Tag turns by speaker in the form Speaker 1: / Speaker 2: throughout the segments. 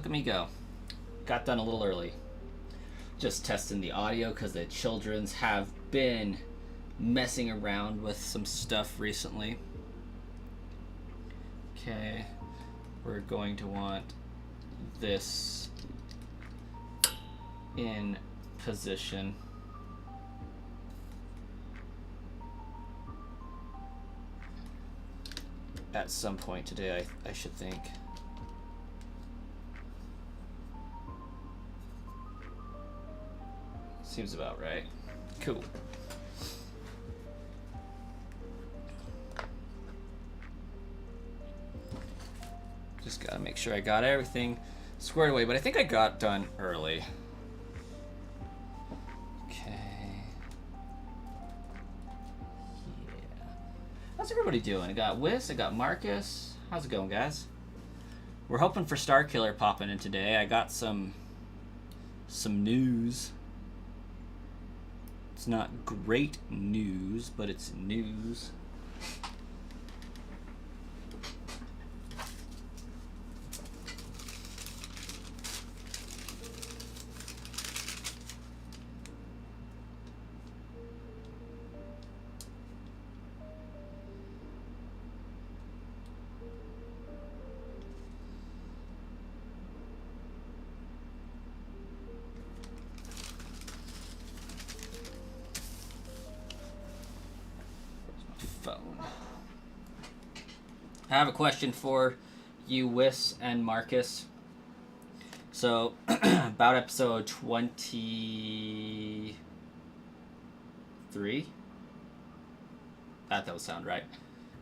Speaker 1: look at me go. Got done a little early. Just testing the audio because the children's have been messing around with some stuff recently. Okay, we're going to want this in position. At some point today, I should think. Seems about right. Cool. Just gotta make sure I got everything squared away, but I think I got done early. Okay. Yeah. How's everybody doing? I got Wiz, I got Marcus. How's it going, guys? We're hoping for Star Killer popping in today. I got some news. It's not great news, but it's news. Phone. I have a question for you, Wiss and Marcus. So, about episode 23? That would sound right.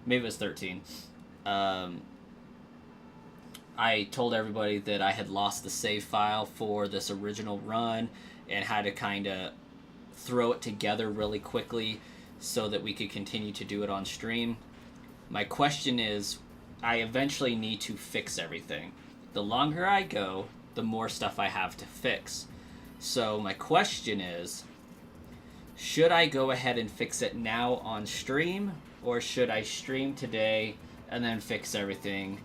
Speaker 1: Maybe it was 13. I told everybody that I had lost the save file for this original run and had to kind of throw it together really quickly so that we could continue to do it on stream. My question is, I eventually need to fix everything. The longer I go, the more stuff I have to fix. So my question is, should I go ahead and fix it now on stream, or should I stream today and then fix everything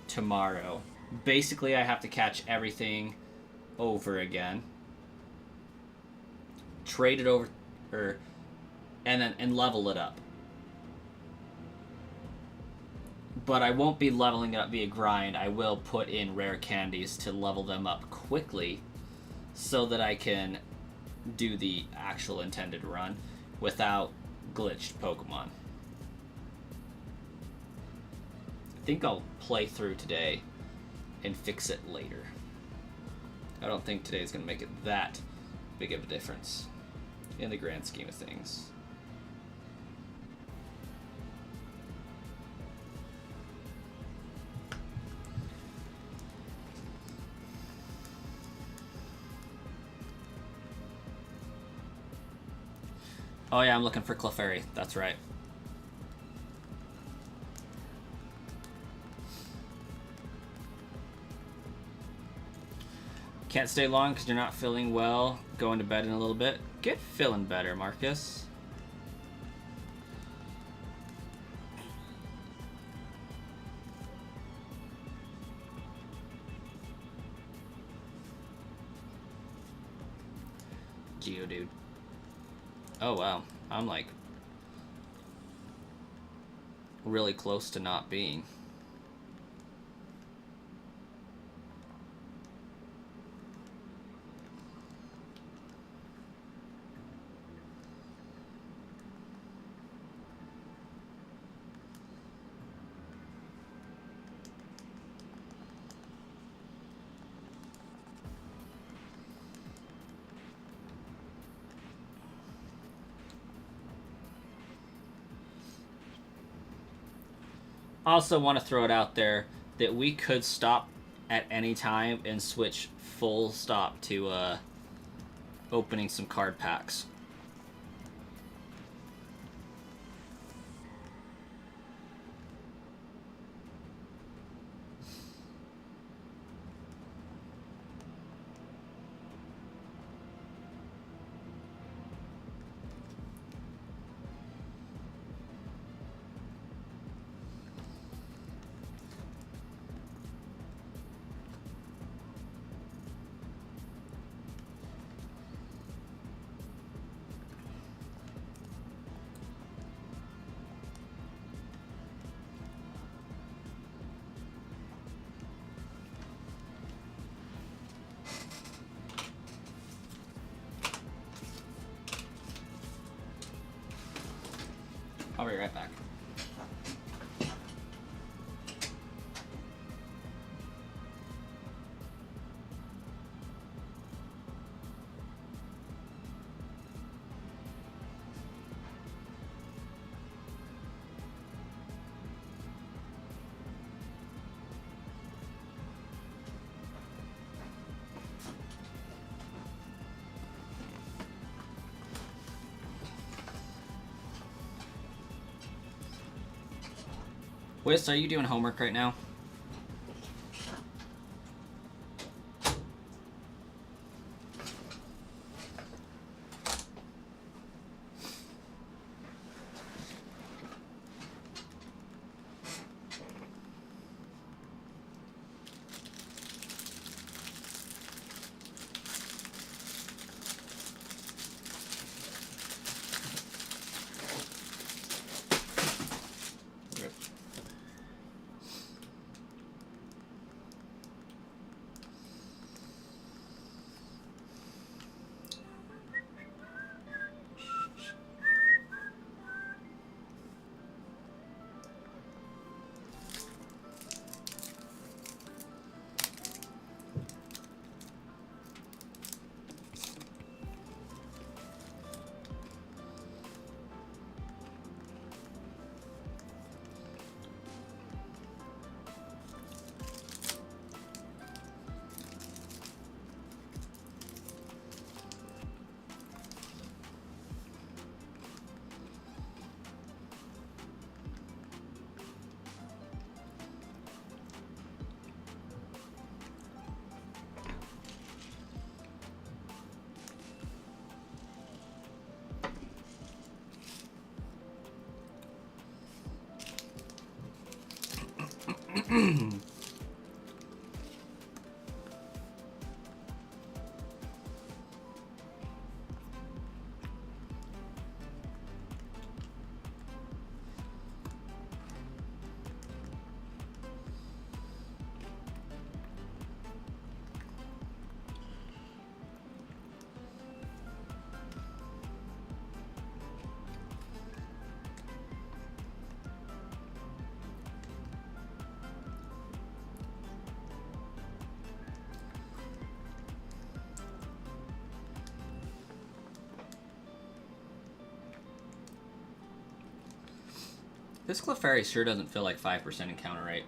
Speaker 1: tomorrow? Basically, I have to catch everything over again, trade it over, and level it up. But I won't be leveling it up via grind. I will put in rare candies to level them up quickly so that I can do the actual intended run without glitched Pokemon. I think I'll play through today and fix it later. I don't think today's going to make it that big of a difference in the grand scheme of things. Oh yeah, I'm looking for Clefairy. That's right. Can't stay long because you're not feeling well. Going to bed in a little bit. Get feeling better, Marcus. Geodude. Oh wow, I'm like really close to not being. Also want to throw it out there that we could stop at any time and switch full stop to opening some card packs. Wiz, are you doing homework right now? This Clefairy sure doesn't feel like 5% encounter rate.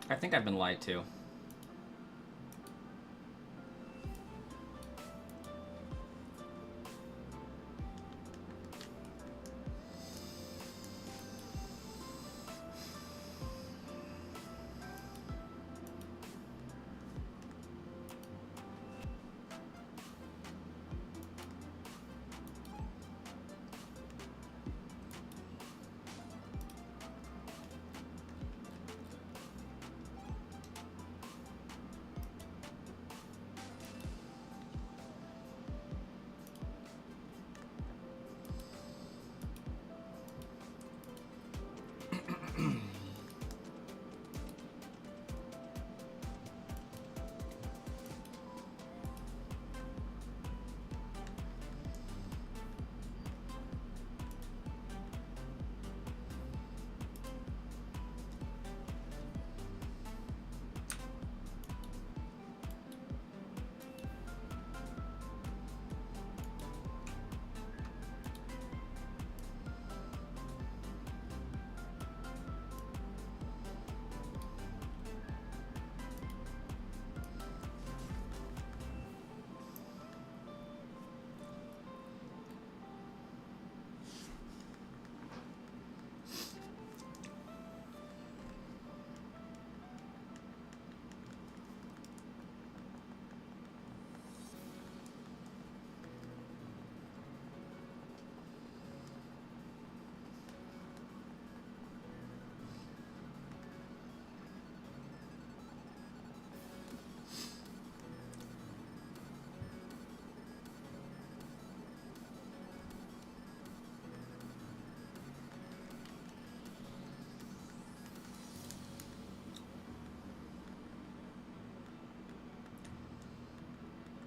Speaker 1: I think I've been lied to.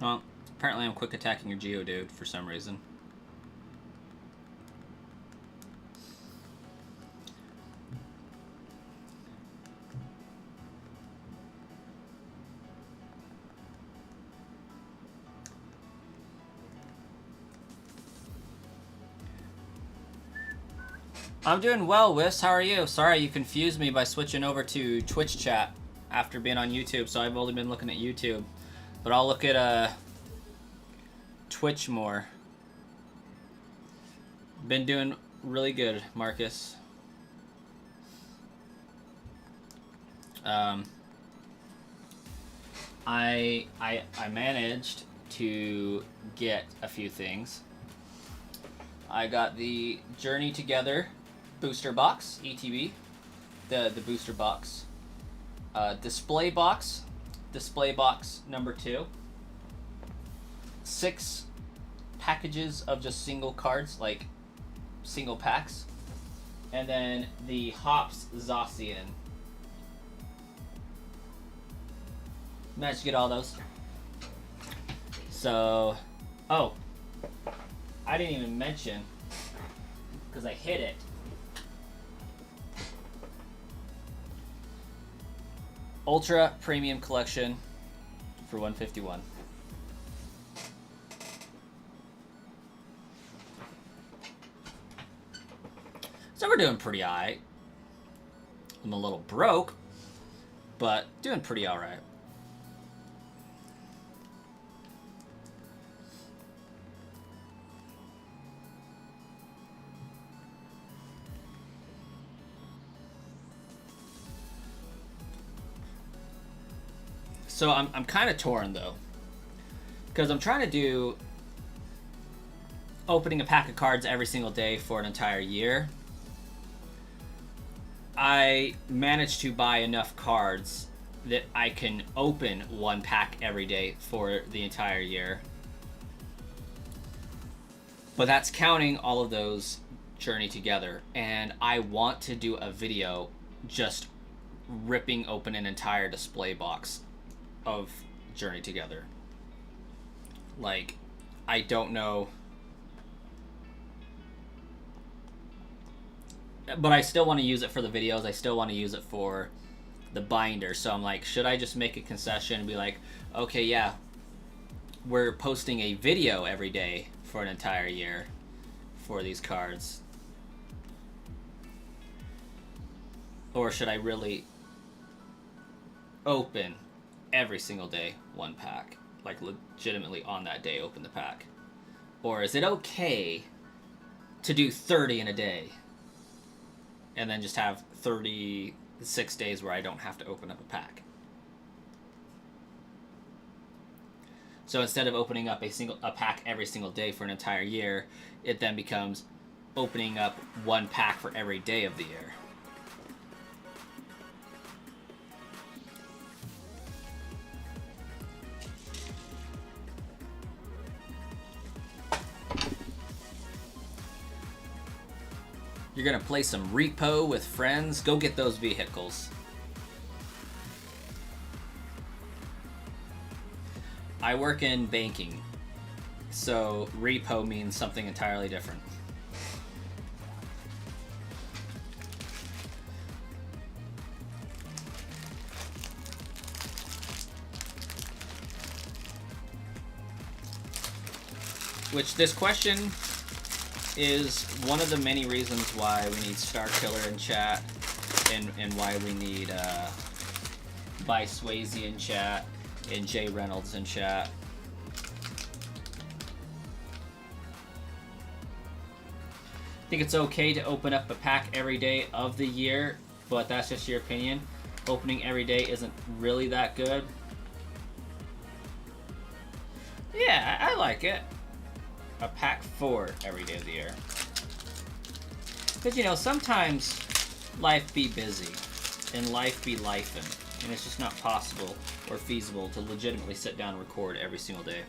Speaker 1: Well, apparently I'm quick attacking your Geodude for some reason. I'm doing well, Wiss. How are you? Sorry you confused me by switching over to Twitch chat after being on YouTube, so I've only been looking at YouTube. But I'll look at Twitch more. Been doing really good, Marcus. Um, I managed to get a few things. I got the Journey Together booster box, ETB, the booster box, display box number 2, 6 packages of just single cards, like single packs, and then the Hops Zacian. Managed to get all those. So, oh, I didn't even mention, because I hit it. Ultra Premium Collection for $151. So we're doing pretty alright. I'm a little broke, but doing pretty alright. So I'm kind of torn though, because I'm trying to do opening a pack of cards every single day for an entire year. I managed to buy enough cards that I can open one pack every day for the entire year. But that's counting all of those Journey Together, and I want to do a video just ripping open an entire display box of Journey Together. Like, I don't know, but I still want to use it for the videos. I still want to use it for the binder. So I'm like, should I just make a concession and be like, okay, yeah, we're posting a video every day for an entire year for these cards? Or should I really open every single day one pack? Like, legitimately on that day open the pack? Or is it okay to do 30 in a day and then just have 36 days where I don't have to open up a pack? So instead of opening up a pack every single day for an entire year, it then becomes opening up one pack for every day of the year. You're gonna play some repo with friends? Go get those vehicles. I work in banking, so repo means something entirely different. Which, this question is one of the many reasons why we need Star Killer in chat, and why we need By Swayze in chat and Jay Reynolds in chat. I think it's okay to open up a pack every day of the year, but that's just your opinion. Opening every day isn't really that good. Yeah, I like it. A pack 4 every day of the year. Because, you know, sometimes life be busy and life be lifing, and it's just not possible or feasible to legitimately sit down and record every single day.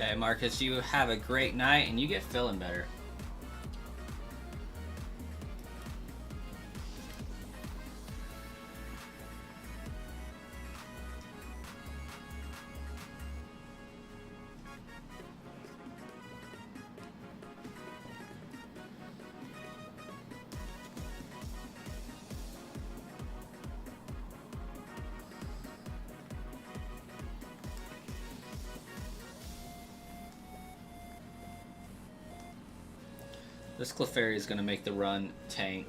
Speaker 1: Okay, Marcus, you have a great night and you get feeling better. This Clefairy is going to make the run tank.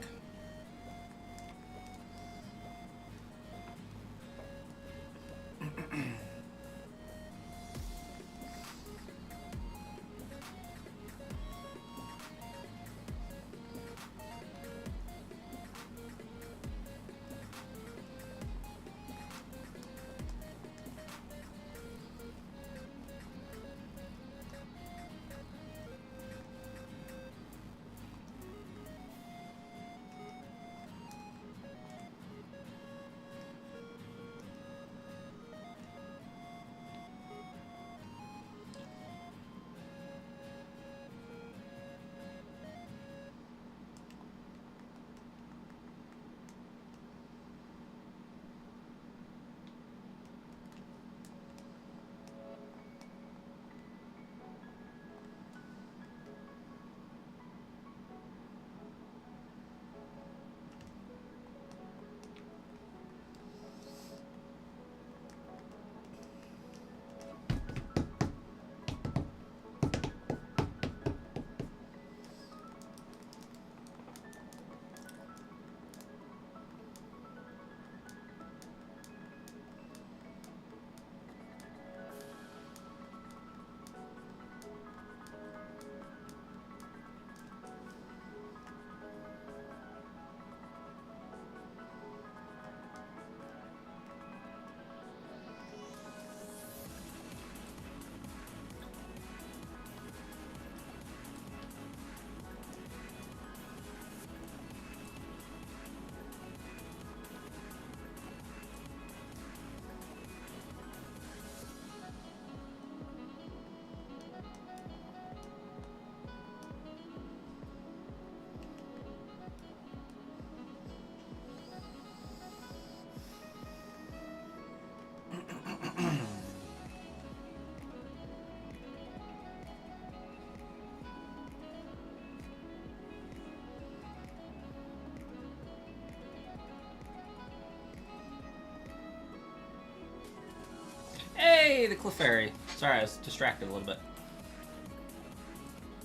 Speaker 1: Hey, the Clefairy. Sorry, I was distracted a little bit.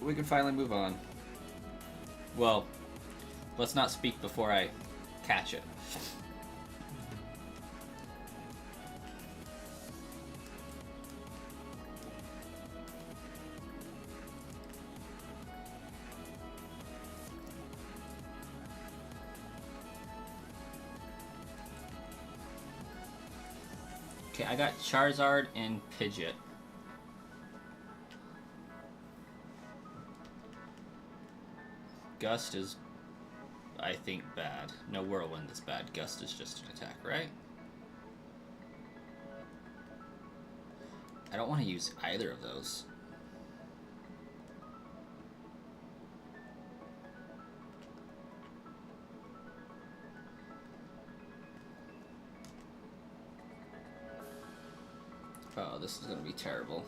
Speaker 1: We can finally move on. Well, let's not speak before I catch it. Okay, I got Charizard and Pidgeot. Gust is, I think, bad. No, Whirlwind is bad. Gust is just an attack, right? I don't want to use either of those. Oh, this is going to be terrible.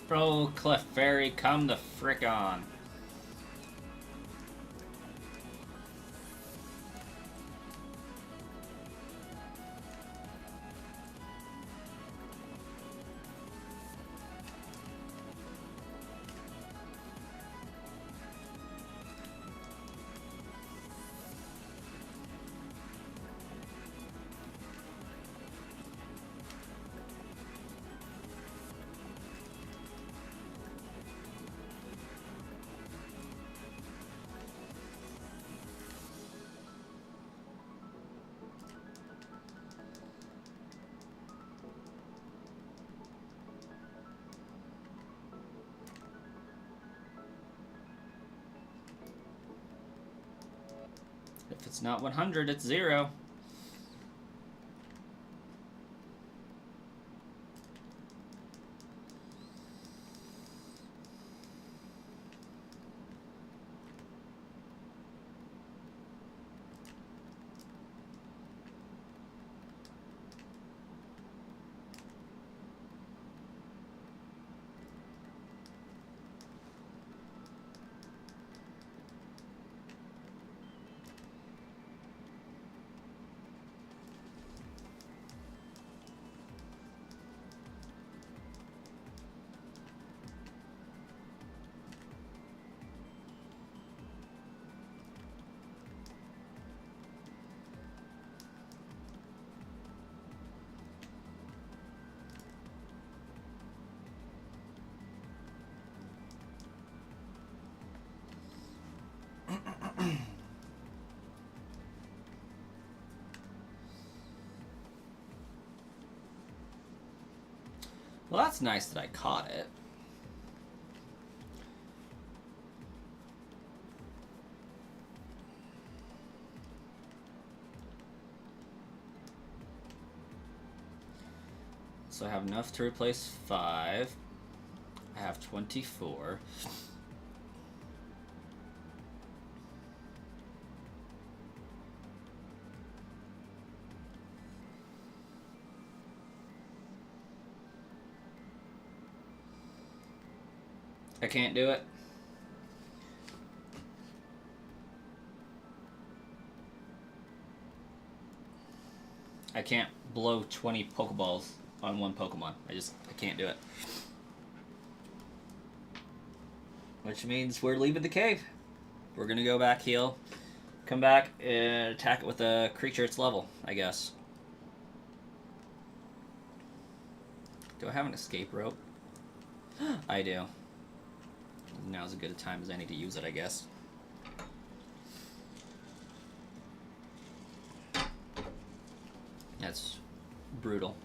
Speaker 1: Bro, Clefairy, come the frick on. it's not 100, it's 0. Well, that's nice that I caught it. So I have enough to replace 5. I have 24. I can't do it. I can't blow 20 Pokeballs on one Pokemon. I can't do it. Which means we're leaving the cave. We're gonna go back, heal, come back, and attack it with a creature its level, I guess. Do I have an escape rope? I do. Now's as good a time as any to use it, I guess. That's brutal.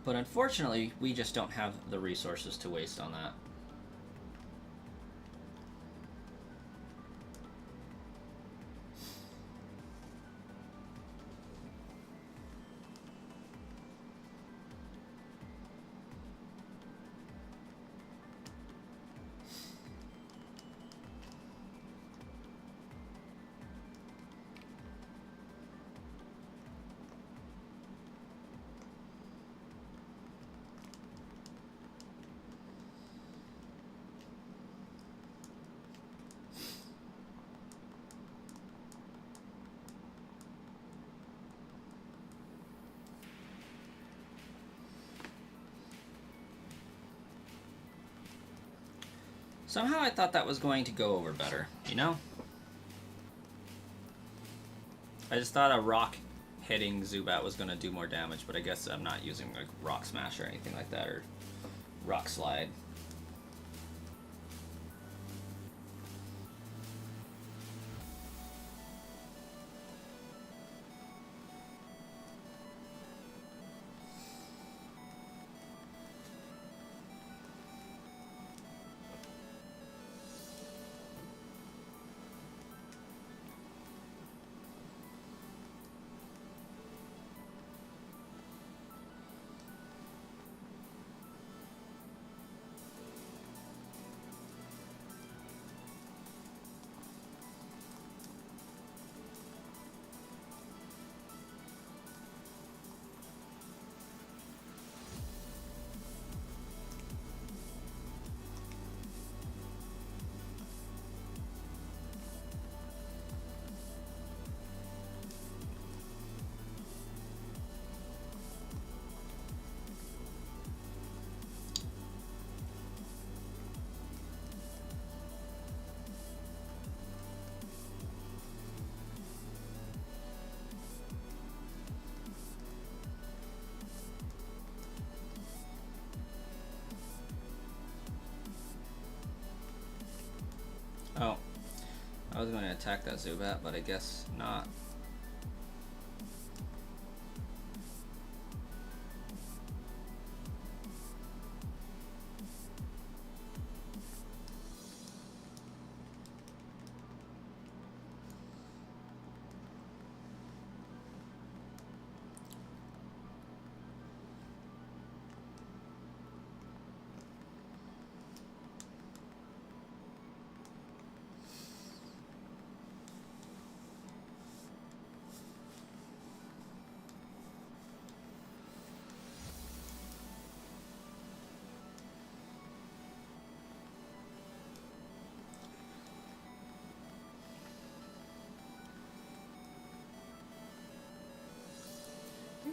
Speaker 1: But unfortunately, we just don't have the resources to waste on that. Somehow I thought that was going to go over better, you know? I just thought a rock hitting Zubat was going to do more damage, but I guess I'm not using like Rock Smash or anything like that, or Rock Slide. going to attack that Zubat, but I guess not.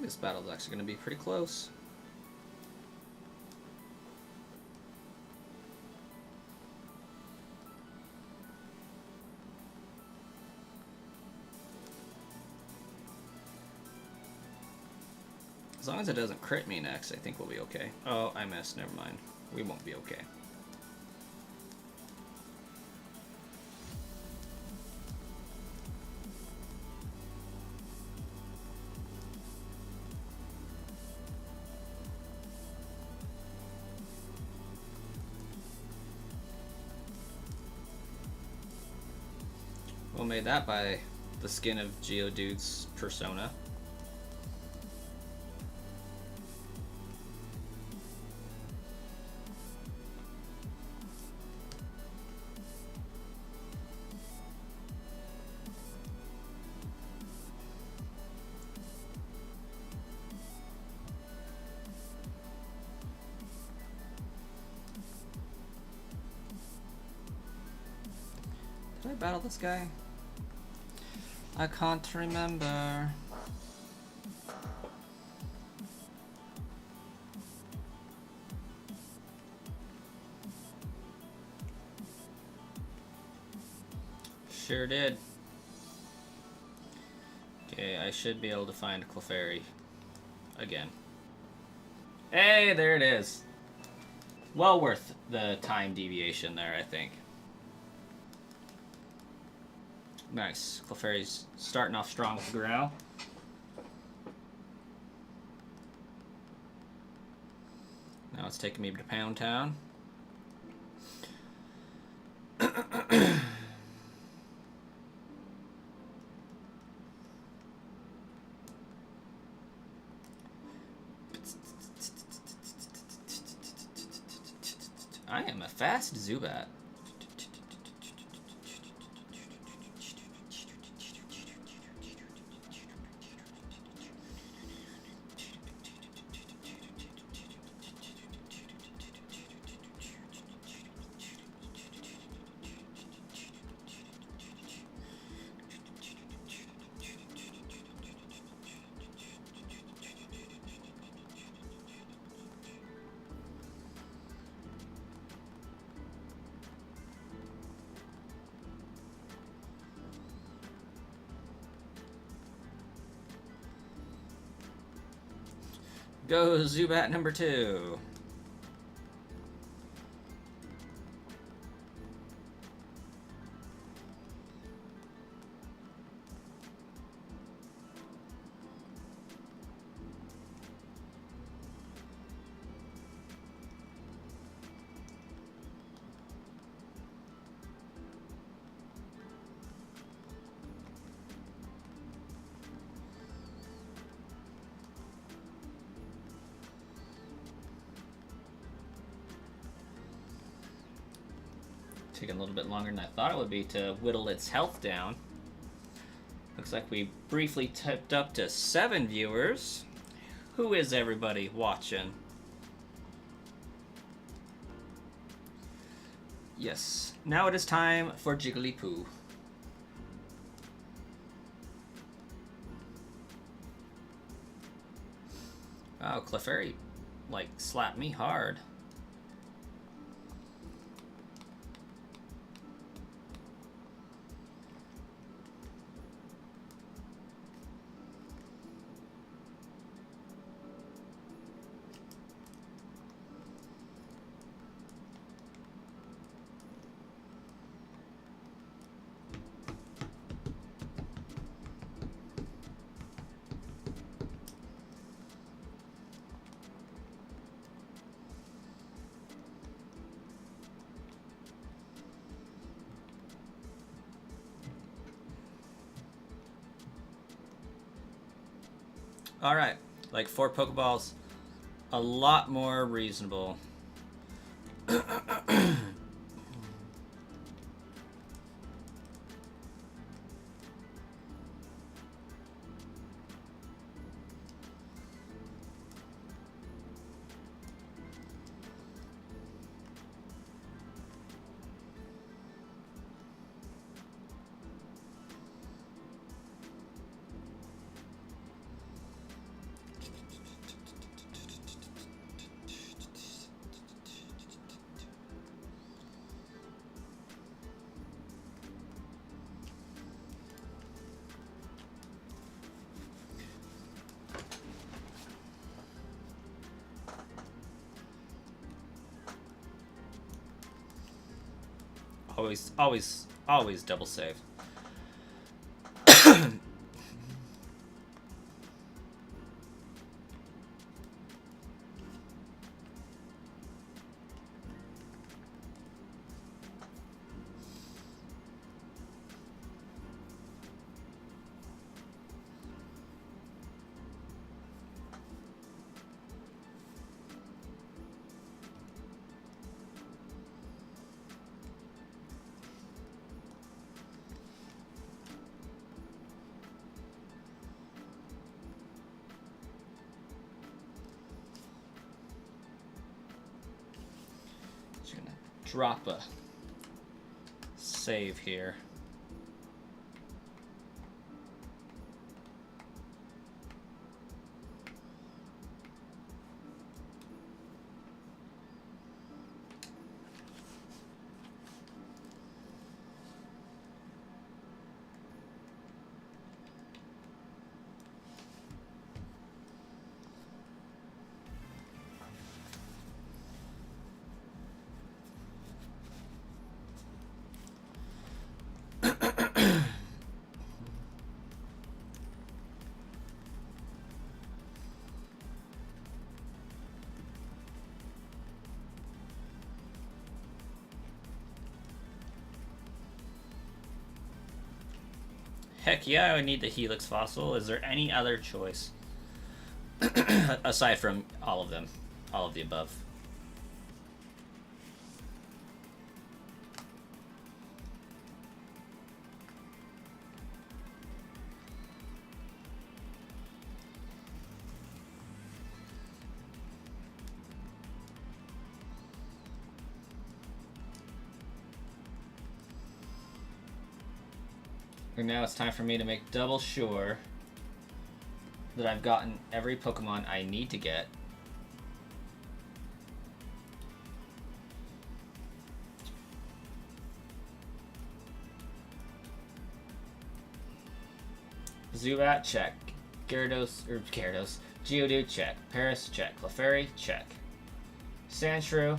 Speaker 1: This battle is actually going to be pretty close. As long as it doesn't crit me next, I think we'll be okay. Oh, I missed. Never mind. We won't be okay. Well, made that by the skin of Geodude's persona. Did I battle this guy? I can't remember. Sure did. Okay, I should be able to find Clefairy again. Hey, there it is. Well worth the time deviation there, I think. Nice. Clefairy's starting off strong with the Growl. Now it's taking me to Pound Town. I am a fast Zubat. Go Zubat number 2. Taking a little bit longer than I thought it would be to whittle its health down. Looks like we briefly tipped up to 7 viewers. Who is everybody watching? Yes, now it is time for Jigglypuff. Wow, Clefairy, like, slapped me hard. All right, like 4 Pokeballs, a lot more reasonable. Always double save. Just gonna drop a save here. Heck yeah, I would need the Helix fossil. Is there any other choice? Aside from all of them. All of the above. And now it's time for me to make double sure that I've gotten every Pokemon I need to get. Zubat, check. Gyarados, Geodude, check. Paris, check. Clefairy, check. Sandshrew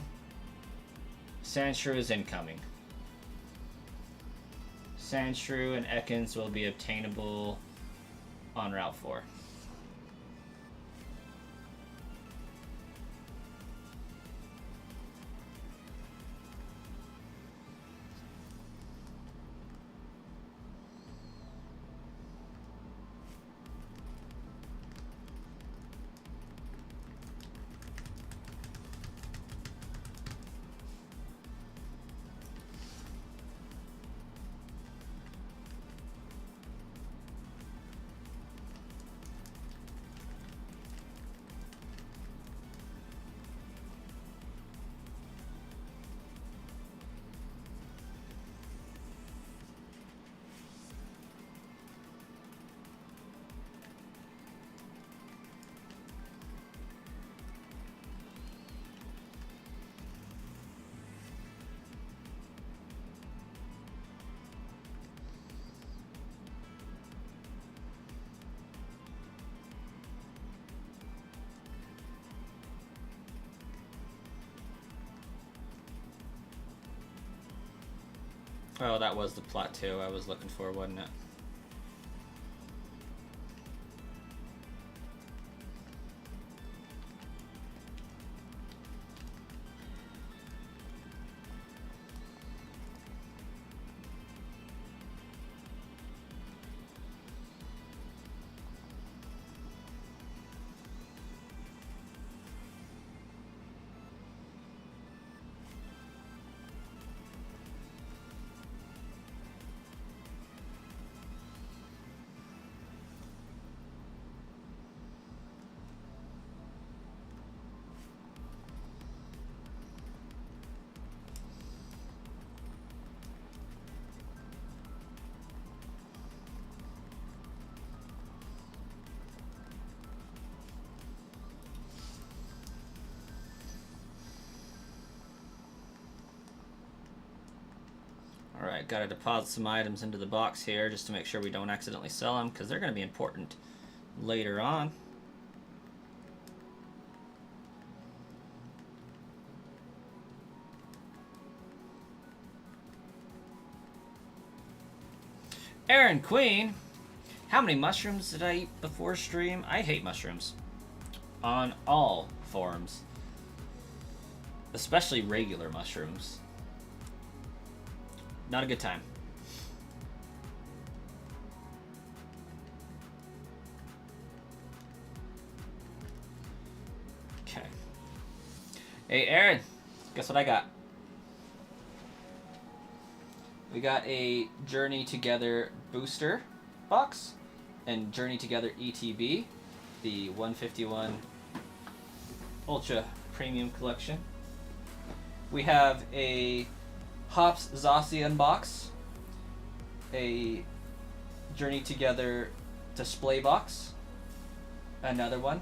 Speaker 1: is incoming. Sandshrew and Ekans will be obtainable on Route 4. Oh, that was the plateau I was looking for, wasn't it? Alright, gotta deposit some items into the box here just to make sure we don't accidentally sell them, because they're going to be important later on. Aaron Queen, how many mushrooms did I eat before stream? I hate mushrooms. On all forms. Especially regular mushrooms. Not a good time. Okay. Hey, Aaron. Guess what I got? We got a Journey Together booster box and Journey Together ETB, the 151 Ultra Premium Collection. We have a Hops Zacian box, a Journey Together display box, another one,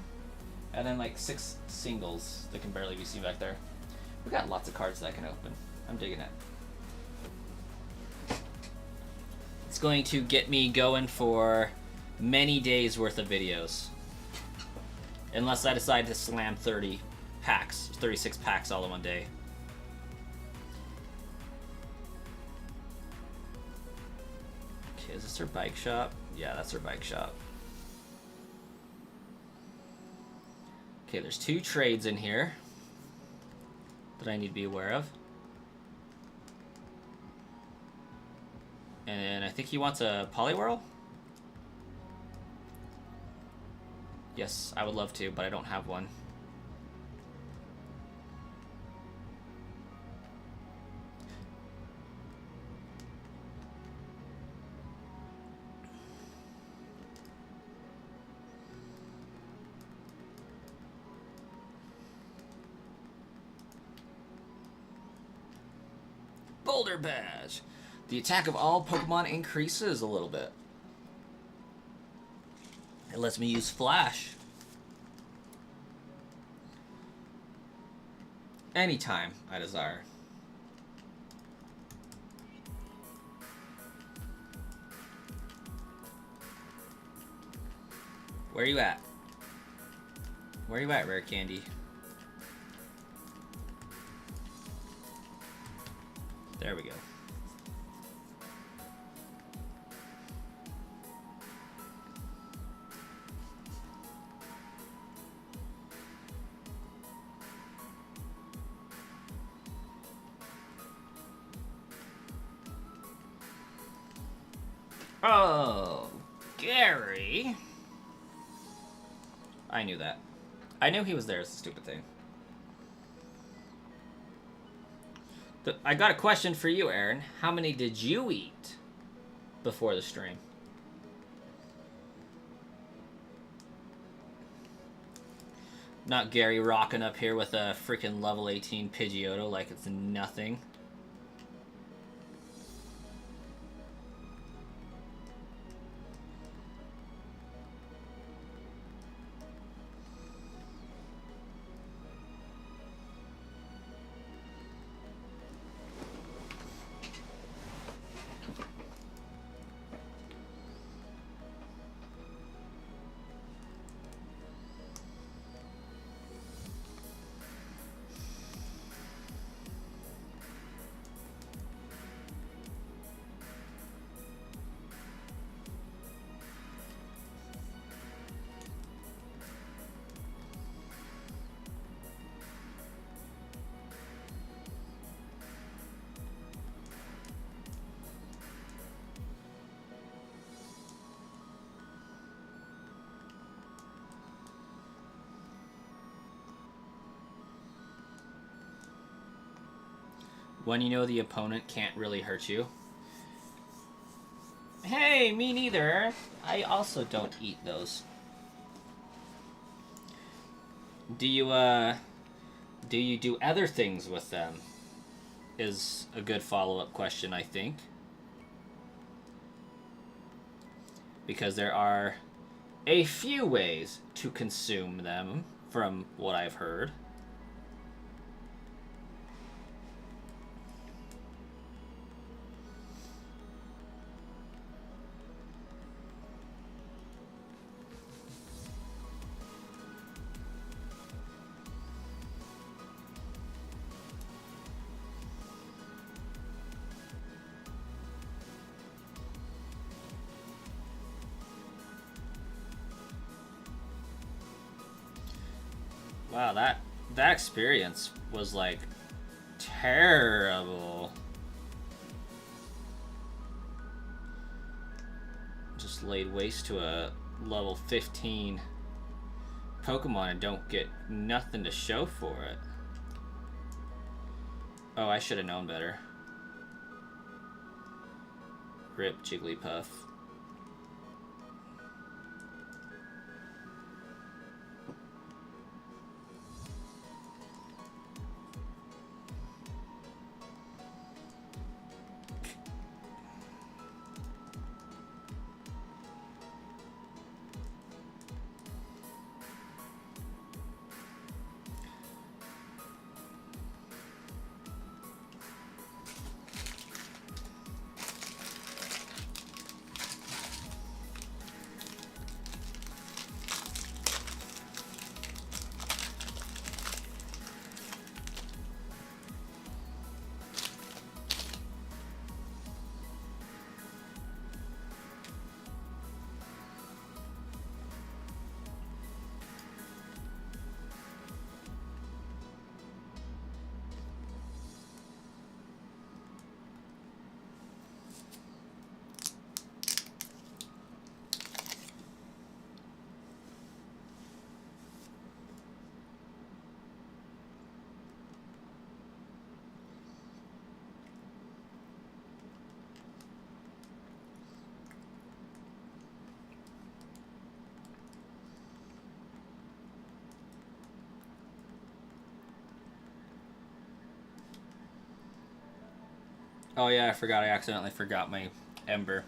Speaker 1: and then like 6 singles that can barely be seen back there. We got lots of cards that I can open. I'm digging it. It's going to get me going for many days worth of videos. Unless I decide to slam 30 packs, 36 packs all in one day. Okay, is this her bike shop? Yeah, that's her bike shop. Okay, there's 2 trades in here that I need to be aware of. And I think he wants a Poliwhirl? Yes, I would love to, but I don't have one. Boulder Badge. The attack of all Pokemon increases a little bit. It lets me use Flash. Anytime I desire. Where you at? Where you at, Rare Candy? There we go. Oh, Gary. I knew that. I knew he was there. It's a stupid thing. I got a question for you, Aaron. How many did you eat before the stream? Not Gary rocking up here with a freaking level 18 Pidgeotto like it's nothing. When you know the opponent can't really hurt you. Hey, me neither. I also don't eat those. Do you do other things with them? Is a good follow-up question, I think. Because there are a few ways to consume them, from what I've heard. Wow, that experience was like terrible. Just laid waste to a level 15 Pokemon and don't get nothing to show for it. Oh, I should have known better. Rip Jigglypuff. Oh yeah, I forgot. I accidentally forgot my Ember.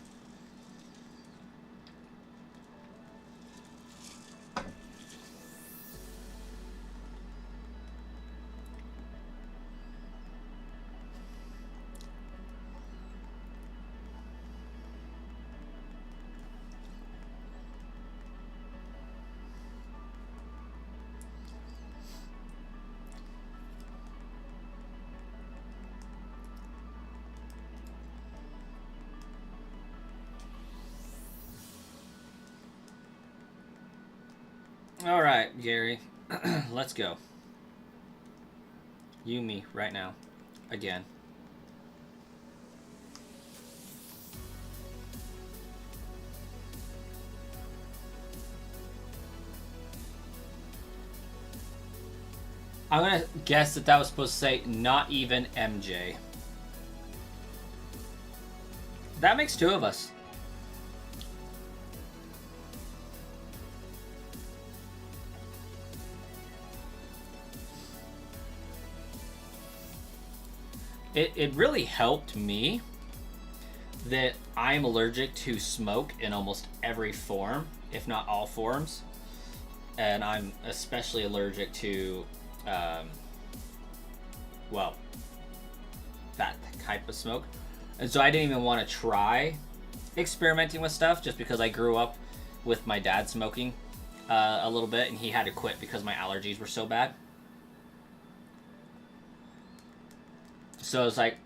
Speaker 1: All right, Gary. Let's go. You, me, right now. Again. I'm gonna guess that was supposed to say not even MJ. That makes two of us. It really helped me that I'm allergic to smoke in almost every form, if not all forms. And I'm especially allergic to, well, that type of smoke. And so I didn't even want to try experimenting with stuff just because I grew up with my dad smoking a little bit and he had to quit because my allergies were so bad. So it's like,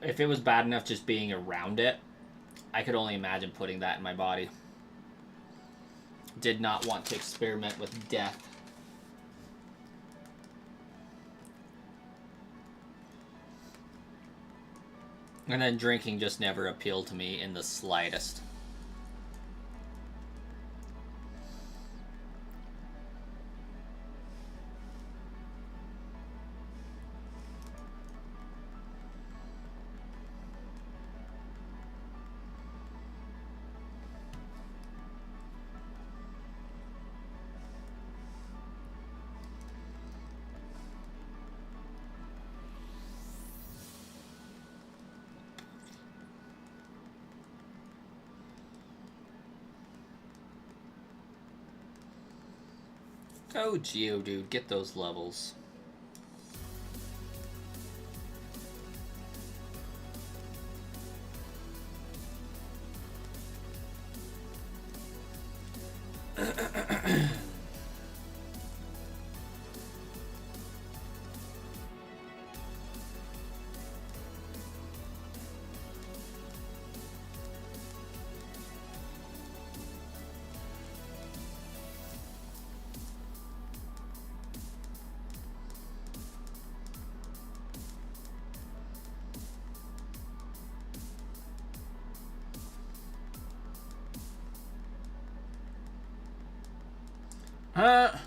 Speaker 1: if it was bad enough just being around it, I could only imagine putting that in my body. Did not want to experiment with death. And then drinking just never appealed to me in the slightest. Oh, Geodude, get those levels. My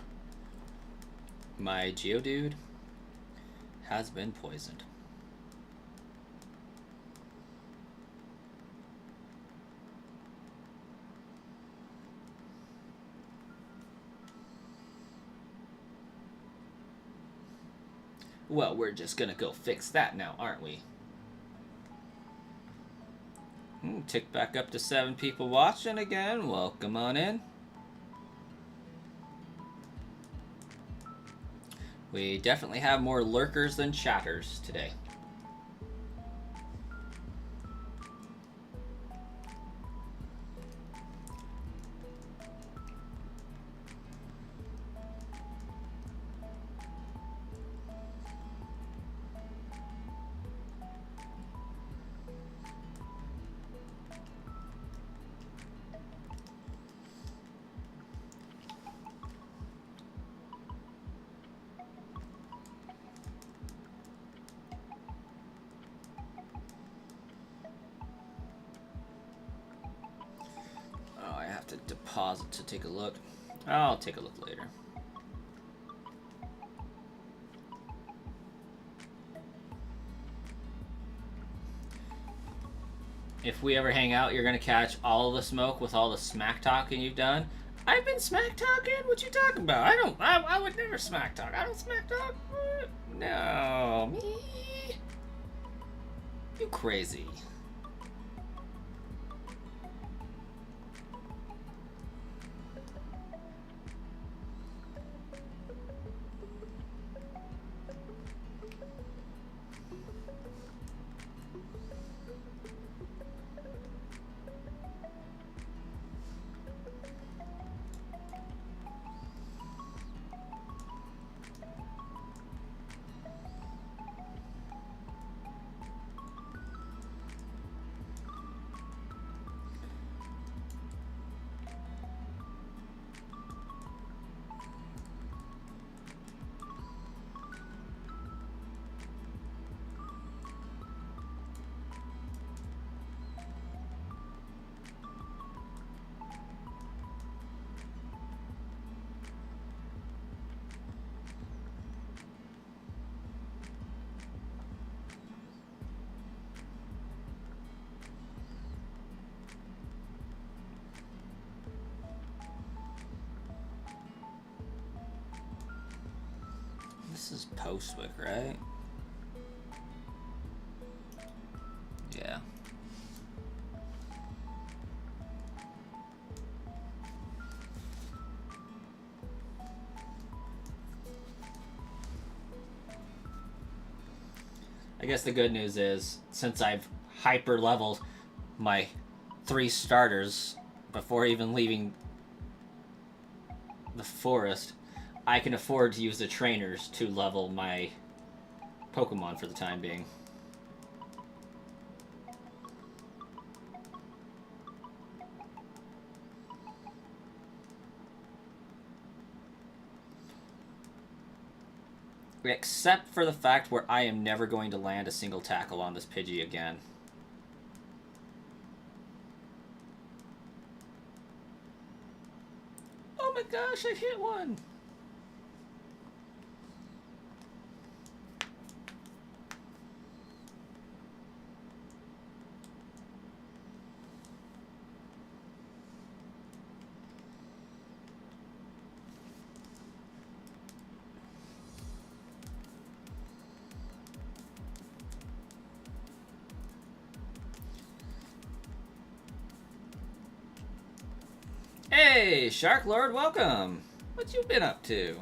Speaker 1: Geodude has been poisoned. Well, we're just gonna go fix that now, aren't we? Tick back up to 7 people watching again. Welcome on in. We definitely have more lurkers than chatters today. To deposit to take a look. I'll take a look later. If we ever hang out, you're gonna catch all the smoke with all the smack talking you've done. I've been smack talking? What you talking about? I would never smack talk. I don't smack talk. No, me. You crazy. This is Postwick, right? Yeah. I guess the good news is, since I've hyper leveled my 3 starters before even leaving the forest, I can afford to use the trainers to level my Pokemon for the time being. Except for the fact where I am never going to land a single tackle on this Pidgey again. Oh my gosh, I hit one! Hey, Shark Lord, welcome! What you been up to?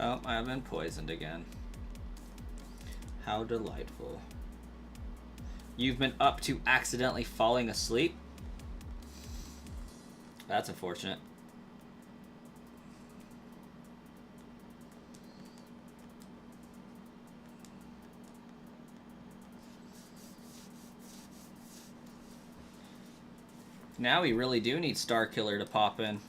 Speaker 1: Oh, I've been poisoned again. How delightful. You've been up to accidentally falling asleep? That's unfortunate. Now we really do need Star Killer to pop in.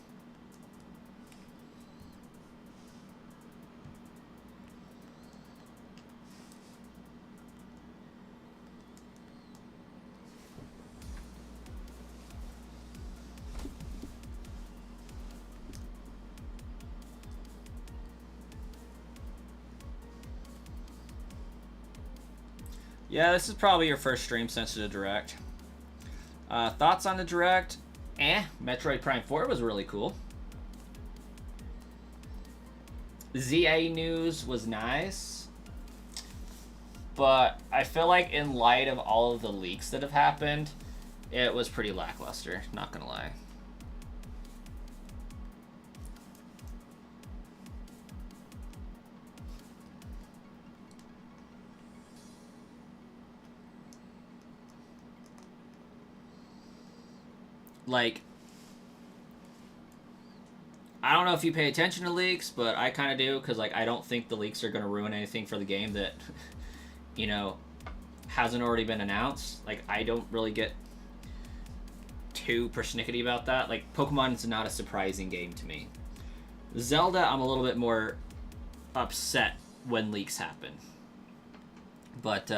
Speaker 1: Yeah, this is probably your first stream since the Direct. Thoughts on the Direct? Metroid Prime 4 was really cool. ZA news was nice. But I feel like in light of all of the leaks that have happened, it was pretty lackluster, not gonna lie. Like, I don't know if you pay attention to leaks, but I kind of do, because like I don't think the leaks are going to ruin anything for the game that, you know, hasn't already been announced. Like, I don't really get too persnickety about that. Like, Pokemon is not a surprising game to me. Zelda, I'm a little bit more upset when leaks happen. But,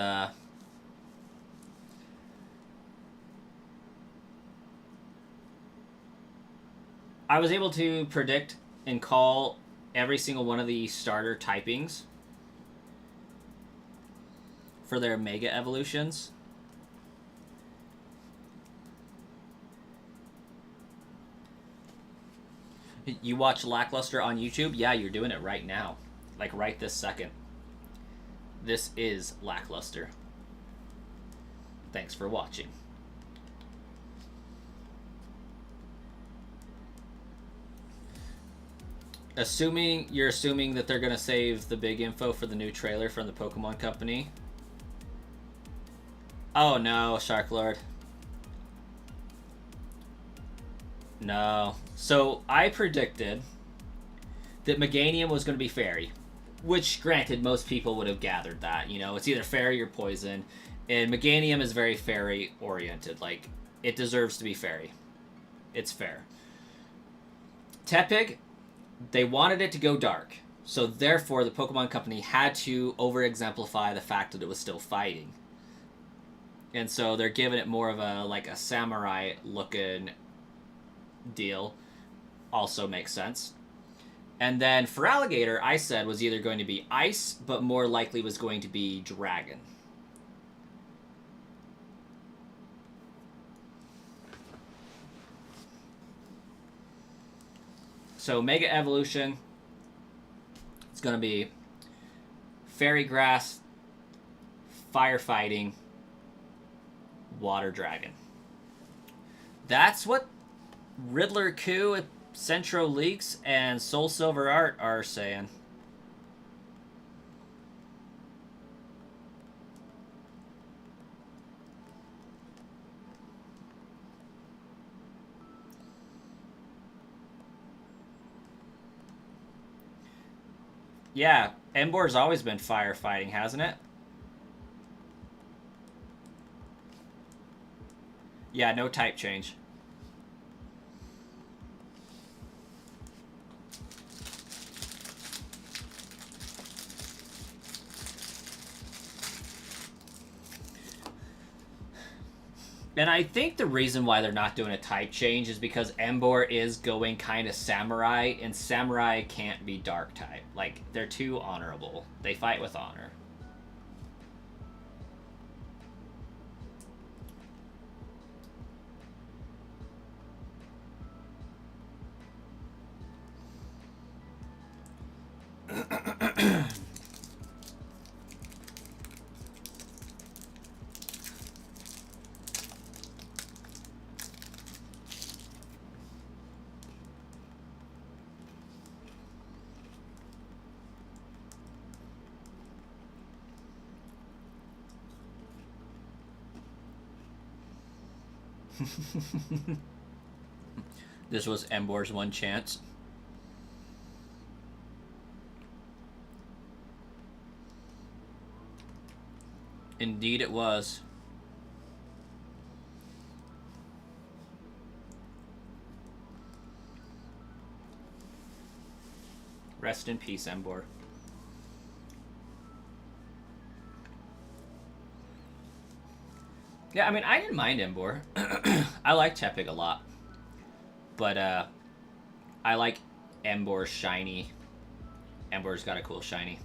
Speaker 1: I was able to predict and call every single one of the starter typings for their Mega Evolutions. You watch Lackluster on YouTube? Yeah, you're doing it right now. Like, right this second. This is Lackluster. Thanks for watching. You're assuming that they're going to save the big info for the new trailer from the Pokemon Company. Oh no, Shark Lord. No. So, I predicted that Meganium was going to be Fairy. Which, granted, most people would have gathered that. You know, it's either Fairy or Poison. And Meganium is very Fairy-oriented. Like, it deserves to be Fairy. It's fair. Tepig, they wanted it to go dark. So, therefore, the Pokemon Company had to over-exemplify the fact that it was still fighting. And so, they're giving it more of a, like, a samurai-looking deal. Also makes sense. And then for Alligator, I said was either going to be Ice, but more likely was going to be Dragon. So Mega Evolution, it's going to be Fairy Grass, Firefighting, Water Dragon. That's what Riddler Coup, Centro Leaks, and Soul Silver Art are saying. Yeah, Embor's always been firefighting, hasn't it? Yeah, no type change. And I think the reason why they're not doing a type change is because Emboar is going kind of samurai, and samurai can't be dark type. Like, they're too honorable. They fight with honor. This was Embor's one chance. Indeed it was. Rest in peace, Embor. Yeah, I mean, I didn't mind Embor. I like Tepig a lot. But, I like Embor's shiny. Embor's got a cool shiny.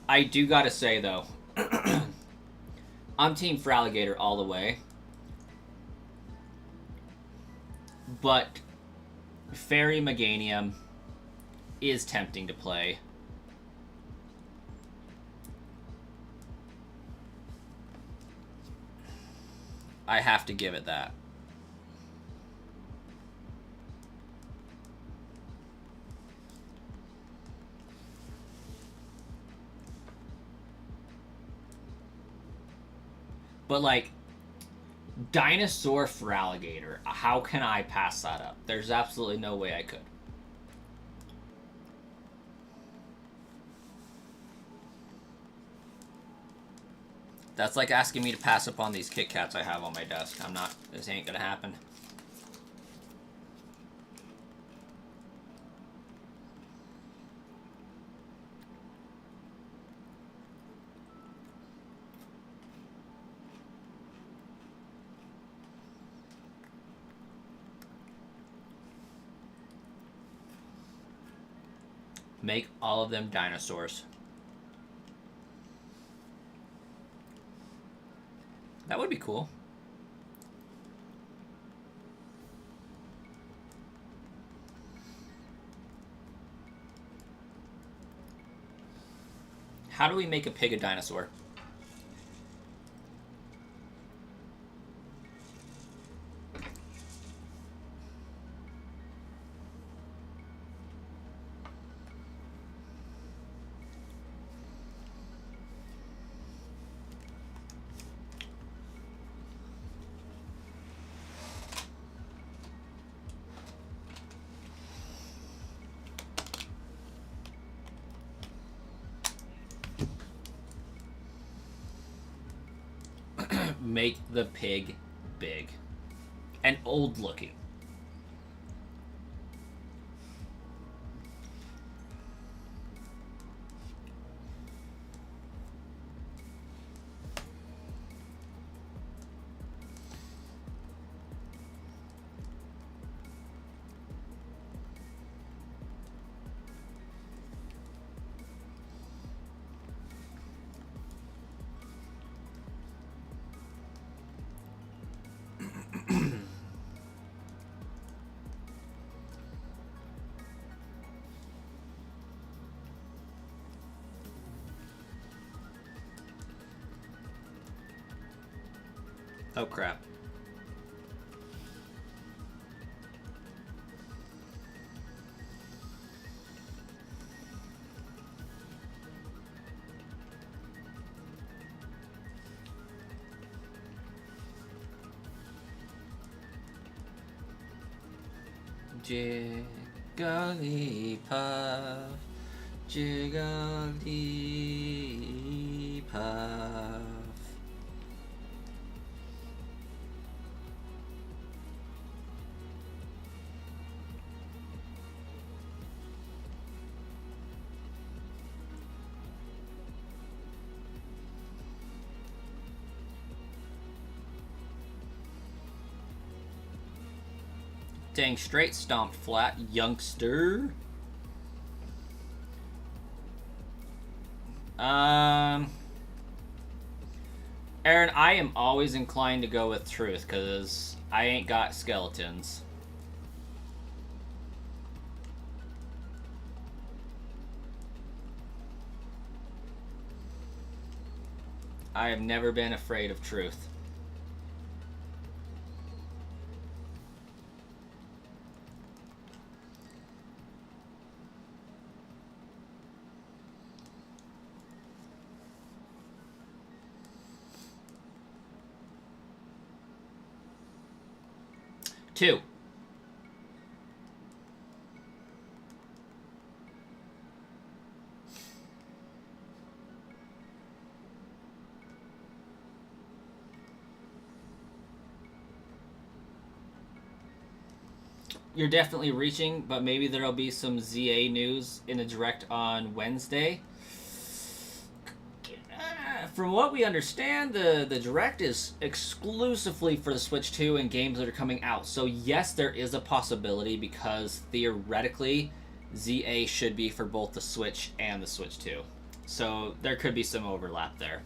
Speaker 1: I do gotta say, though, I'm Team Fraligator all the way. But Fairy Meganium is tempting to play. I have to give it that. But, like, Dinosaur Fraligator, how can I pass that up? There's absolutely no way I could. That's like asking me to pass up on these Kit Kats I have on my desk. I'm not, this ain't gonna happen. Make all of them dinosaurs. That would be cool. How do we make a pig a dinosaur? Make the pig big and old looking. Oh crap. Jigglypuff, Jigglypuff. Dang straight stomped flat, youngster. Aaron, I am always inclined to go with truth, because I ain't got skeletons. I have never been afraid of truth. Two. you're definitely reaching, but maybe there'll be some ZA news in a direct on Wednesday. From what we understand, the direct is exclusively for the Switch 2 and games that are coming out. So yes, there is a possibility because theoretically, ZA should be for both the Switch and the Switch 2. So there could be some overlap there.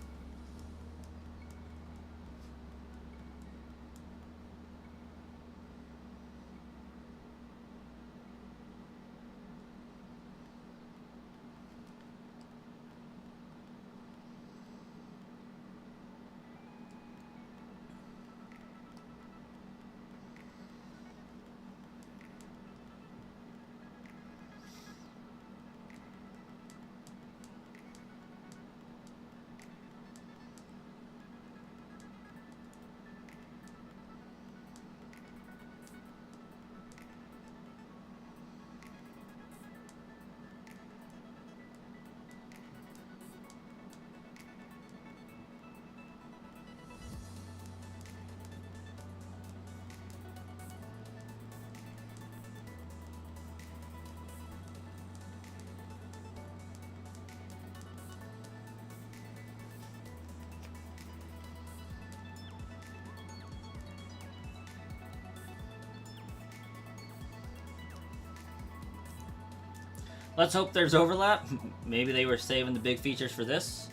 Speaker 1: Let's hope there's overlap. Maybe they were saving the big features for this.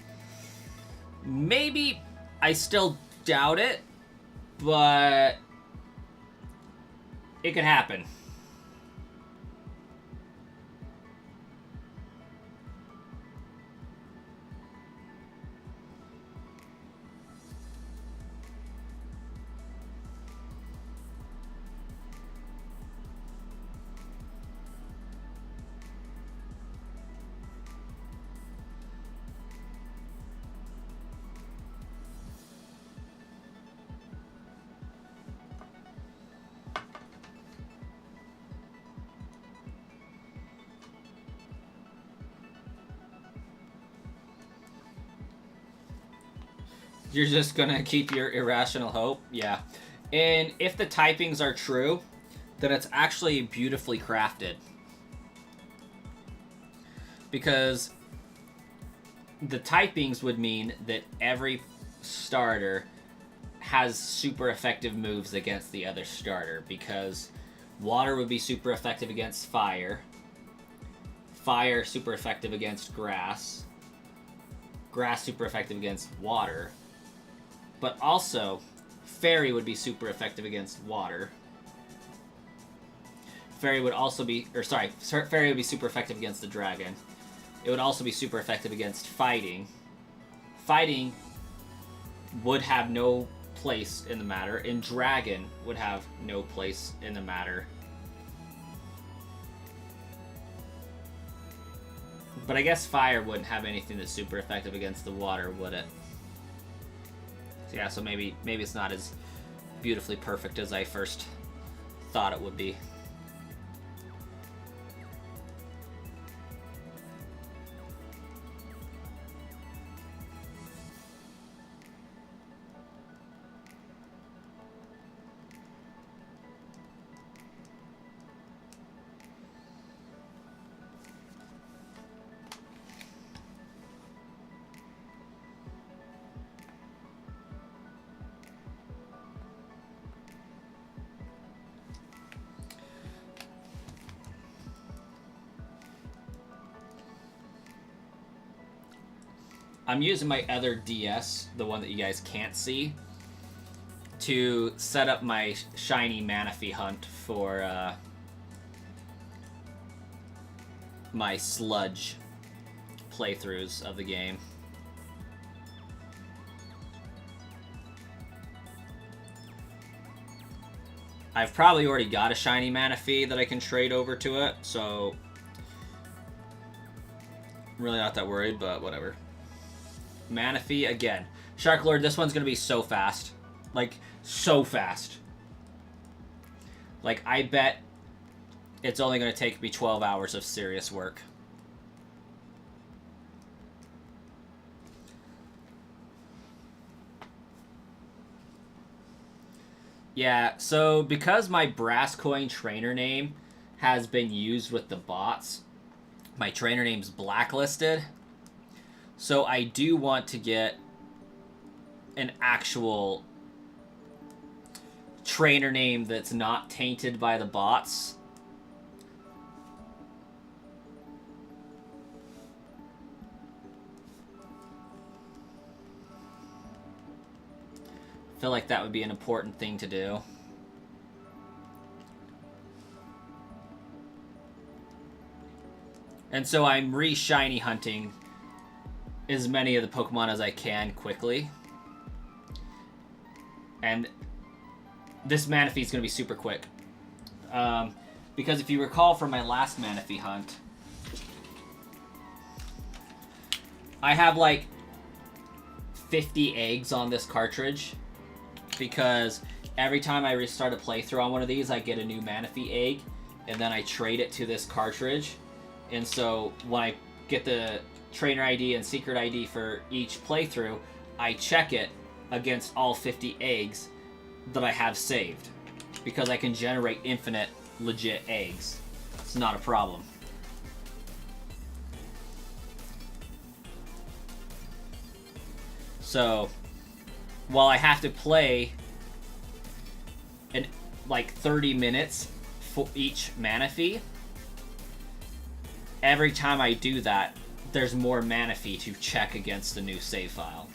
Speaker 1: Maybe. I still doubt it, but it could happen. You're just gonna keep your irrational hope? Yeah. And if the typings are true, then it's actually beautifully crafted. Because the typings would mean that every starter has super effective moves against the other starter. Because water would be super effective against fire. Fire super effective against grass. Grass super effective against water. But also, Fairy would be super effective against water. Fairy would also be... Fairy would be super effective against the dragon. It would also be super effective against fighting. Fighting would have no place in the matter, and dragon would have no place in the matter. But I guess fire wouldn't have anything that's super effective against the water, would it? Yeah, so maybe it's not as beautifully perfect as I first thought it would be. I'm using my other DS, the one that you guys can't see, to set up my shiny Manaphy hunt for my sludge playthroughs of the game. I've probably already got a shiny Manaphy that I can trade over to it, so I'm really not that worried, but whatever. Manaphy again. Shark Lord, this one's gonna be so fast. Like, so fast. Like, I bet it's only gonna take me 12 hours of serious work. Yeah, so because my brass coin trainer name has been used with the bots, my trainer name's blacklisted. So I do want to get an actual trainer name that's not tainted by the bots. I feel like that would be an important thing to do. And so I'm re-shiny hunting as many of the Pokemon as I can quickly. And this Manaphy is going to be super quick. Because if you recall from my last Manaphy hunt, I have like 50 eggs on this cartridge. Because every time I restart a playthrough on one of these, I get a new Manaphy egg. And then I trade it to this cartridge. And so when I get the trainer ID and secret ID for each playthrough, I check it against all 50 eggs that I have saved. Because I can generate infinite legit eggs. It's not a problem. So while I have to play in like 30 minutes for each Manaphy, every time I do that, there's more Manaphy to check against the new save file.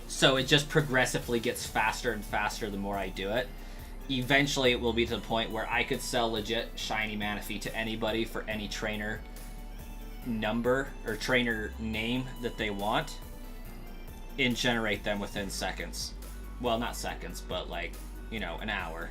Speaker 1: So it just progressively gets faster and faster the more I do it. Eventually it will be to the point where I could sell legit shiny Manaphy to anybody for any trainer number or trainer name that they want and generate them within seconds. Well, not seconds, but like, you know, an hour.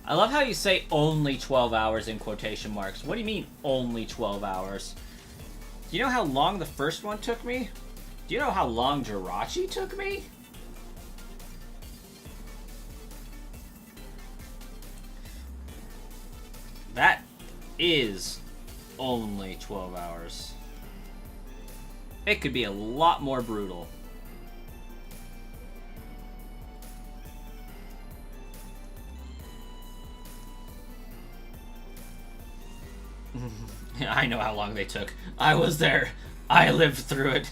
Speaker 1: I love how you say only 12 hours in quotation marks. What do you mean only 12 hours? Do you know how long the first one took me? Do you know how long Jirachi took me? That is only 12 hours. It could be a lot more brutal. Yeah, I know how long they took. I was there. I lived through it.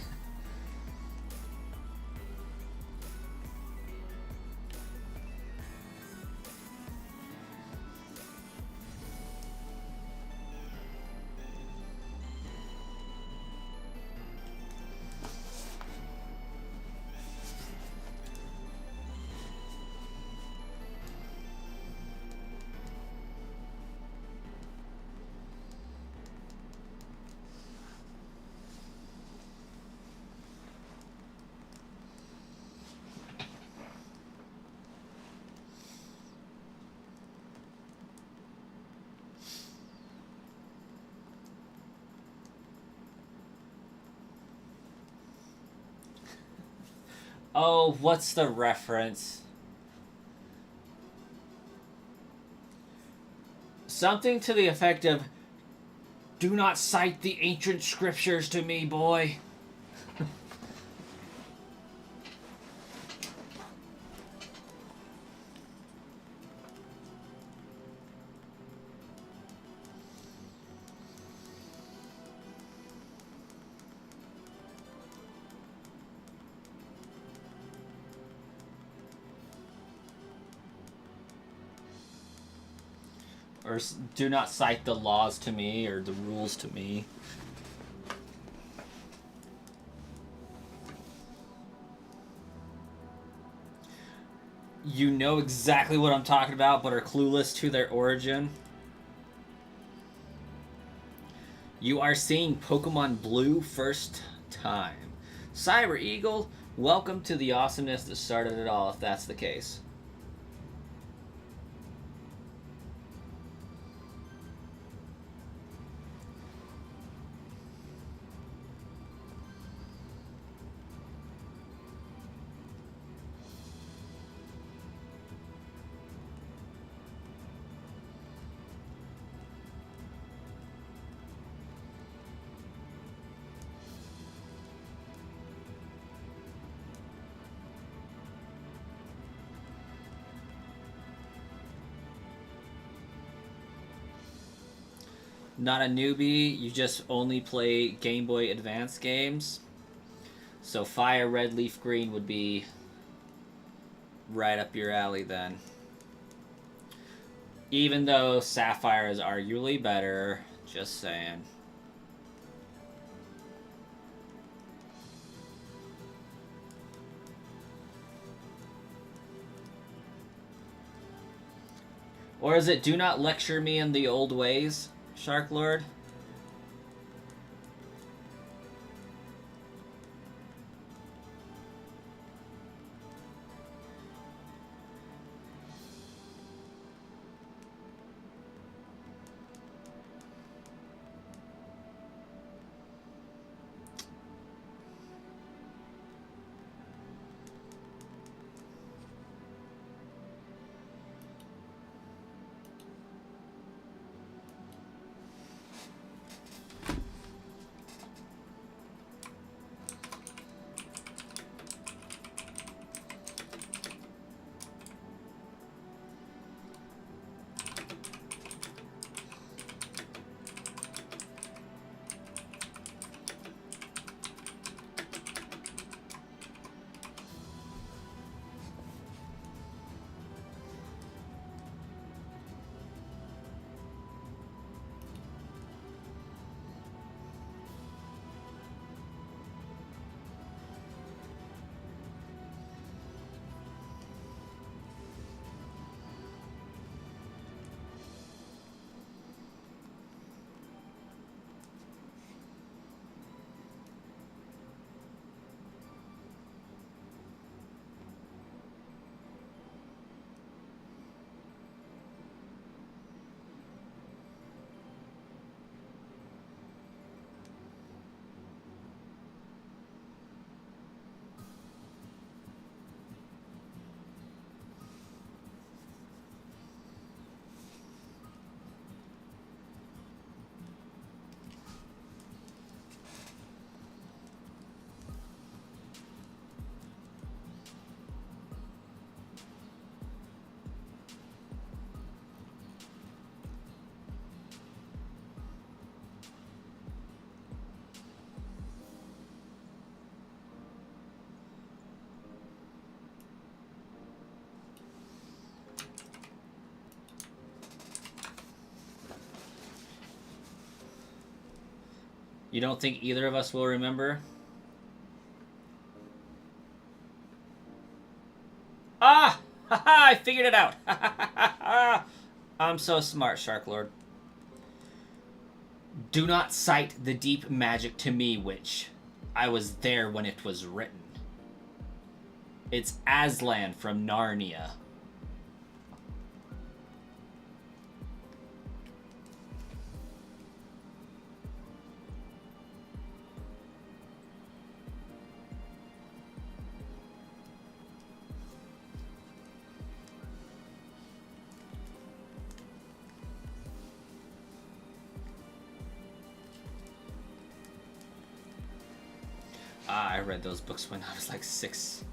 Speaker 1: Oh, what's the reference? Something to the effect of, "Do not cite the ancient scriptures to me, boy." Or do not cite the laws to me or the rules to me. You know exactly what I'm talking about, but are clueless to their origin. You are seeing Pokemon Blue first time. Cyber Eagle, welcome to the awesomeness that started it all, if that's the case. Not a newbie, you just only play Game Boy Advance games. So Fire Red Leaf Green would be right up your alley then. Even though Sapphire is arguably better, just saying. Or is it do not lecture me in the old ways, Shark Lord? You don't think either of us will remember? Ah! Ha ha! I figured it out! Ha ha ha ha! I'm so smart, Shark Lord. Do not cite the deep magic to me, witch. I was there when it was written. It's Aslan from Narnia. I read those books when I was like 6.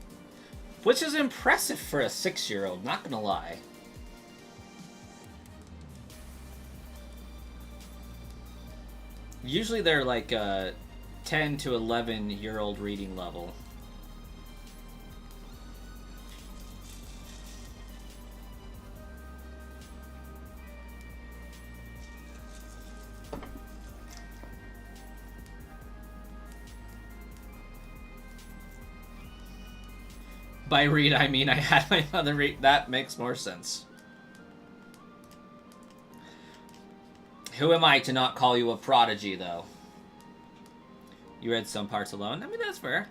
Speaker 1: Which is impressive for a 6-year-old, not gonna lie. Usually they're like 10 to 11-year-old reading level. By read, I mean I had my mother read. That makes more sense. Who am I to not call you a prodigy, though? You read some parts alone. I mean, that's fair.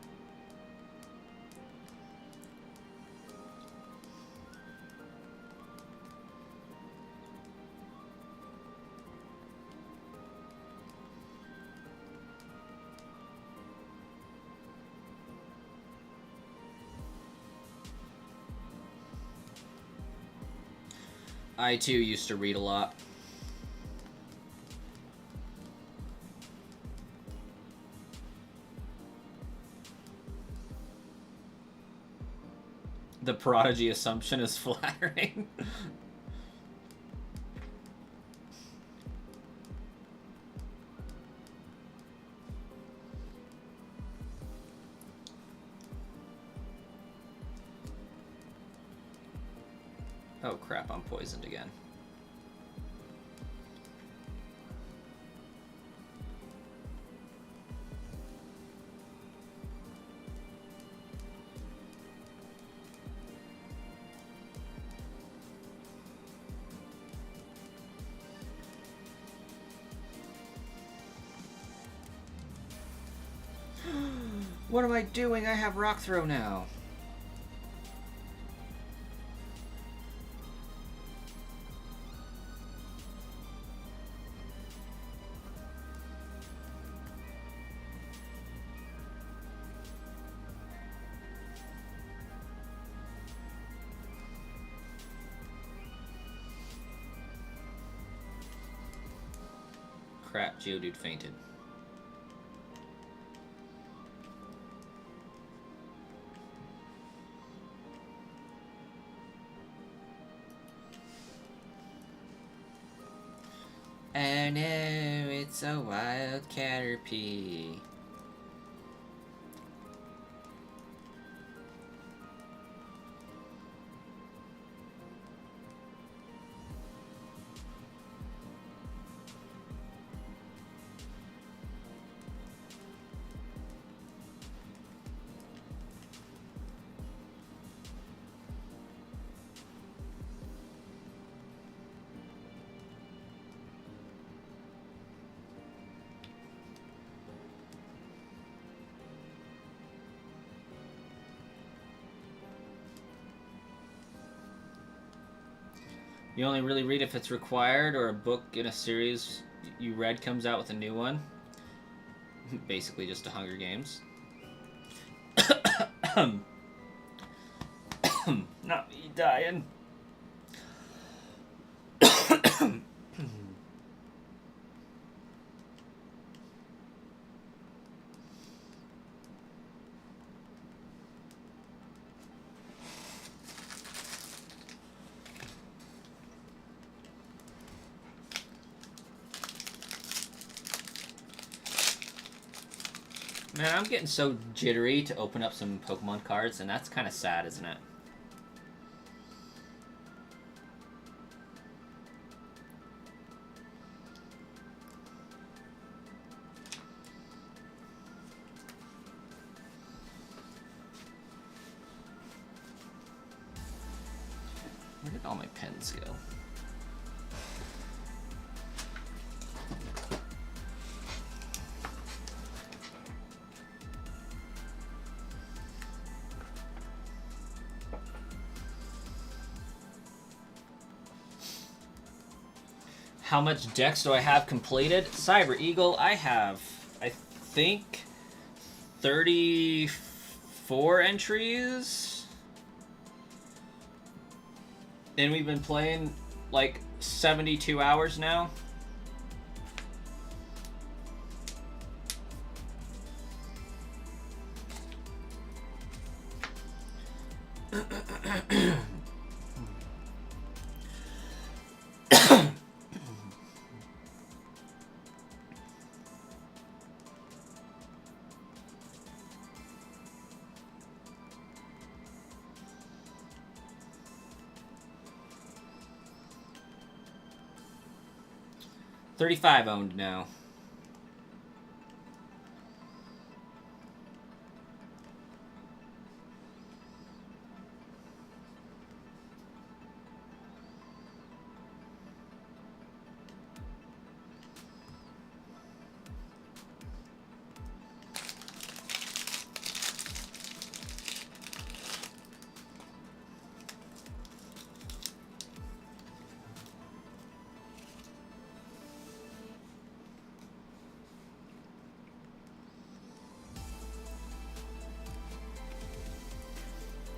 Speaker 1: I, too, used to read a lot. The prodigy assumption is flattering. Oh crap, I'm poisoned again. What am I doing? I have rock throw now. Crap, Geodude fainted. Oh no, it's a wild Caterpie. You only really read if it's required, or a book in a series you read comes out with a new one. Basically just a Hunger Games. Not me dying. Man, I'm getting so jittery to open up some Pokemon cards, and that's kind of sad, isn't it? Where did all my pens go? How much decks do I have completed? Cyber Eagle, I have, I think, 34 entries. And we've been playing like 72 hours now. $35 owned now.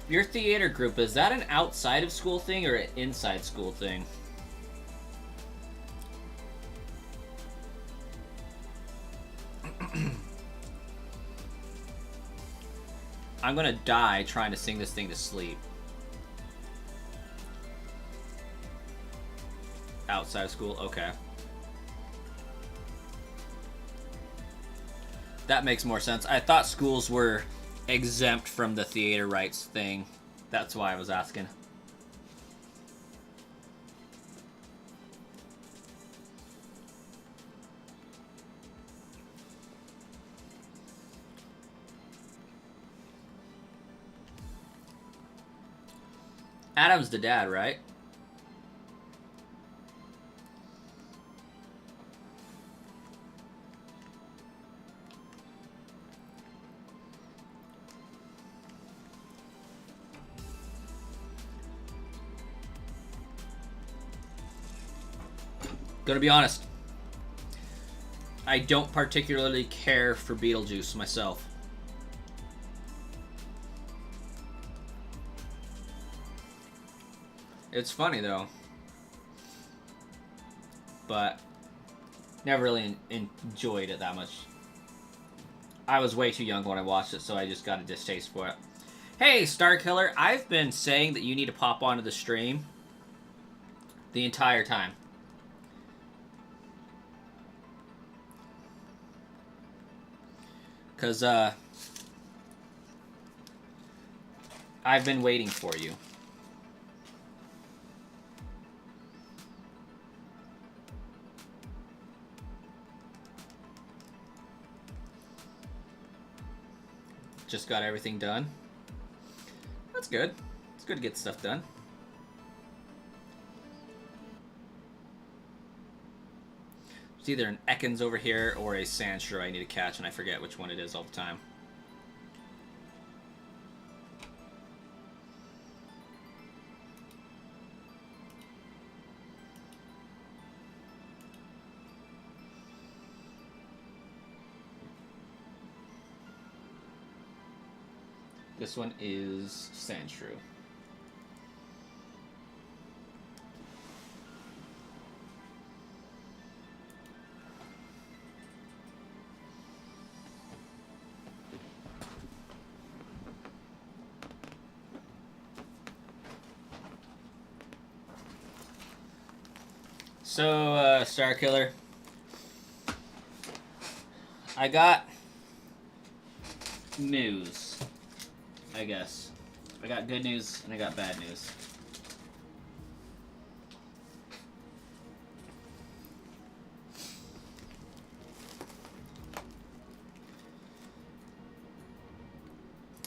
Speaker 1: Your theater group, is that an outside of school thing or an inside school thing? I'm gonna die trying to sing this thing to sleep. Outside of school? Okay. That makes more sense. I thought schools were exempt from the theater rights thing. That's why I was asking. Adam's the dad, right? Gonna be honest, I don't particularly care for Beetlejuice myself. It's funny though, but never really enjoyed it that much. I was way too young when I watched it, so I just got a distaste for it. Hey, Starkiller, I've been saying that you need to pop onto the stream the entire time. Because, I've been waiting for you. Just got everything done. That's good. It's good to get stuff done. It's either an Ekans over here or a Sandshrew I need to catch, and I forget which one it is all the time. This one is Sandshrew. So, Starkiller, I got news, I guess. I got good news and I got bad news.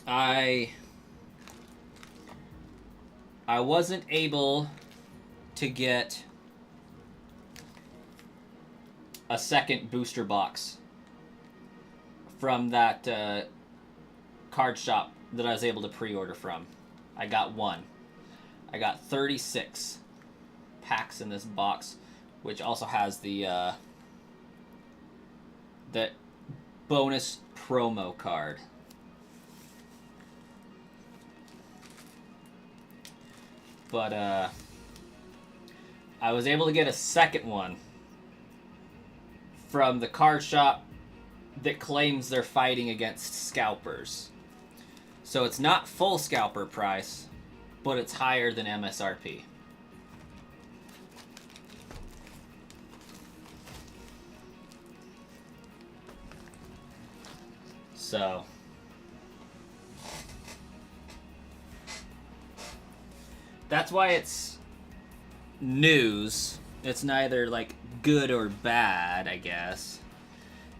Speaker 1: I wasn't able to get a second booster box from that card shop that I was able to pre-order from. I got one. I got 36 packs in this box, which also has the bonus promo card. But I was able to get a second one from the card shop that claims they're fighting against scalpers. So it's not full scalper price, but it's higher than MSRP. So that's why it's news. It's neither like good or bad, I guess.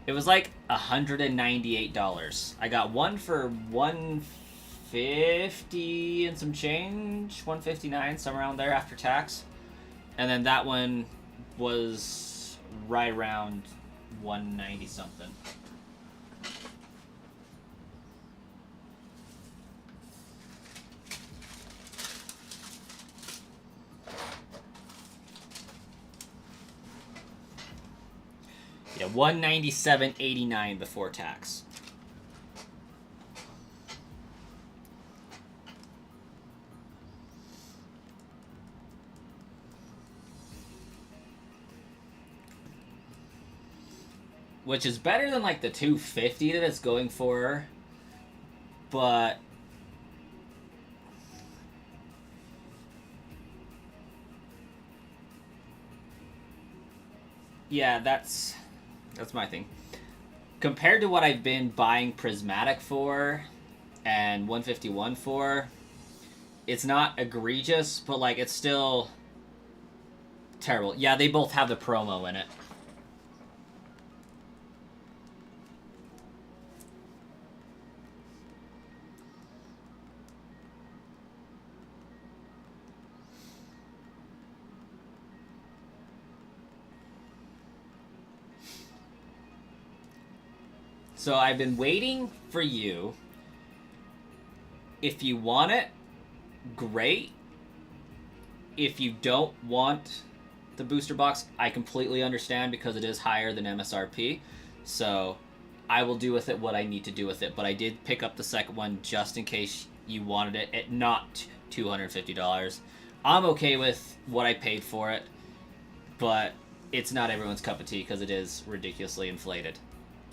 Speaker 1: It was like $198. I got one for $150 and some change, $159, somewhere around there after tax, and then that one was right around $190 something. Yeah, $197.89 before tax. which is better than like the 250 that it's going for, but yeah, that's my thing. Compared to what I've been buying Prismatic for and 151 for, it's not egregious, but like it's still terrible. Yeah, they both have the promo in it. So I've been waiting for you. If you want it, great. If you don't want the booster box, I completely understand because it is higher than MSRP. So I will do with it what I need to do with it. But I did pick up the second one just in case you wanted it at not $250. I'm okay with what I paid for it, but it's not everyone's cup of tea because it is ridiculously inflated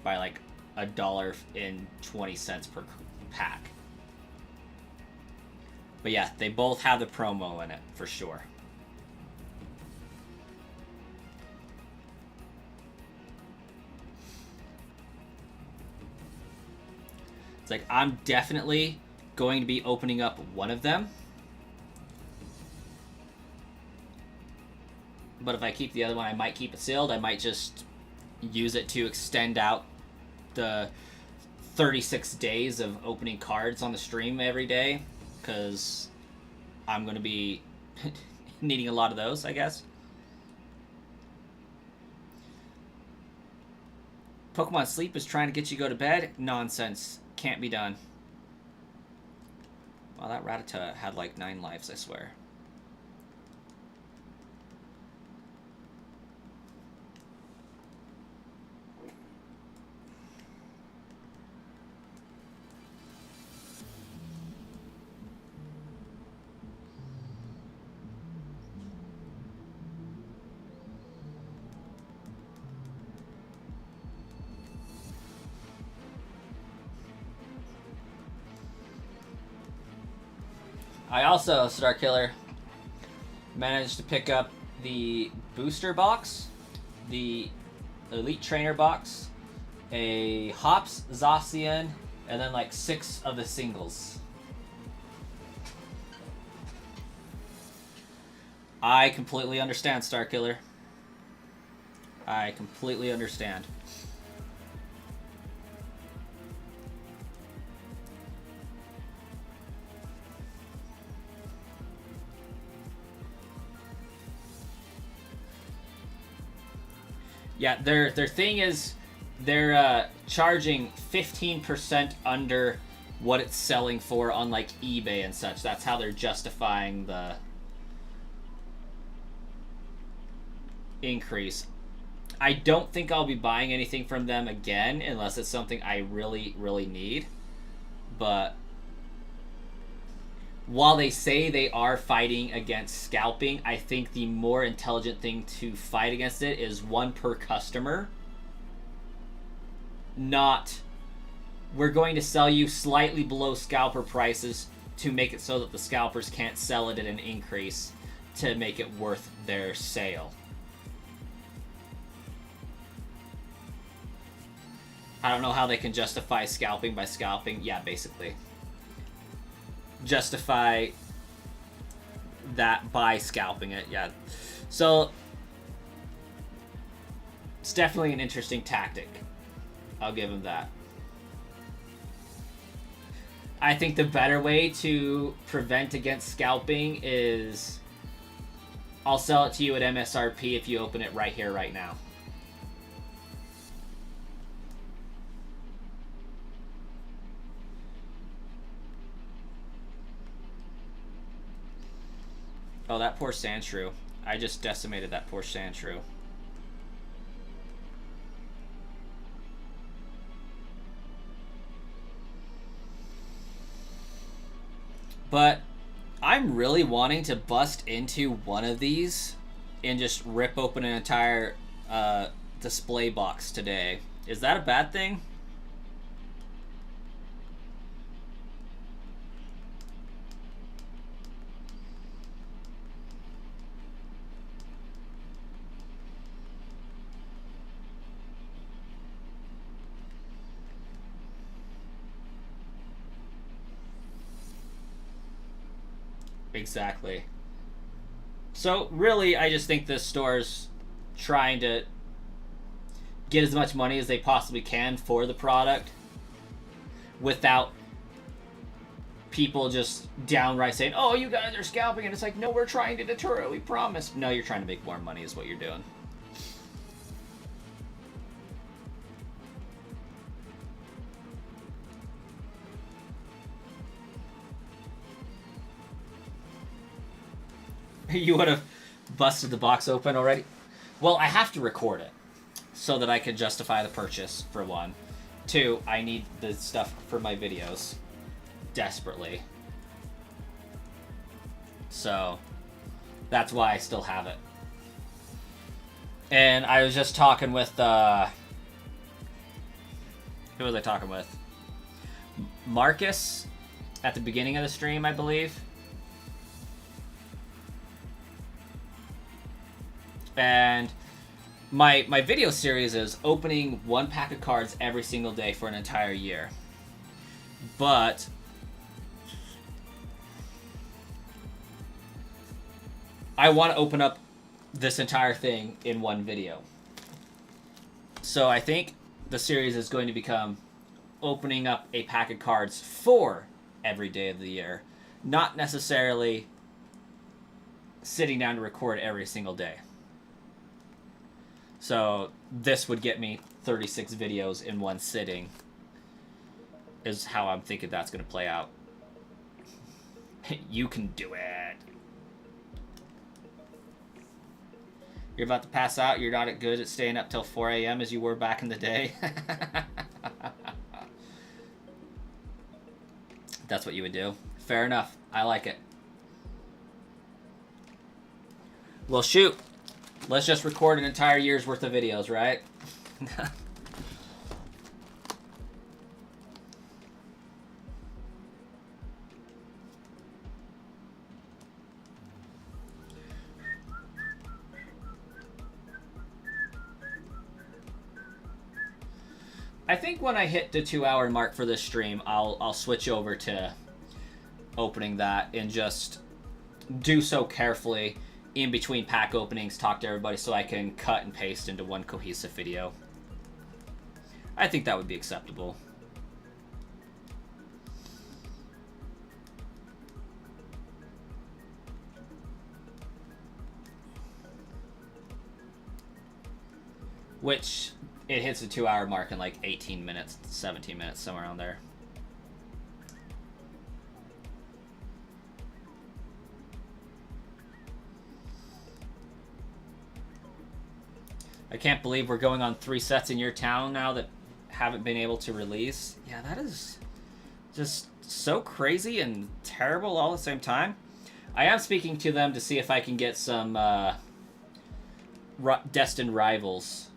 Speaker 1: by like $1.20 per pack. But yeah, they both have the promo in it for sure. It's like I'm definitely going to be opening up one of them. But if I keep the other one, I might keep it sealed. I might just use it to extend out the 36 days of opening cards on the stream every day, because I'm going to be needing a lot of those, I guess. Pokemon Sleep is trying to get you to go to bed? Nonsense. Can't be done. Wow, that Rattata had like 9 lives, I swear. I also, Starkiller, managed to pick up the booster box, the Elite Trainer box, a Hops Zacian, and then like 6 of the singles. I completely understand, Starkiller. I completely understand. Yeah, their thing is they're charging 15% under what it's selling for on like eBay and such. That's how they're justifying the increase. I don't think I'll be buying anything from them again unless it's something I really, really need. But while they say they are fighting against scalping, I think the more intelligent thing to fight against it is one per customer. Not, we're going to sell you slightly below scalper prices to make it so that the scalpers can't sell it at an increase to make it worth their sale. I don't know how they can justify scalping by scalping. Yeah, basically. Justify that by scalping it, yeah. So it's definitely an interesting tactic. I'll give him that. I think the better way to prevent against scalping is I'll sell it to you at MSRP if you open it right here, right now. Oh, that poor Sandshrew. I just decimated that poor Sandshrew. But I'm really wanting to bust into one of these and just rip open an entire display box today. Is that a bad thing? Exactly. So really, I just think this store's trying to get as much money as they possibly can for the product without people just downright saying, "Oh, you guys are scalping," and it's like, "No, we're trying to deter it. We promise." No, you're trying to make more money, is what you're doing. You would have busted the box open already. Well, I have to record it so that I can justify the purchase, for one. Two, I need the stuff for my videos desperately. So that's why I still have it. And I was just talking with who was I talking with? Marcus at the beginning of the stream, I believe. And my video series is opening one pack of cards every single day for an entire year. But I want to open up this entire thing in one video. So I think the series is going to become opening up a pack of cards for every day of the year, not necessarily sitting down to record every single day. So this would get me 36 videos in one sitting, is how I'm thinking that's going to play out. You can do it. You're about to pass out. You're not as good at staying up till 4 a.m. as you were back in the day. That's what you would do. Fair enough. I like it. Well, shoot. Let's just record an entire year's worth of videos, right? I think when I hit the 2-hour mark for this stream, I'll switch over to opening that and just do so carefully in between pack openings, talk to everybody so I can cut and paste into one cohesive video. I think that would be acceptable. Which, it hits the 2-hour mark in like 18 minutes, 17 minutes, somewhere around there. I can't believe we're going on 3 sets in your town now that haven't been able to release. Yeah, that is just so crazy and terrible all at the same time. I am speaking to them to see if I can get some Destined Rivals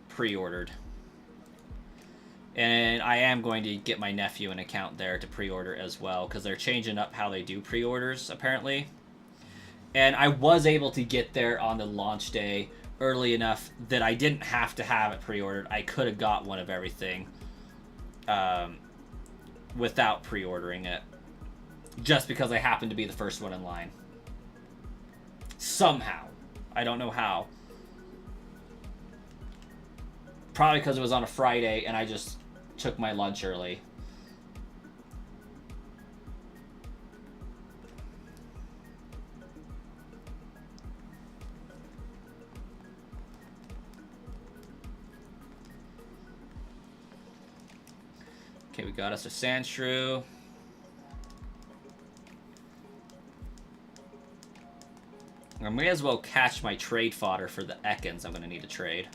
Speaker 1: pre-ordered. And I am going to get my nephew an account there to pre-order as well, because they're changing up how they do pre-orders, apparently. And I was able to get there on the launch day early enough that I didn't have to have it pre-ordered. I could have got one of everything without pre-ordering it, just because I happened to be the first one in line. Somehow. I don't know how. Probably because it was on a Friday and I just took my lunch early. Okay, we got us a Sandshrew. I may as well catch my trade fodder for the Ekans I'm going to need to trade.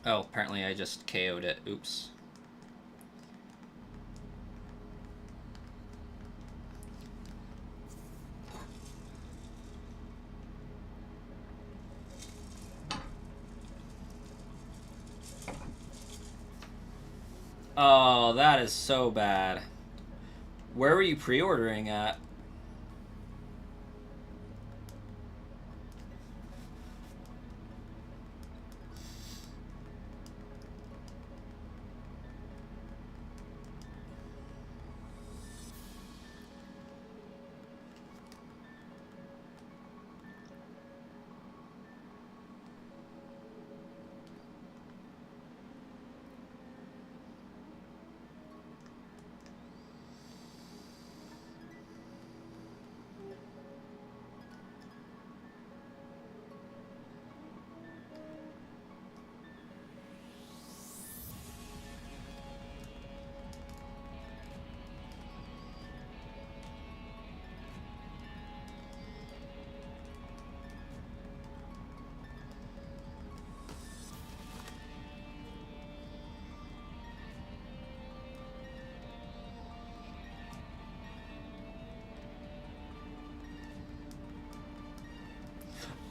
Speaker 1: Oh, apparently I just KO'd it. Oops. Oh, that is so bad. Where were you pre-ordering at?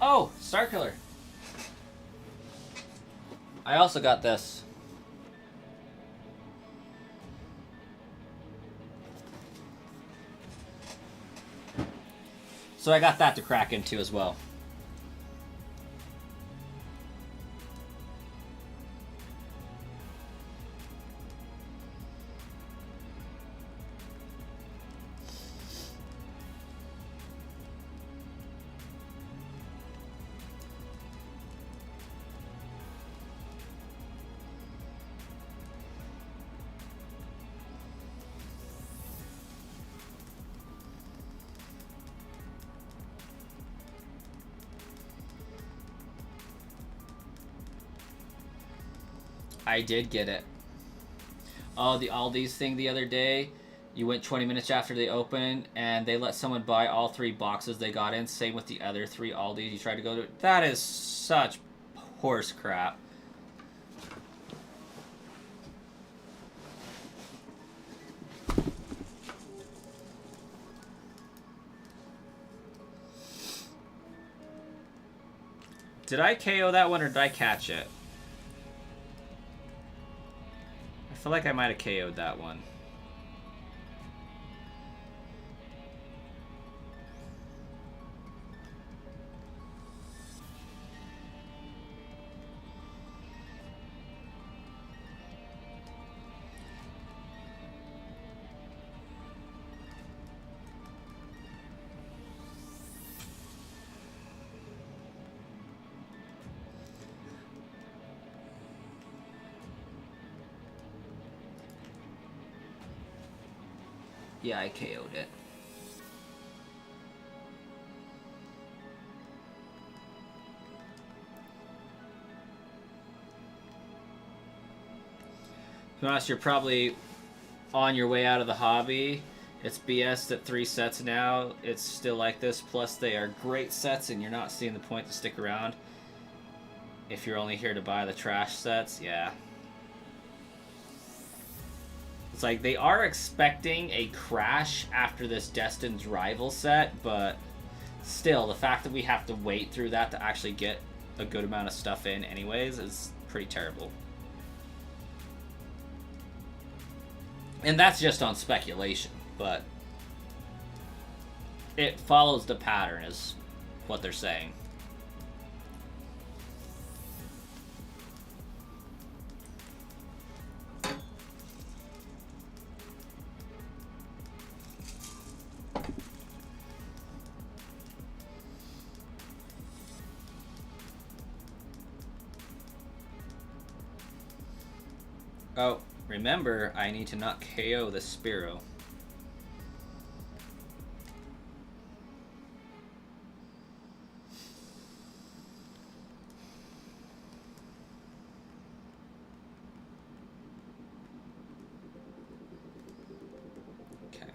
Speaker 1: Oh, Star Killer. I also got this. So I got that to crack into as well. I did get it. Oh, the Aldi's thing the other day. You went 20 minutes after they opened, and they let someone buy all 3 boxes they got in. Same with the other 3 Aldi's you tried to go to. That is such horse crap. Did I KO that one, or did I catch it? I feel like I might have KO'd that one. Yeah, I KO'd it. To be honest, you're probably on your way out of the hobby. It's BS that 3 sets now. It's still like this. Plus, they are great sets, and you're not seeing the point to stick around. If you're only here to buy the trash sets, yeah. It's like they are expecting a crash after this Destin's Rival set, but still, the fact that we have to wait through that to actually get a good amount of stuff in anyways is pretty terrible. And that's just on speculation, but it follows the pattern is what they're saying. Oh, remember, I need to not KO the Spearow. Okay.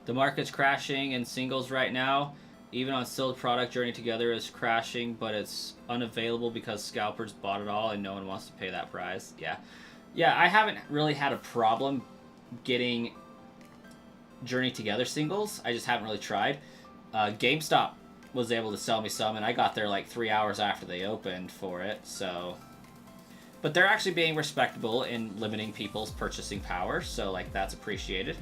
Speaker 1: The market's crashing in singles right now. Even on sealed product, Journey Together is crashing, but it's unavailable because scalpers bought it all and no one wants to pay that price. Yeah. Yeah, I haven't really had a problem getting Journey Together singles. I just haven't really tried. GameStop was able to sell me some, and I got there like 3 hours after they opened for it, so... But they're actually being respectable in limiting people's purchasing power, so, like, that's appreciated.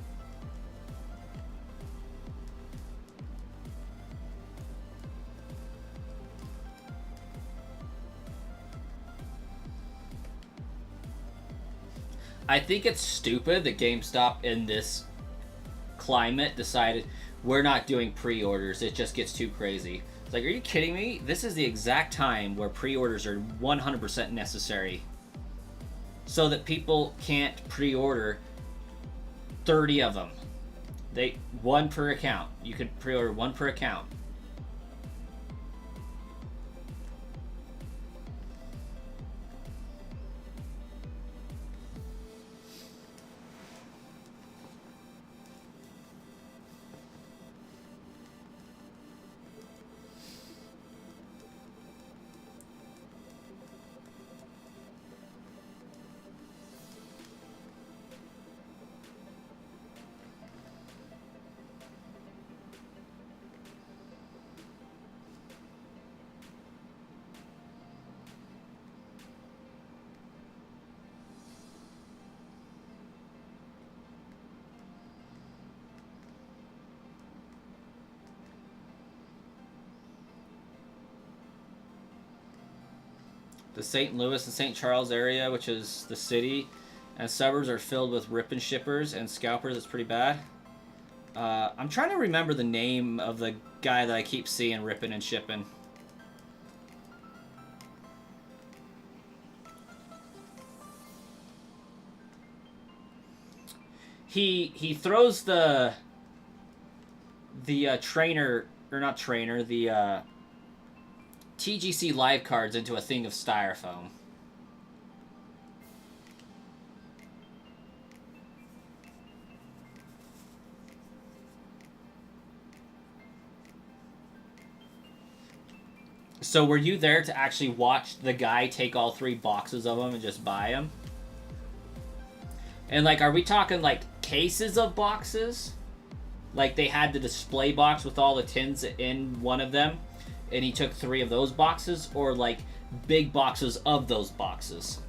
Speaker 1: I think it's stupid that GameStop in this climate decided we're not doing pre-orders. It just gets too crazy. It's like, are you kidding me? This is the exact time where pre-orders are 100% necessary so that people can't pre-order 30 of them. One per account. You can pre-order one per account. The St. Louis and St. Charles area, which is the city, and suburbs are filled with rip and shippers and scalpers. It's pretty bad. I'm trying to remember the name of the guy that I keep seeing ripping and shipping. He throws the trainer, or not trainer, the TGC live cards into a thing of styrofoam. So were you there to actually watch the guy take all 3 boxes of them and just buy them? And, like, are we talking, like, cases of boxes? Like, they had the display box with all the tins in one of them, and he took 3 of those boxes? Or, like, big boxes of those boxes?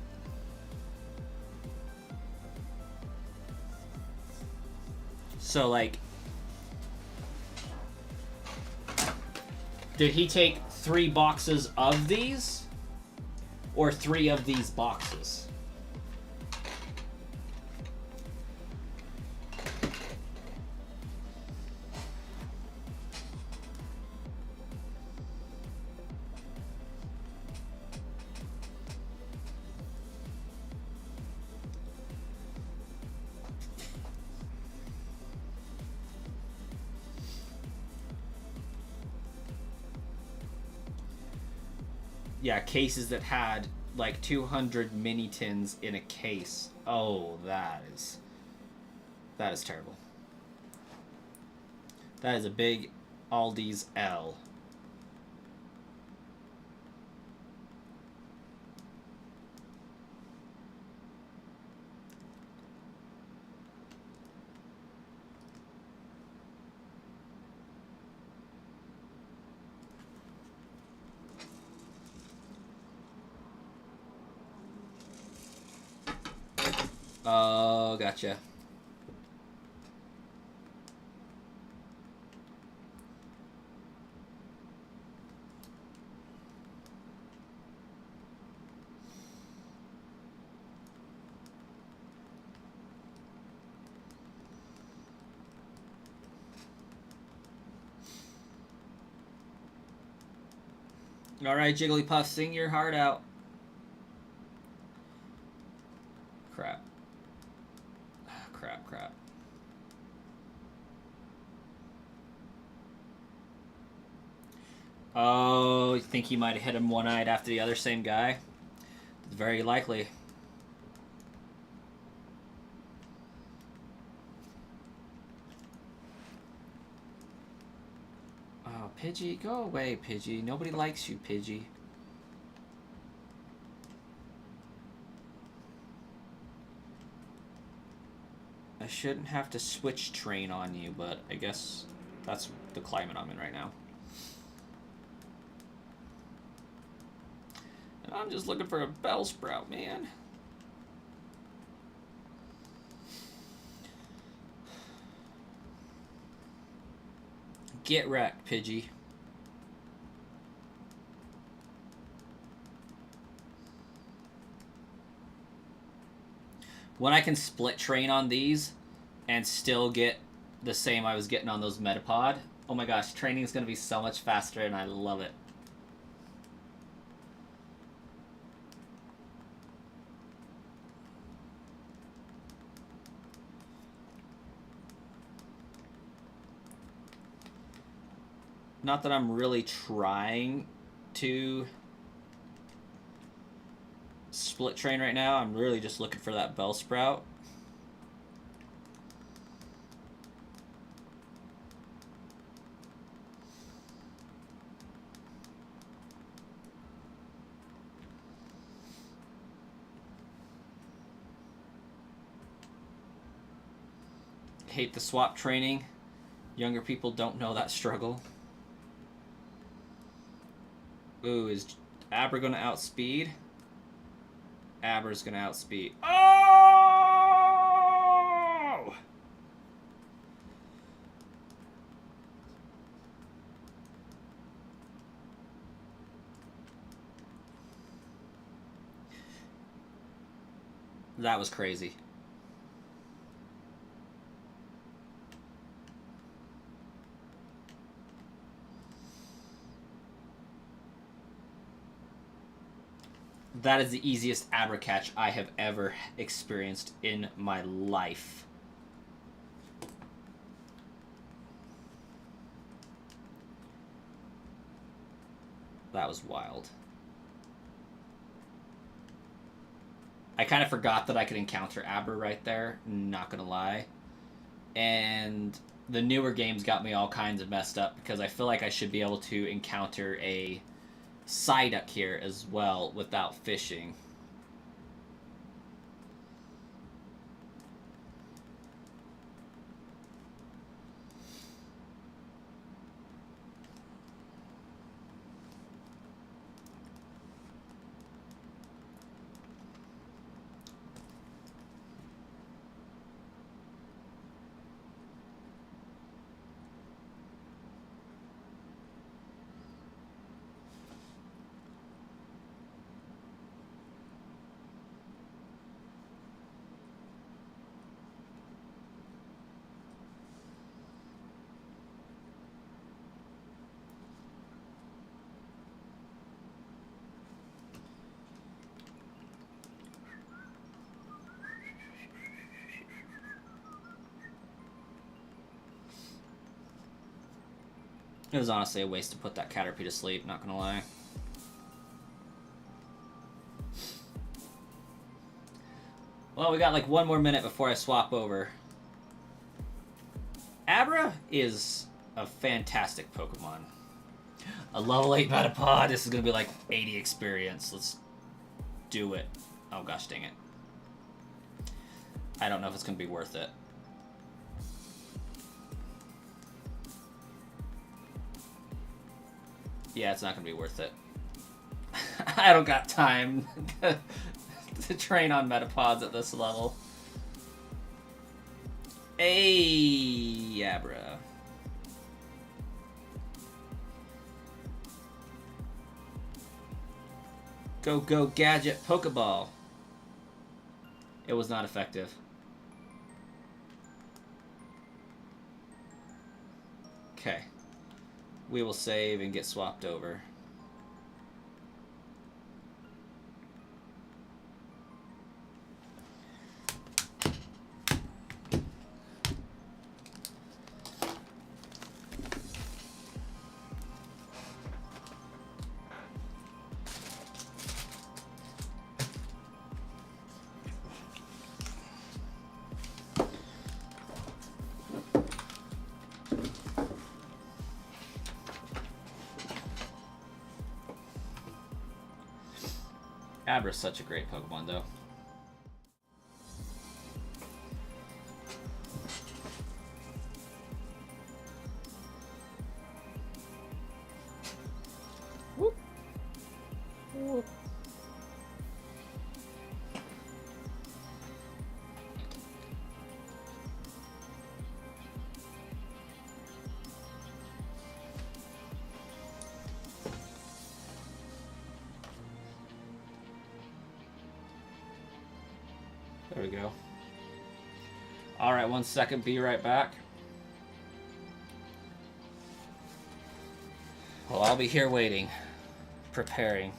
Speaker 1: So, like... Did he take 3 boxes of these? Or 3 of these boxes? Yeah, cases that had like 200 mini tins in a case. Oh, that is terrible. That is a big Aldi's L. Oh, gotcha. All right, Jigglypuff, sing your heart out. Crap. Crap. Oh, you think he might have hit him one-eyed after the other, same guy? It's very likely. Pidgey, go away, Pidgey. Nobody likes you, Pidgey. I shouldn't have to switch train on you, but I guess that's the climate I'm in right now. And I'm just looking for a Bellsprout, man. Get wrecked, Pidgey. When I can split train on these and still get the same I was getting on those Metapod, oh my gosh, training is going to be so much faster and I love it. Not that I'm really trying to split train right now. I'm really just looking for that Bellsprout. Hate the swap training. Younger people don't know that struggle. Ooh, is Abra going to outspeed? Abra's going to outspeed. Oh! That was crazy. That is the easiest Abra catch I have ever experienced in my life. That was wild. I kind of forgot that I could encounter Abra right there, not gonna lie. And the newer games got me all kinds of messed up because I feel like I should be able to encounter a Psyduck here as well without fishing. It was honestly a waste to put that Caterpie to sleep, not gonna lie. Well, we got like one more minute before I swap over. Abra is a fantastic Pokemon. A level 8 Metapod. This is gonna be like 80 experience. Let's do it. Oh gosh dang it. I don't know if it's gonna be worth it. Yeah, it's not gonna be worth it. I don't got time to train on Metapods at this level. Hey, Abra. Go, go, Gadget, Pokeball. It was not effective. Okay. We will save and get swapped over. Abra's such a great Pokemon, though. Whoop. Whoop. There we go. Alright, 1 second, be right back. Well, I'll be here waiting, preparing.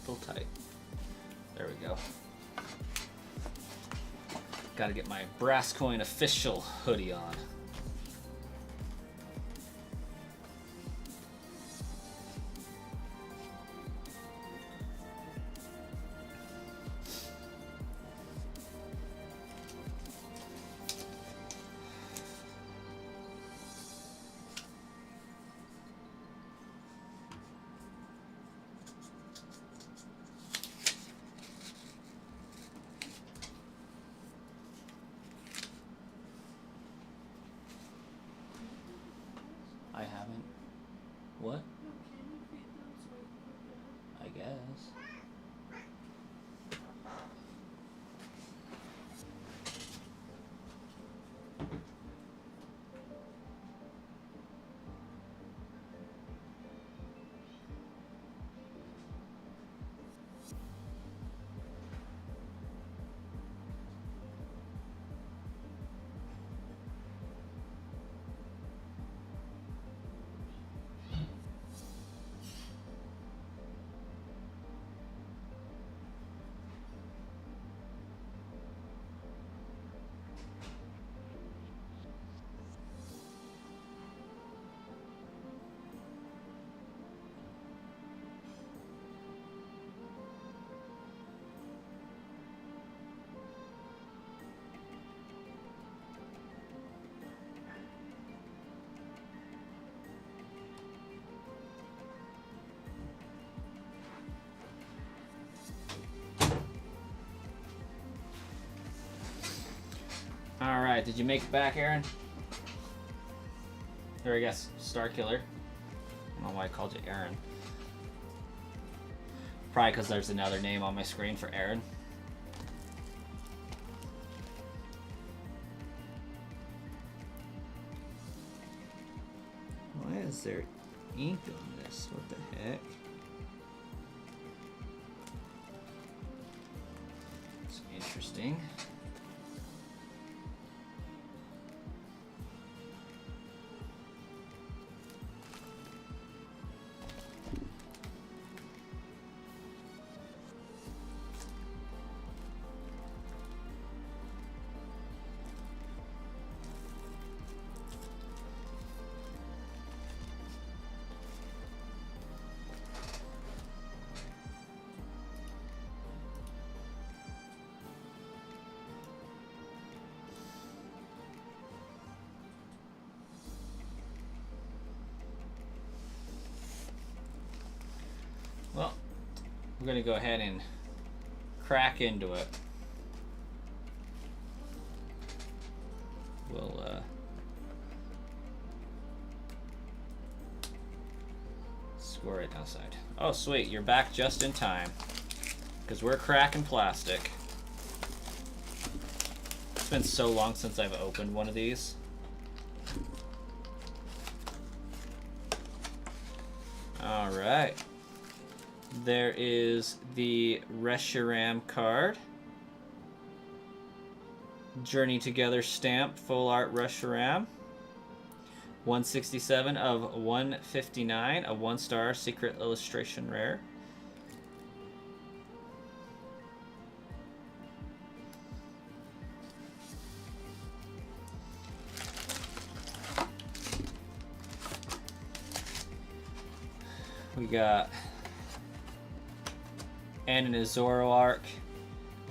Speaker 1: Pull tight. There we go. Gotta get my Brass Coin official hoodie on. I haven't. What? I guess. Alright, did you make it back, Aaron? Or I guess Star Killer. don't know why I called you Aaron. Probably because there's another name on my screen for Aaron. Why is there ink on this? What the heck? It's interesting. Well, we're going to go ahead and crack into it. We'll score it outside. Oh, sweet, you're back just in time. Because we're cracking plastic. It's been so long since I've opened one of these. All right. There is the Reshiram card. Journey Together stamp, full art Reshiram. 167 of 159, a 1-star secret illustration rare. We got Ann and a Zoroark,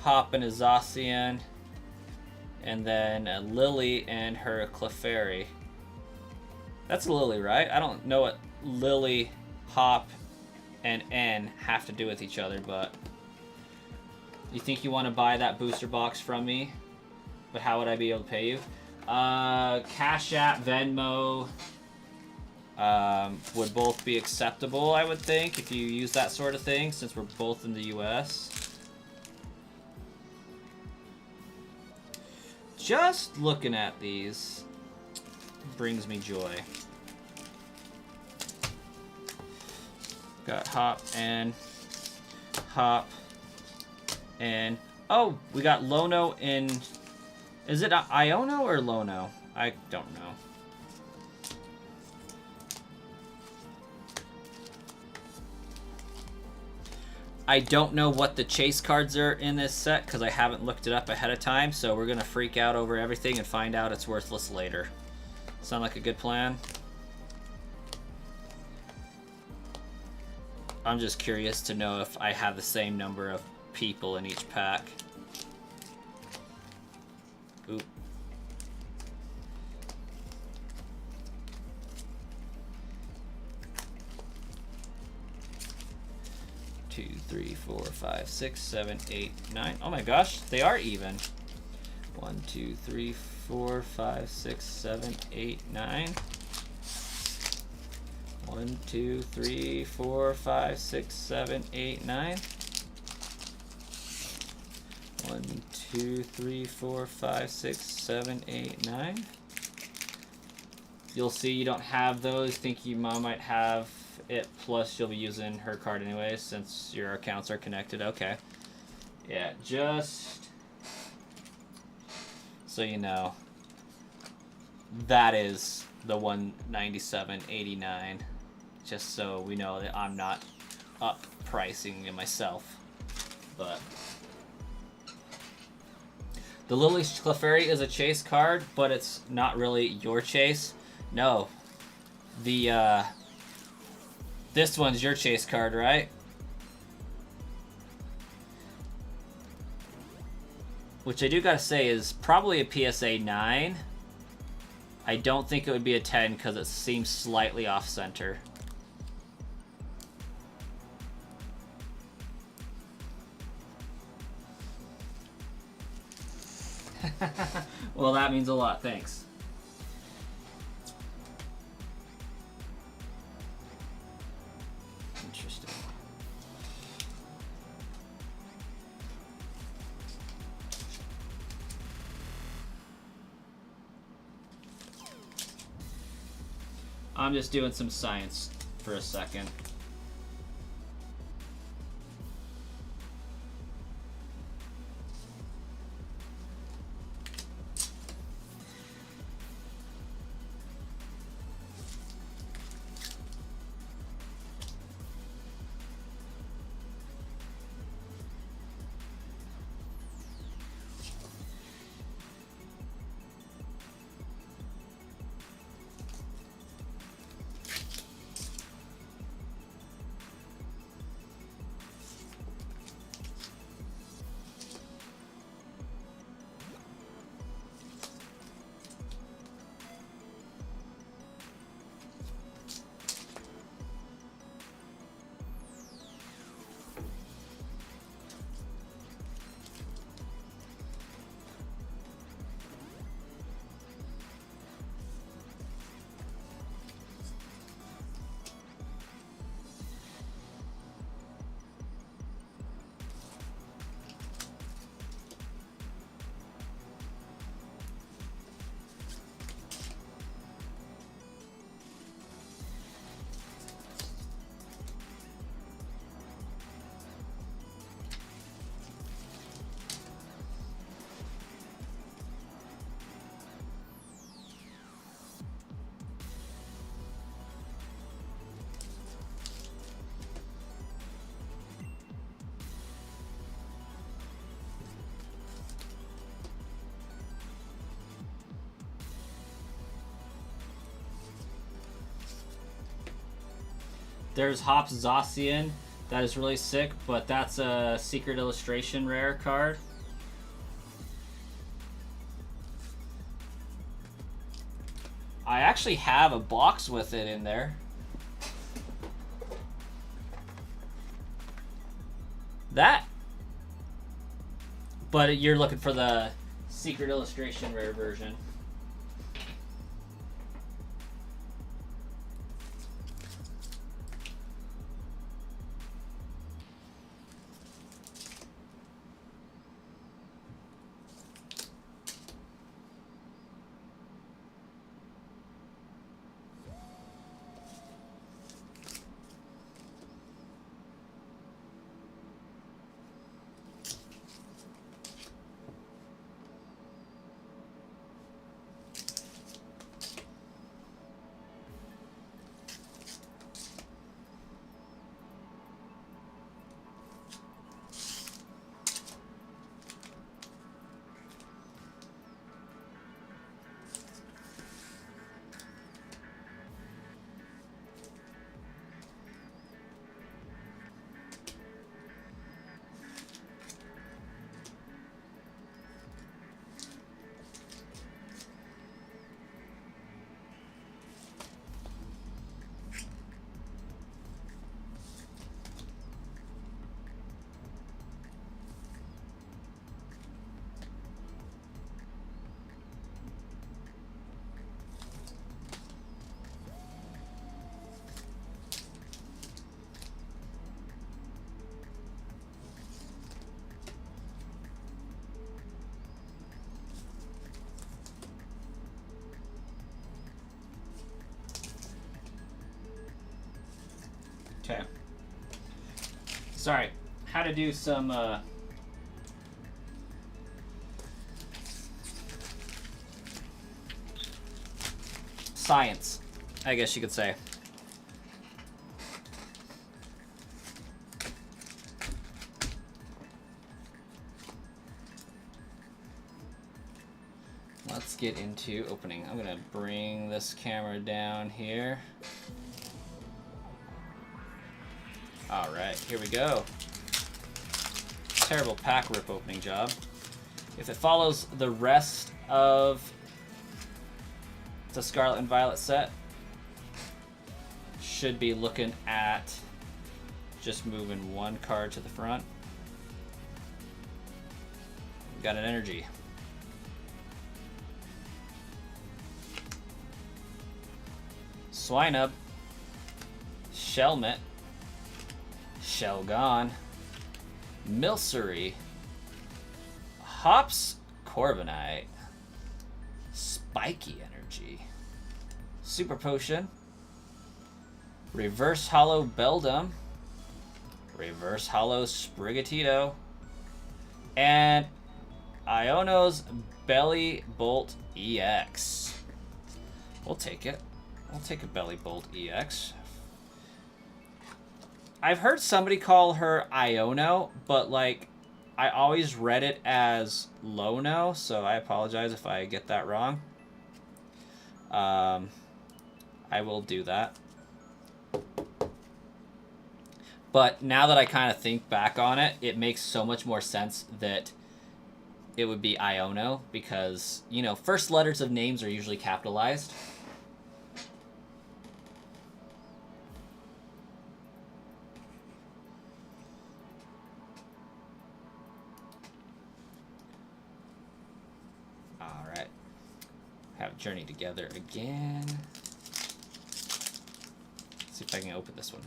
Speaker 1: Hop and a Zacian, and then Lily and her Clefairy. That's Lily, right? I don't know what Lily, Hop, and N have to do with each other, but you think you want to buy that booster box from me? But how would I be able to pay you? Cash App, Venmo, would both be acceptable, I would think, if you use that sort of thing, since we're both in the US. Just looking at these brings me joy. Got Hop and oh, we got Lono in. Is it Iono or Lono? I don't know. I don't know what the chase cards are in this set because I haven't looked it up ahead of time, so we're going to freak out over everything and find out it's worthless later. Sound like a good plan? I'm just curious to know if I have the same number of people in each pack. Oop. Two, 3, 4, 5, 6, 7, 8, 9. Oh my gosh, they are even. 1, 2, 3, 4, 5, 6, 7, 8, 9. 1, 2, 3, 4, 5, 6, 7, 8, 9. 1, 2, 3, 4, 5, 6, 7, 8, 9. You'll see you don't have those. Think your mom might have it, plus you'll be using her card anyway since your accounts are connected. Okay. Yeah, just so you know, that is the 197.89. Just so we know that I'm not up pricing it myself. But the Lily Clefairy is a chase card, but it's not really your chase. No. The this one's your chase card, right? Which I do gotta say is probably a PSA 9. I don't think it would be a 10 because it seems slightly off center. Well, that means a lot, thanks. I'm just doing some science for a second. There's Hops Zacian. That is really sick, but that's a Secret Illustration rare card. I actually have a box with it in there. That. But you're looking for the Secret Illustration rare version. Okay. Sorry. How to do some science, I guess you could say. Let's get into opening. I'm gonna bring this camera down here. Alright, here we go. Terrible pack rip opening job. If it follows the rest of the Scarlet and Violet set, should be looking at just moving one card to the front. We've got an energy. Swinub. Shelmet. Shelgon. Milcery. Hops Corviknight. Spiky Energy. Super Potion. Reverse Hollow Beldum. Reverse Hollow Sprigatito. And Iono's Belly Bolt EX. We'll take it. We'll take a Belly Bolt EX. I've heard somebody call her Iono, but like I always read it as Lono, so I apologize if I get that wrong. I will do that. But now that I kind of think back on it, it makes so much more sense that it would be Iono because, you know, first letters of names are usually capitalized. All right. Have Journey Together again. Let's see if I can open this one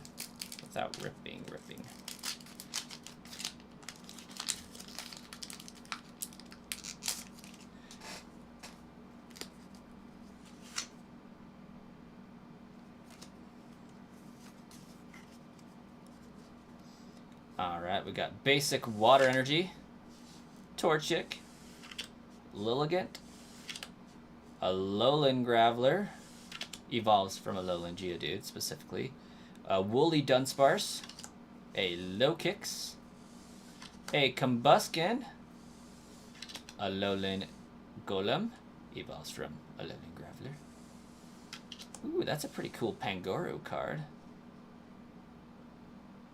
Speaker 1: without ripping. Alright, we got basic water energy, Torchic, Lilligant, Alolan Graveler, evolves from Alolan Geodude specifically, a Woolly Dunsparce, a Lokix, a Combuskin, Alolan Golem, evolves from Alolan Graveler. Ooh, that's a pretty cool Pangoro card.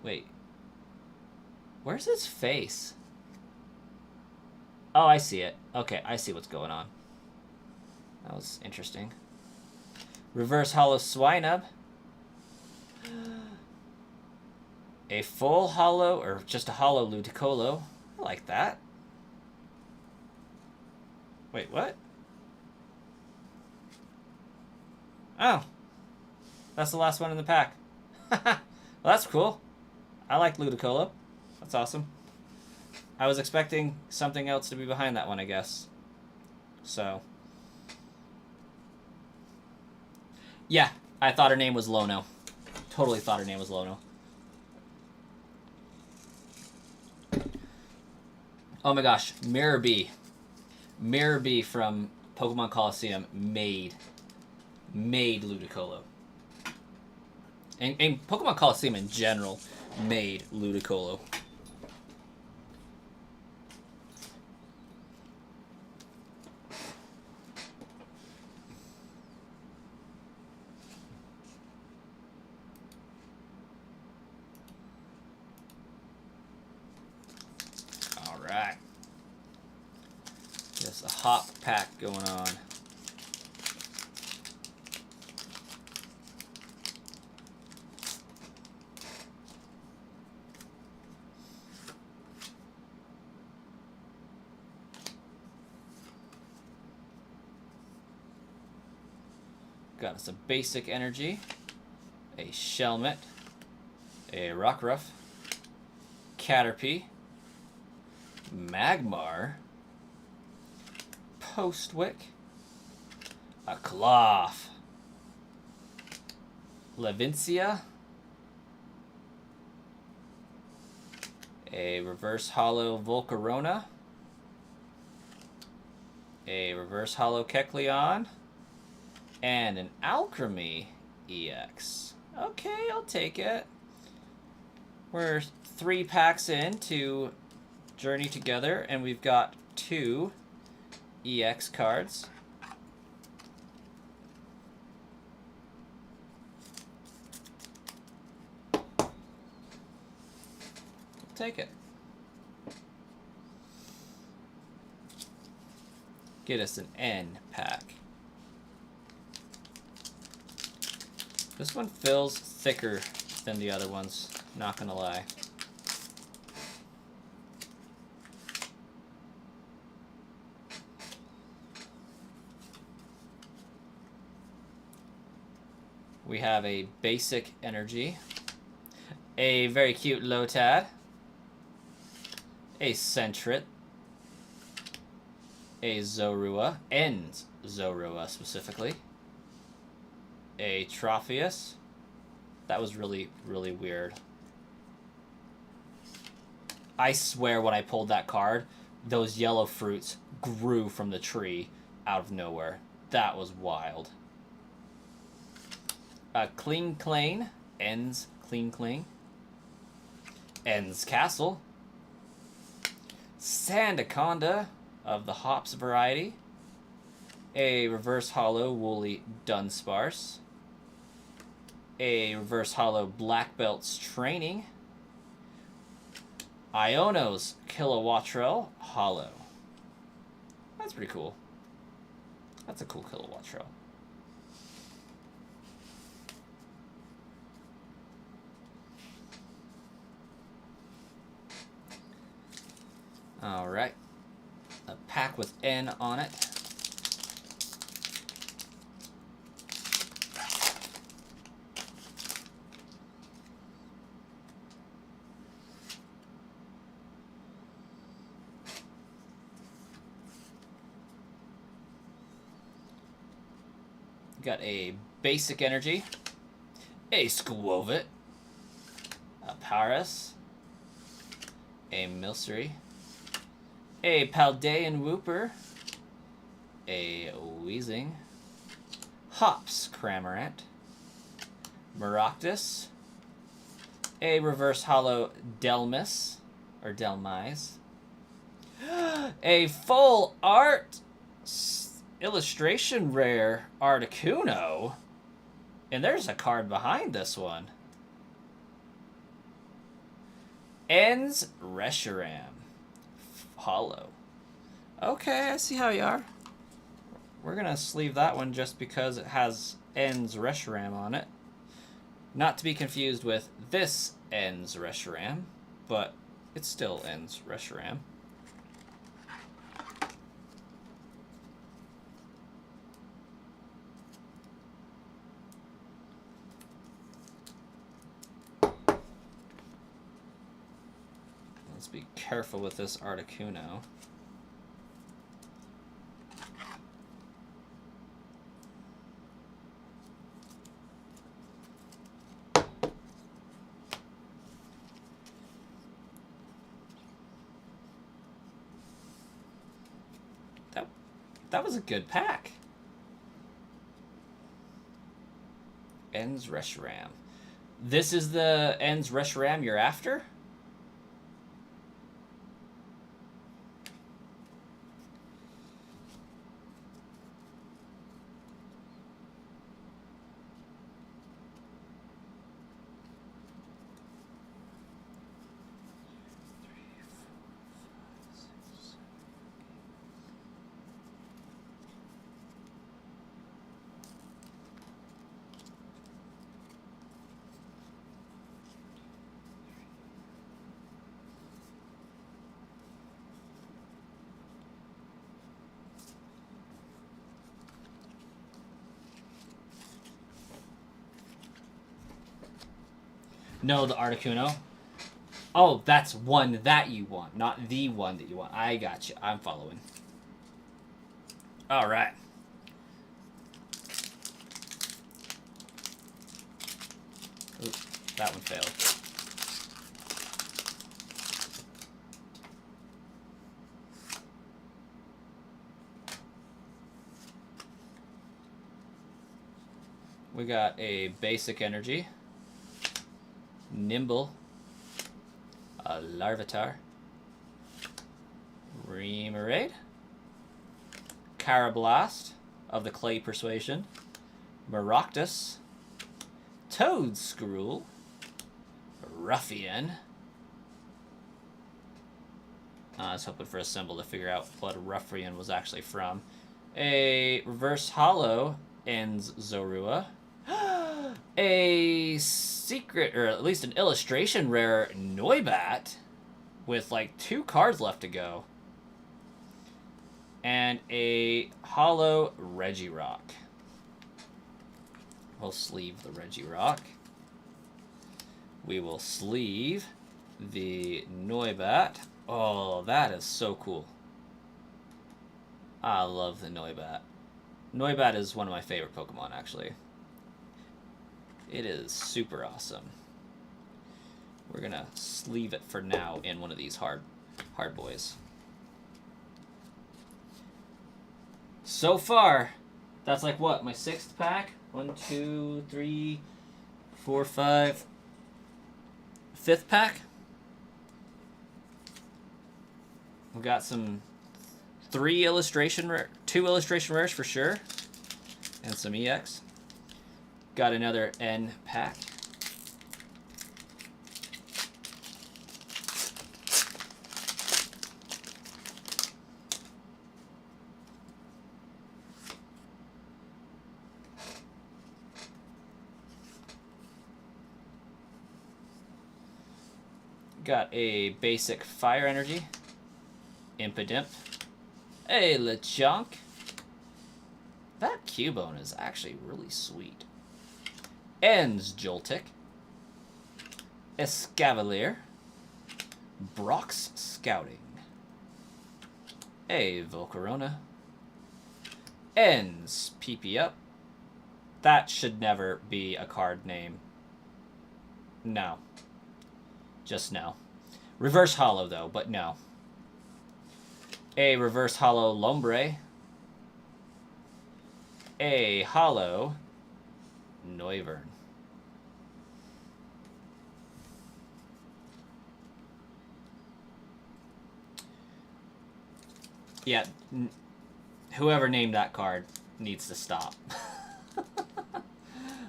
Speaker 1: Wait. Where's his face? Oh, I see it. Okay, I see what's going on. That was interesting. Reverse Hollow Swinub. A full hollow, or just a hollow Ludicolo. I like that. Wait, what? Oh. That's the last one in the pack. Well, that's cool. I like Ludicolo. That's awesome. I was expecting something else to be behind that one, I guess. So. Yeah, I thought her name was Lono. Totally thought her name was Lono. Oh my gosh, Mirror Bee. Mirror Bee from Pokemon Coliseum made Ludicolo. And Pokemon Coliseum in general made Ludicolo. Alright. Just a hop pack going on. Got us a basic energy, a Shelmet, a Rockruff, Caterpie, Magmar, Postwick, a Cloth, Levincia, a Reverse Hollow Volcarona, a Reverse Hollow Kecleon, and an Alchemy EX. Okay, I'll take it. We're 3 packs in to Journey Together, and we've got 2 EX cards. I'll take it. Get us an N pack. This one feels thicker than the other ones, not gonna lie. We have a basic energy, a very cute Lotad, a Sentret, a Zorua, specifically, a Trophius, That was really, really weird. I swear when I pulled that card, those yellow fruits grew from the tree out of nowhere. That was wild. Cling Clane ends Clean Cling. Ends Castle. Sandaconda of the hops variety. A reverse hollow woolly Dunsparce. A reverse hollow Black Belts Training. Iono's Kilowattrel hollow. That's pretty cool. That's a cool Kilowattrel. Alright. A pack with N on it. Got a Basic Energy, a Squovit, a Paris, a Milcery, a Paldean Wooper, a Weezing, Hops Cramorant, Maractus, a Reverse Hollow Delmis, or Delmise, a Full Art Illustration Rare Articuno, and there's a card behind this one. Ends Reshiram hollow. Okay, I see how you are. We're gonna sleeve that one just because it has Ends Reshiram on it. Not to be confused with this Ends Reshiram, but it still Ends Reshiram. Let's be careful with this Articuno. That was a good pack. Ends Reshiram. This is the Ends Reshiram you're after? No, the Articuno. Oh, that's one that you want, not the one that you want. I got you. I'm following. All right. Ooh, that one failed. We got a Basic Energy. Nimble, a Larvitar, Remoraid, Carablast of the Clay Persuasion, Maractus, Toedscruel, Ruffian. I was hoping for a symbol to figure out what Ruffian was actually from. A Reverse Hollow Ends Zorua. A secret, or at least an illustration rare Noibat with like 2 cards left to go. And a hollow Regirock. We'll sleeve the Regirock. We will sleeve the Noibat. Oh, that is so cool. I love the Noibat. Noibat is one of my favorite Pokemon, actually. It is super awesome. We're gonna sleeve it for now in one of these hard boys. So far, that's like what, my 6th pack? 1, 2, 3, 4, 5. 5th pack. We got some 2 illustration rares for sure, and some EX. Got another N pack. Got a basic fire energy, Impidimp, a Lechonk. That Cubone is actually really sweet. Ends Joltik, Escavalier, Brock's Scouting, a Volcarona, Ends PP Up. That should never be a card name. No. Just no. Reverse Hollow, though, but no. A Reverse Hollow Lombre. A Hollow Noivern. Yeah, whoever named that card needs to stop.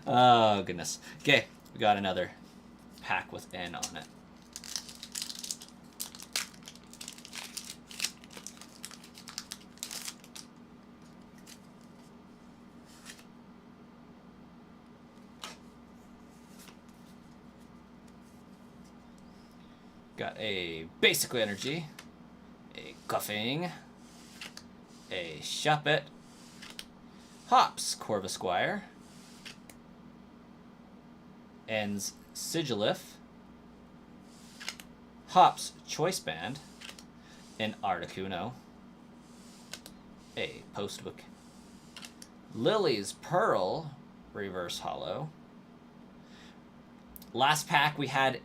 Speaker 1: Oh, goodness. Okay, we got another pack with N on it. Got a Basic Energy, a Cuffing, a Shuppet, Hops Corvisquire, Ends Sigilif, Hops Choice Band, an Articuno, a Postbook, Lily's Pearl Reverse Hollow. Last pack we had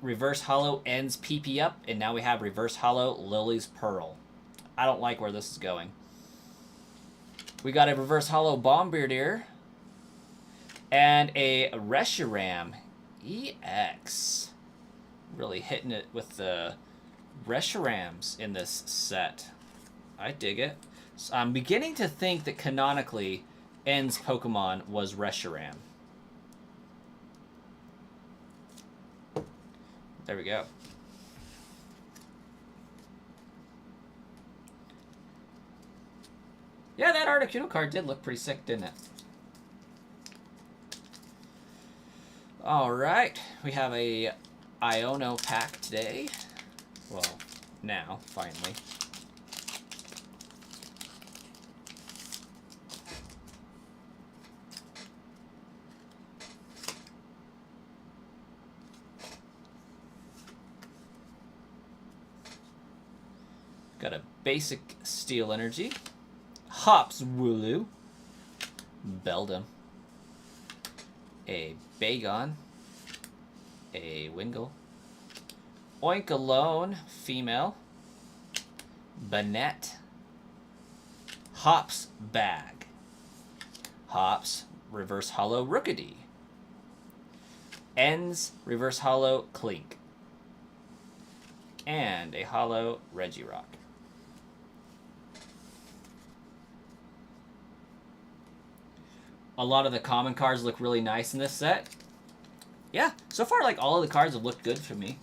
Speaker 1: Reverse Hollow Ends PP Up, and now we have Reverse Hollow Lily's Pearl. I don't like where this is going. We got a Reverse Hollow Bombirdier and a Reshiram EX. Really hitting it with the Reshirams in this set. I dig it. So I'm beginning to think that canonically Ends Pokemon was Reshiram. There we go. Yeah, that Articuno card did look pretty sick, didn't it? Alright, we have a Iono pack today. Well, now, finally. Got a Basic Steel Energy, Hops Wooloo, Beldum, a Bagon, a Wingull, Oinkalone Female, Banette, Hops Bag, Hops Reverse Hollow Rookidee, Ends Reverse Hollow Clink, and a Hollow Regirock. A lot of the common cards look really nice in this set. Yeah, so far, like, all of the cards have looked good for me.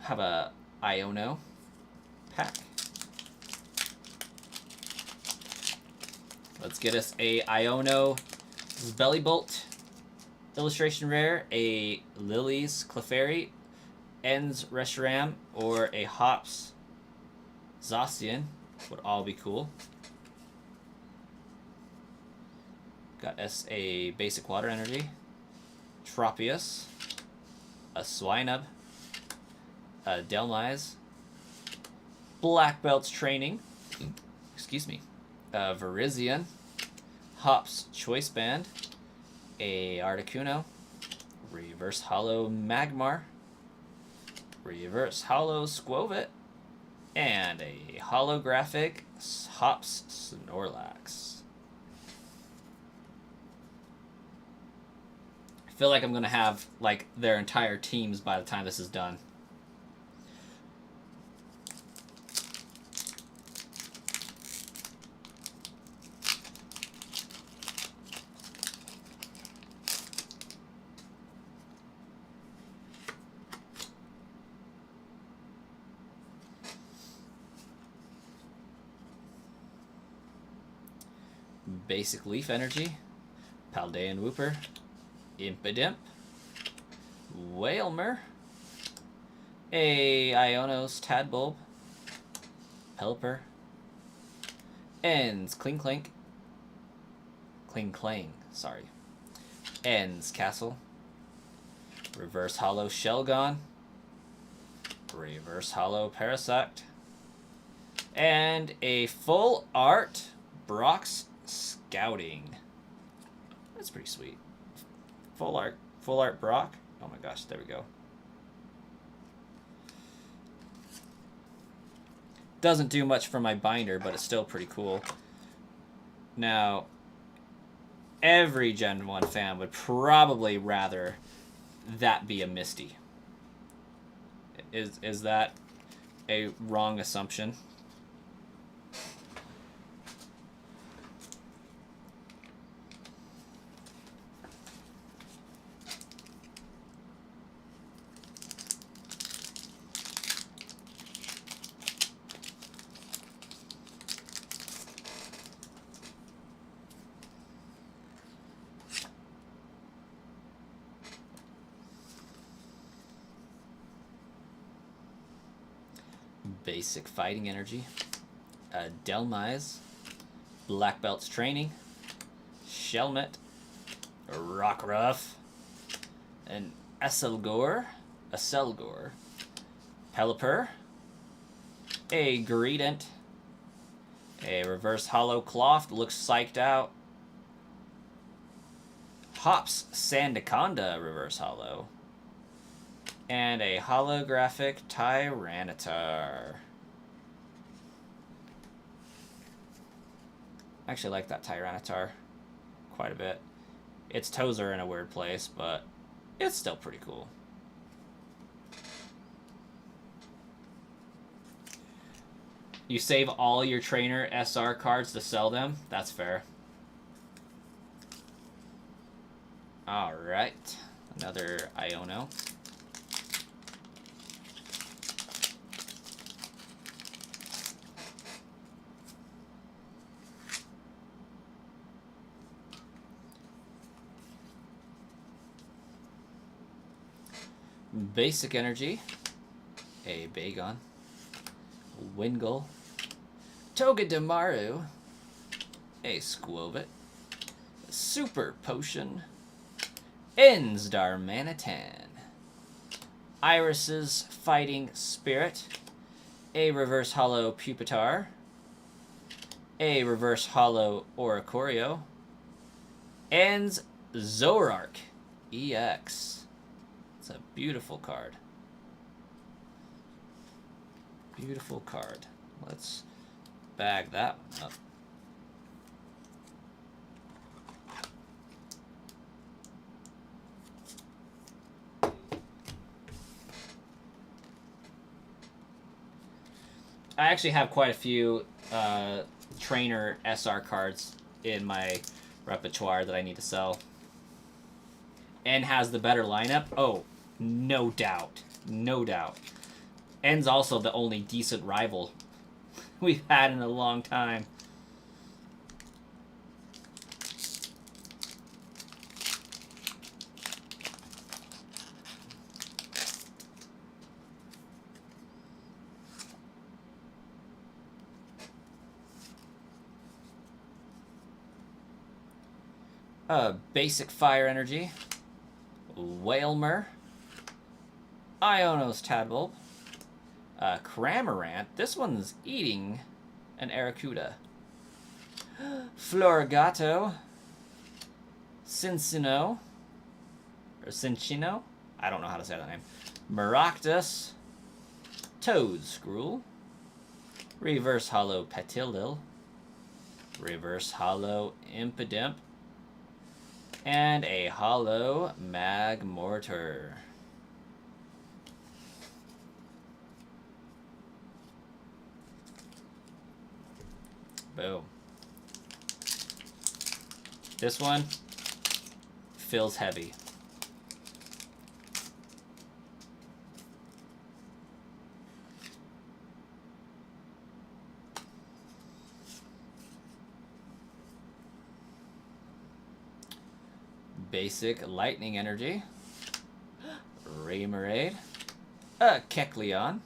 Speaker 1: Have a Iono pack. Let's get us a Iono Bellybolt illustration rare, a Lily's Clefairy, Ends Reshiram, or a Hops Zacian. Would all be cool. Got us a Basic Water Energy, Tropius, a Swinub, a Delmise, Black Belt's Training, excuse me, a Virizion, Hops Choice Band, a Articuno, reverse hollow Magmar, reverse hollow Squovit, and a holographic Hops Snorlax. I feel like I'm going to have like their entire teams by the time this is done. Basic Leaf Energy, Paldean Wooper, Impidimp, Wailmer, a Ionos Tadbulb, Pelipper, Ends Clink, sorry, Ends Castle, reverse hollow Shelgon, reverse hollow Parasect, and a full art Brock's Scouting. That's pretty sweet. Full art Brock. Oh my gosh, there we go. Doesn't do much for my binder, but it's still pretty cool. Now, every Gen 1 fan would probably rather that be a Misty. Is that a wrong assumption? Basic Fighting Energy, Delmise, Black Belt's Training, Shelmet, Rockruff, an Acelgor, Pelipper, a Greedent, a Reverse Hollow Cloth, looks psyched out, Hops Sandaconda Reverse Hollow, and a holographic Tyranitar. I actually like that Tyranitar quite a bit. Its toes are in a weird place, but it's still pretty cool. You save all your trainer SR cards to sell them? That's fair. Alright. Another Iono. Basic Energy, a Bagon, Wingull, Togedemaru, a Squovit, Super Potion, Ends Darmanitan, Iris's Fighting Spirit, a Reverse Hollow Pupitar, a Reverse Hollow Oricorio, Ends Zorark EX. It's a beautiful card. Beautiful card. Let's bag that one up. I actually have quite a few trainer SR cards in my repertoire that I need to sell. N has the better lineup. Oh, no doubt. No doubt. N's also the only decent rival we've had in a long time. Basic Fire Energy, Wailmer, Ionos Tadbulb, Cramorant. This one's eating an Arrokuda. Florigato, Cincino, or Cinchino, I don't know how to say that name. Maractus, Toedscruel, Reverse Hollow Petilil, Reverse Hollow Impidimp, and a Hollow Magmortar. Boom. This one feels heavy. Basic Lightning Energy, Remoraid, a Kecleon,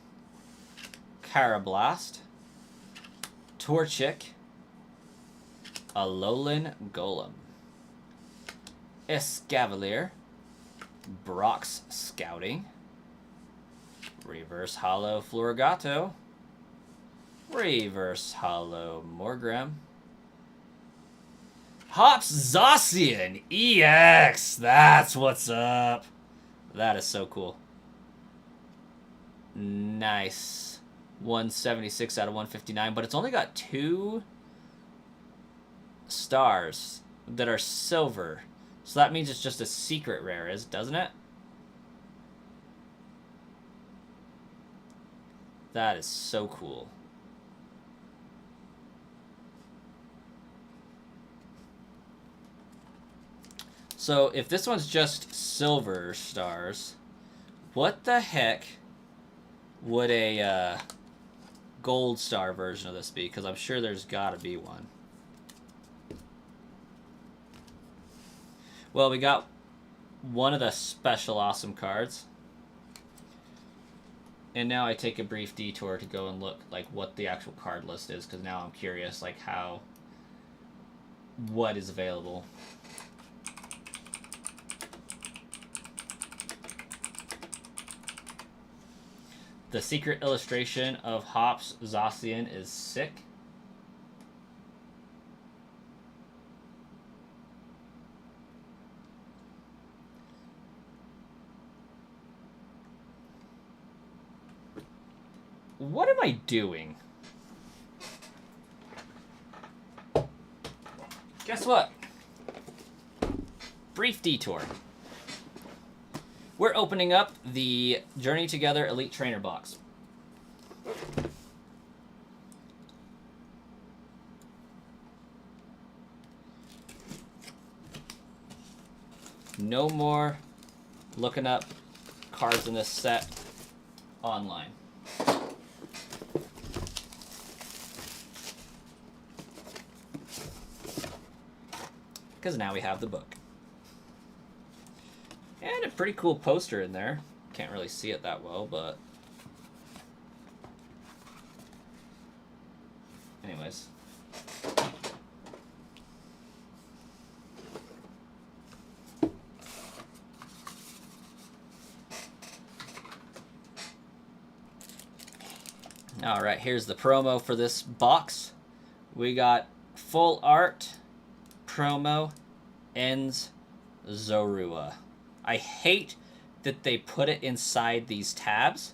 Speaker 1: Carablast, Torchic, Alolan Golem, Escavalier, Brock's Scouting, Reverse Hollow Florigato, Reverse Hollow Morgrem, Hops Zacian EX! That's what's up! That is so cool. Nice. 176 out of 159, but it's only got 2 stars that are silver. So that means it's just a secret rare, doesn't it? That is so cool. So if this one's just silver stars, what the heck would a gold star version of this be? Because I'm sure there's got to be one. Well, we got one of the special awesome cards. And now I take a brief detour to go and look like what the actual card list is, because now I'm curious like what is available. The secret illustration of Hops Zacian is sick. What am I doing? Guess what? Brief detour. We're opening up the Journey Together Elite Trainer box. No more looking up cards in this set online. Because now we have the book. And a pretty cool poster in there. Can't really see it that well, but... anyways. Alright, here's the promo for this box. We got full art, promo, ends, Zorua. I hate that they put it inside these tabs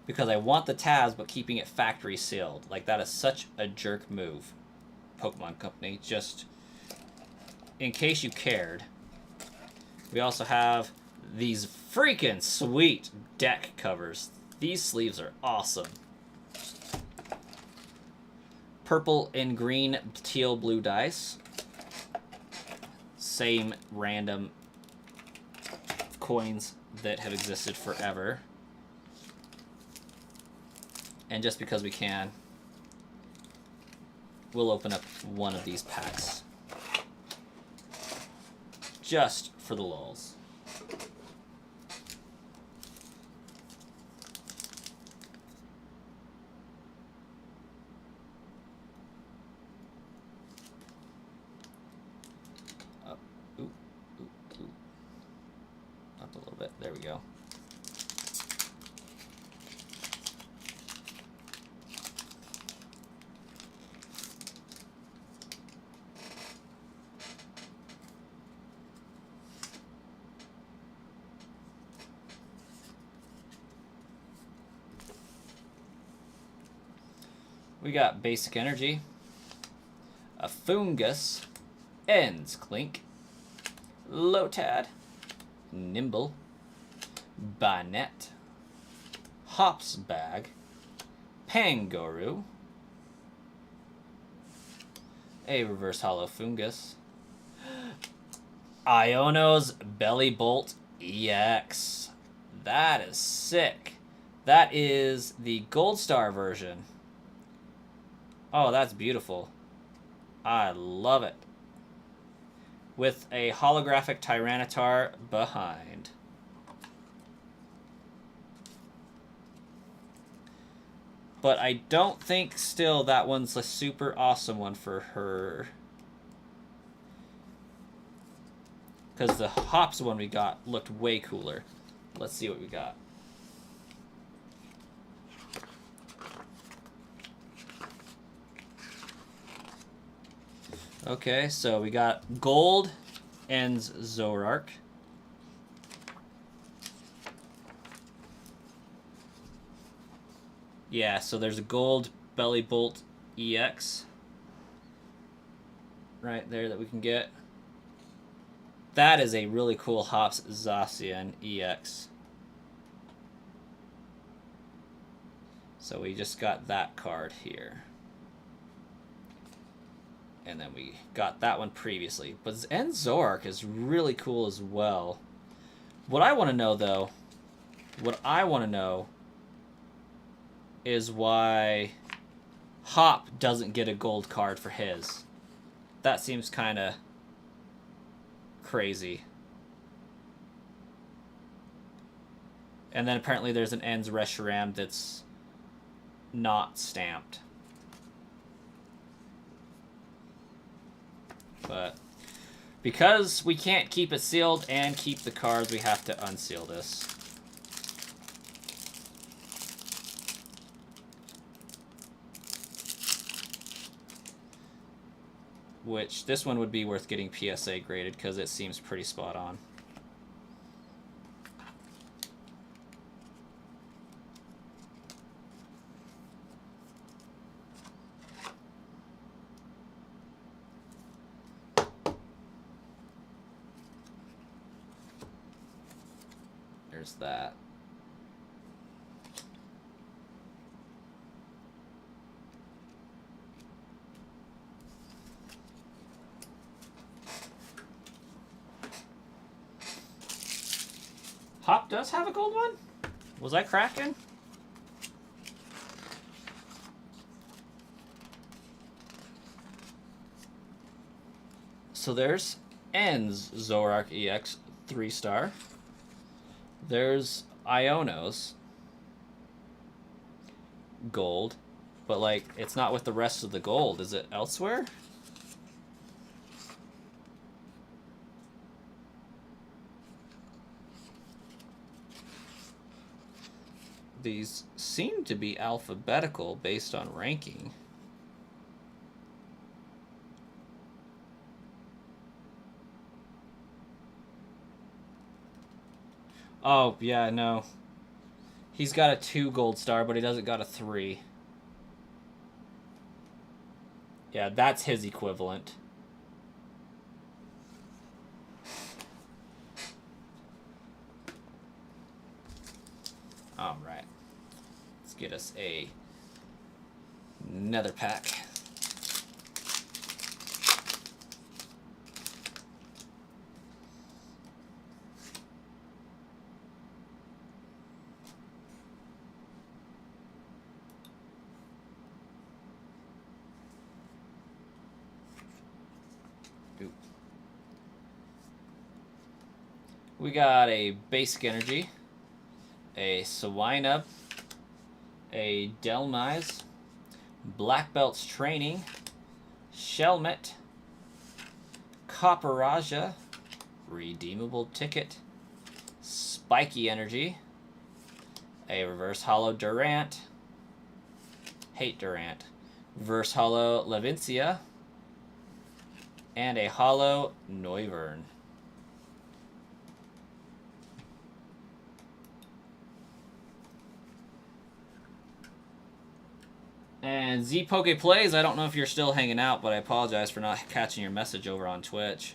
Speaker 1: because I want the tabs but keeping it factory sealed. Like, that is such a jerk move, Pokemon Company. Just in case you cared. We also have these freaking sweet deck covers. These sleeves are awesome. Purple and green, teal, blue dice. Same random coins that have existed forever. And just because we can, we'll open up one of these packs. Just for the lulz. Up a little bit. There we go. We got Basic Energy, a Fungus, Ends Clink, Lotad, Nimble, Banette, Hops Bag, Pangoru, a Reverse Hollow Fungus, Iono's Belly Bolt EX. That is sick. That is the Gold Star version. Oh, that's beautiful. I love it. With a holographic Tyranitar behind. But I don't think still that one's a super awesome one for her. Because the Hops one we got looked way cooler. Let's see what we got. Okay, so we got Gold Ends Zoroark. Yeah, so there's a Gold Belly Bolt EX right there that we can get. That is a really cool Hops Zacian EX. So we just got that card here. And then we got that one previously. But Zoroark is really cool as well. What I want to know, though, is why Hop doesn't get a gold card for his. That seems kind of crazy. And then apparently there's an Ends Reshiram that's not stamped. But because we can't keep it sealed and keep the cards, we have to unseal this. Which, this one would be worth getting PSA graded because it seems pretty spot on. There's that. Hop does have a gold one? Was I cracking? So there's Ends Zoroark EX 3-star. There's Iono's gold, but like it's not with the rest of the gold. Is it elsewhere? These seem to be alphabetical based on ranking. Oh, yeah, no. He's got a 2 gold star, but he doesn't got a 3. Yeah, that's his equivalent. Alright. Let's get us another pack. We got a Basic Energy, a Swinub, a Delmise, Black Belt's Training, Shelmet, Copperaja, Redeemable Ticket, Spiky Energy, a Reverse Hollow Durant, Hate Durant, Reverse Hollow Levincia, and a Hollow Noivern. And And Z Poke Plays, I don't know if you're still hanging out, but I apologize for not catching your message over on Twitch.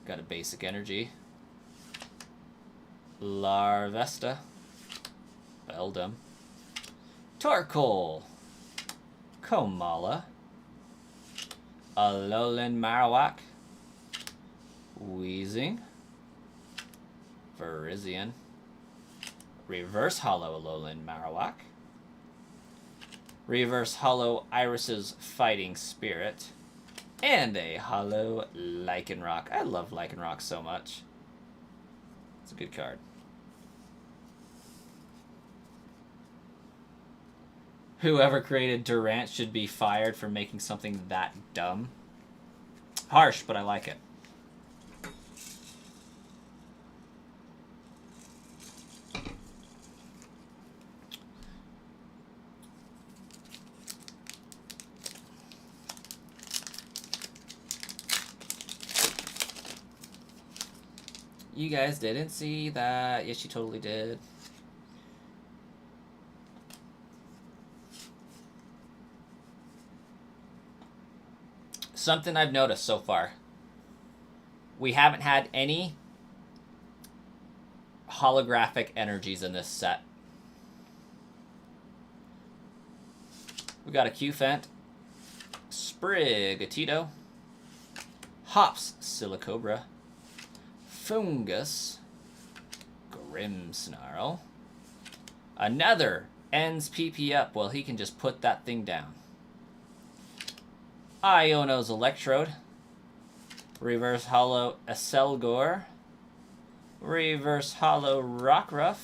Speaker 1: Got a basic energy. Larvesta. Beldum. Torkoal. Komala. Alolan Marowak. Weezing. Virizion. Reverse Hollow Alolan Marowak. Reverse Hollow Iris's Fighting Spirit. And a Hollow Lycanroc. I love Lycanroc so much. It's a good card. Whoever created Durant should be fired for making something that dumb. Harsh, but I like it. You guys didn't see that. Yes, you totally did. Something I've noticed so far. We haven't had any holographic energies in this set. We got a Qfent, Sprigatito, Hops Silicobra, Fungus, Grimmsnarl. Another ends PP up. Well, he can just put that thing down. Iono's Electrode. Reverse Hollow Aselgor. Reverse Hollow Rockruff.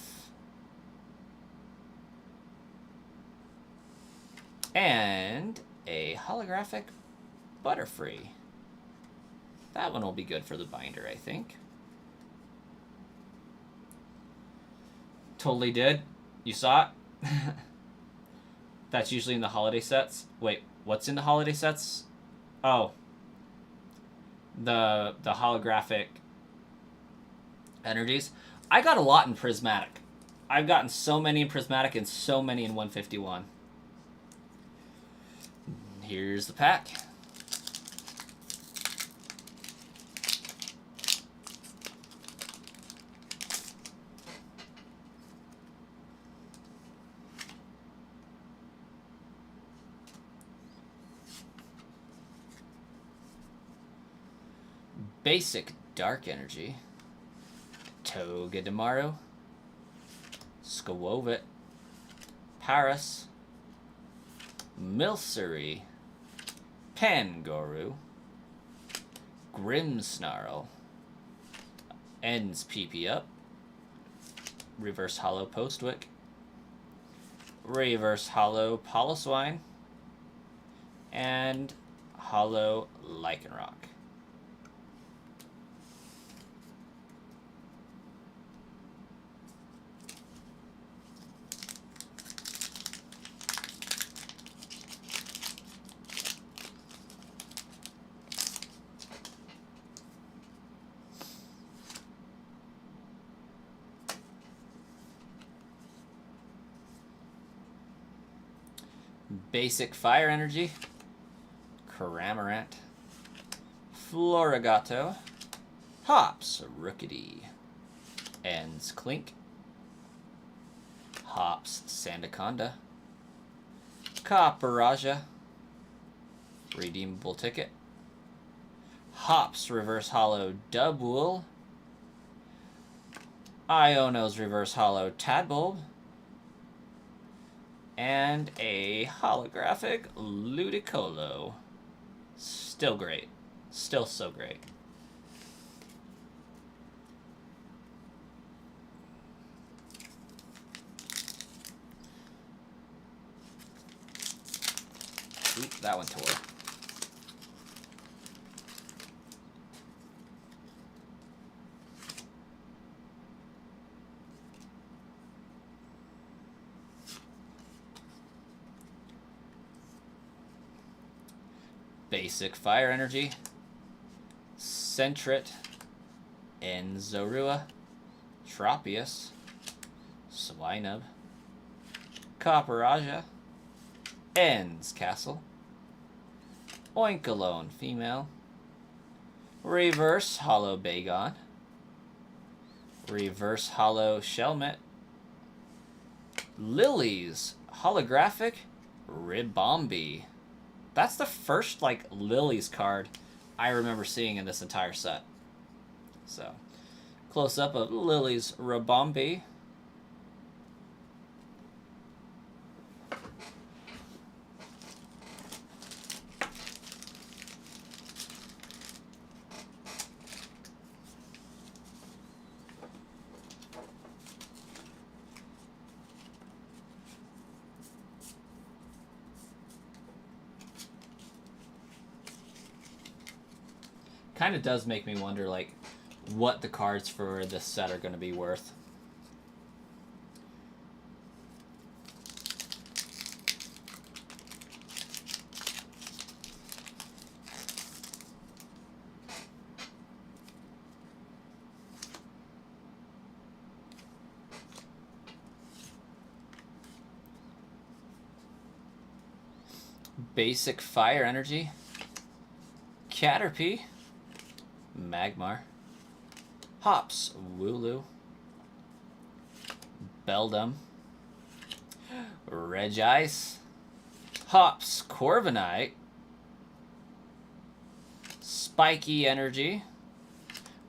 Speaker 1: And a holographic Butterfree. That one will be good for the binder, I think. Totally did. You saw it? That's usually in the holiday sets. Wait, what's in the holiday sets? Oh. The holographic energies. I got a lot in Prismatic. I've gotten so many in Prismatic and so many in 151. Here's the pack. Basic Dark Energy. Togedemaru. Skwovet. Paras. Milcery. Pangoru. Grimmsnarl. Ends PP up. Reverse Hollow Postwick. Reverse Hollow Polyswine. And Hollow Lycanroc. Basic Fire Energy, Cramorant, Florigato, Hops Rookity, Ends Clink, Hops Sandaconda, Copperajah, Redeemable Ticket, Hops Reverse Hollow Dubwool, Iono's Reverse Hollow Tadbulb, and a holographic Ludicolo. Still great. Still so great. Oop, that one tore. Basic Fire Energy, Sentret, Enzorua, Tropius, Swinub, Copperaja, Ends Castle, Oinkalone Female, Reverse Hollow Bagon, Reverse Hollow Shelmet, Lily's Holographic Ribombee. That's the first, like, Lily's card I remember seeing in this entire set. So, close up of Lily's Ribombee. Kind of does make me wonder, like, what the cards for this set are going to be worth. Basic Fire Energy, Caterpie, Magmar, Hops Wooloo, Beldum, Regice, Hops Corviknight, Spiky Energy,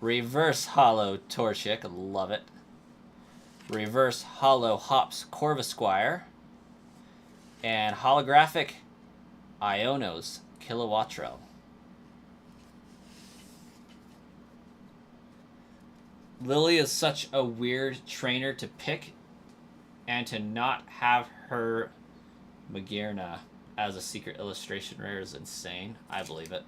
Speaker 1: Reverse Hollow Torchic, love it, Reverse Hollow Hops Corvisquire, and Holographic Ionos Kilowattrel. Lily is such a weird trainer to pick, and to not have her Magearna as a secret illustration rare is insane. I believe it.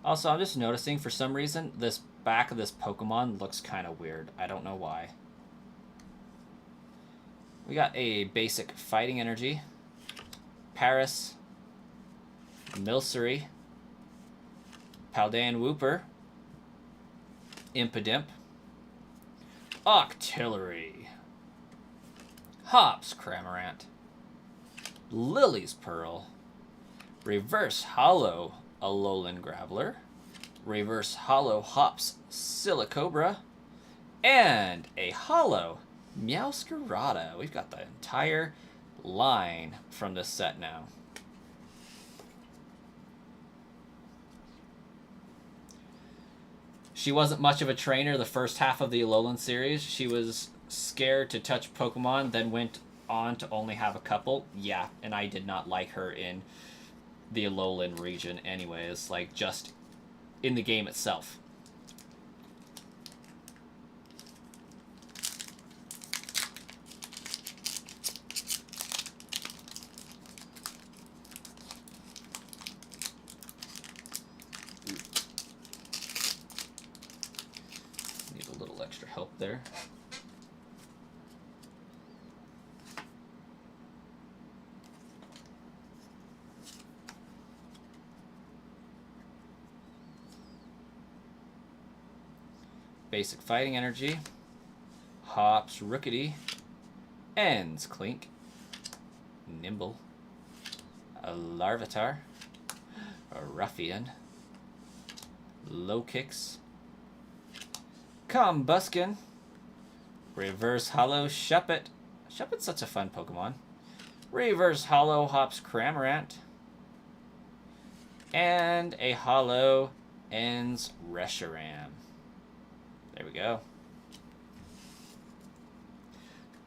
Speaker 1: Also, I'm just noticing, for some reason, this back of this Pokemon looks kind of weird. I don't know why. We got a basic Fighting Energy, Paris, Milcery, Paldean Wooper, Impidimp, Octillery, Hops Cramorant, Lily's Pearl, Reverse Hollow Alolan Graveler, Reverse Hollow Hops Silicobra, and a Hollow Meowscarada. We've got the entire line from this set now. She wasn't much of a trainer the first half of the Alolan series. She was scared to touch Pokemon, then went on to only have a couple. Yeah, and I did not like her in the Alolan region anyways, like, just in the game itself. Need a little extra help there. Basic Fighting Energy, Hops Rookity, Ends Clink, Nimble, a Larvitar, a Ruffian, Low Kicks, Combuskin, Reverse Hollow Shuppet. Shuppet's such a fun Pokemon. Reverse Hollow Hops Cramorant, and a Hollow Ends Reshiram. There we go.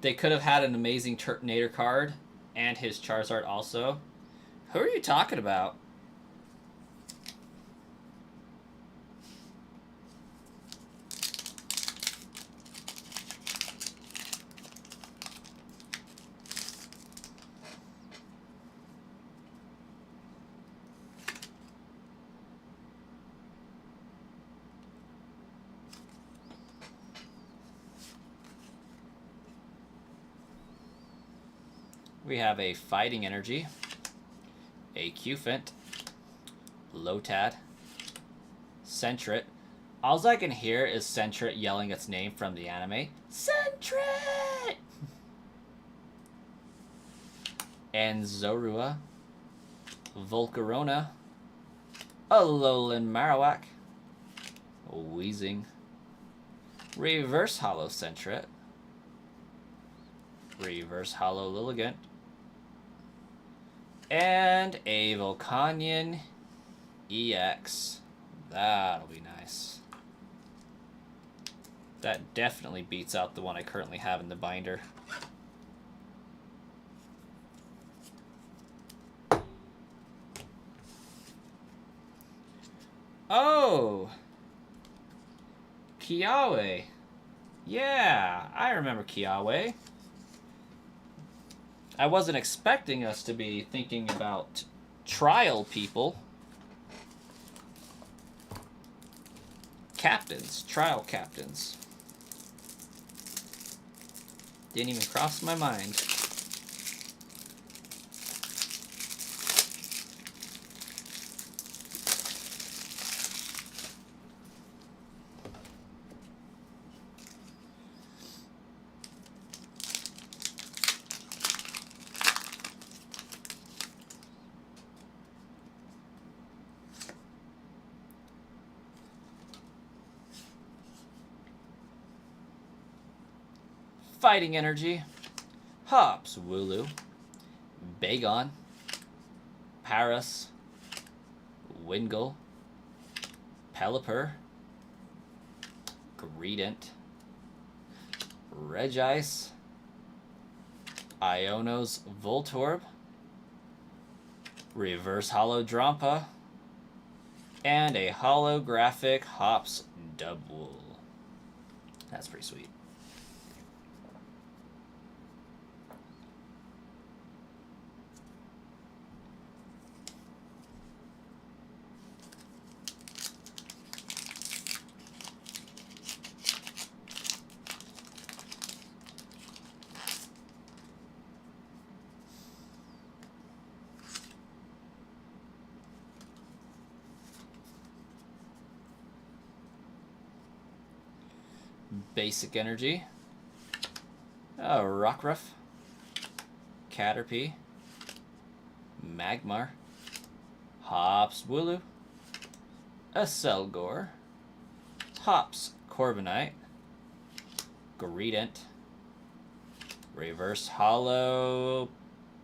Speaker 1: They could have had an amazing Turtonator card and his Charizard also. Who are you talking about? We have a Fighting Energy, a Qfint, Lotad, Sentret. All I can hear is Sentret yelling its name from the anime. Sentret! And Zorua, Volcarona, Alolan Marowak, Weezing, Reverse Hollow Sentret, Reverse Hollow Lilligant, and a Volcanion EX. That'll be nice. That definitely beats out the one I currently have in the binder. Oh! Kiawe. Yeah, I remember Kiawe. I wasn't expecting us to be thinking about trial people. Captains, trial captains. Didn't even cross my mind. Fighting Energy, Hops Wooloo, Bagon, Paras, Wingull, Pelipper, Greedent, Regice, Iono's Voltorb, Reverse Hollow Drampa, and a holographic Hops Dubwool. That's pretty sweet. Basic Energy, Rockruff, Caterpie, Magmar, Hops Wooloo, Aselgor, Hops Corviknight, Greedent, Reverse Hollow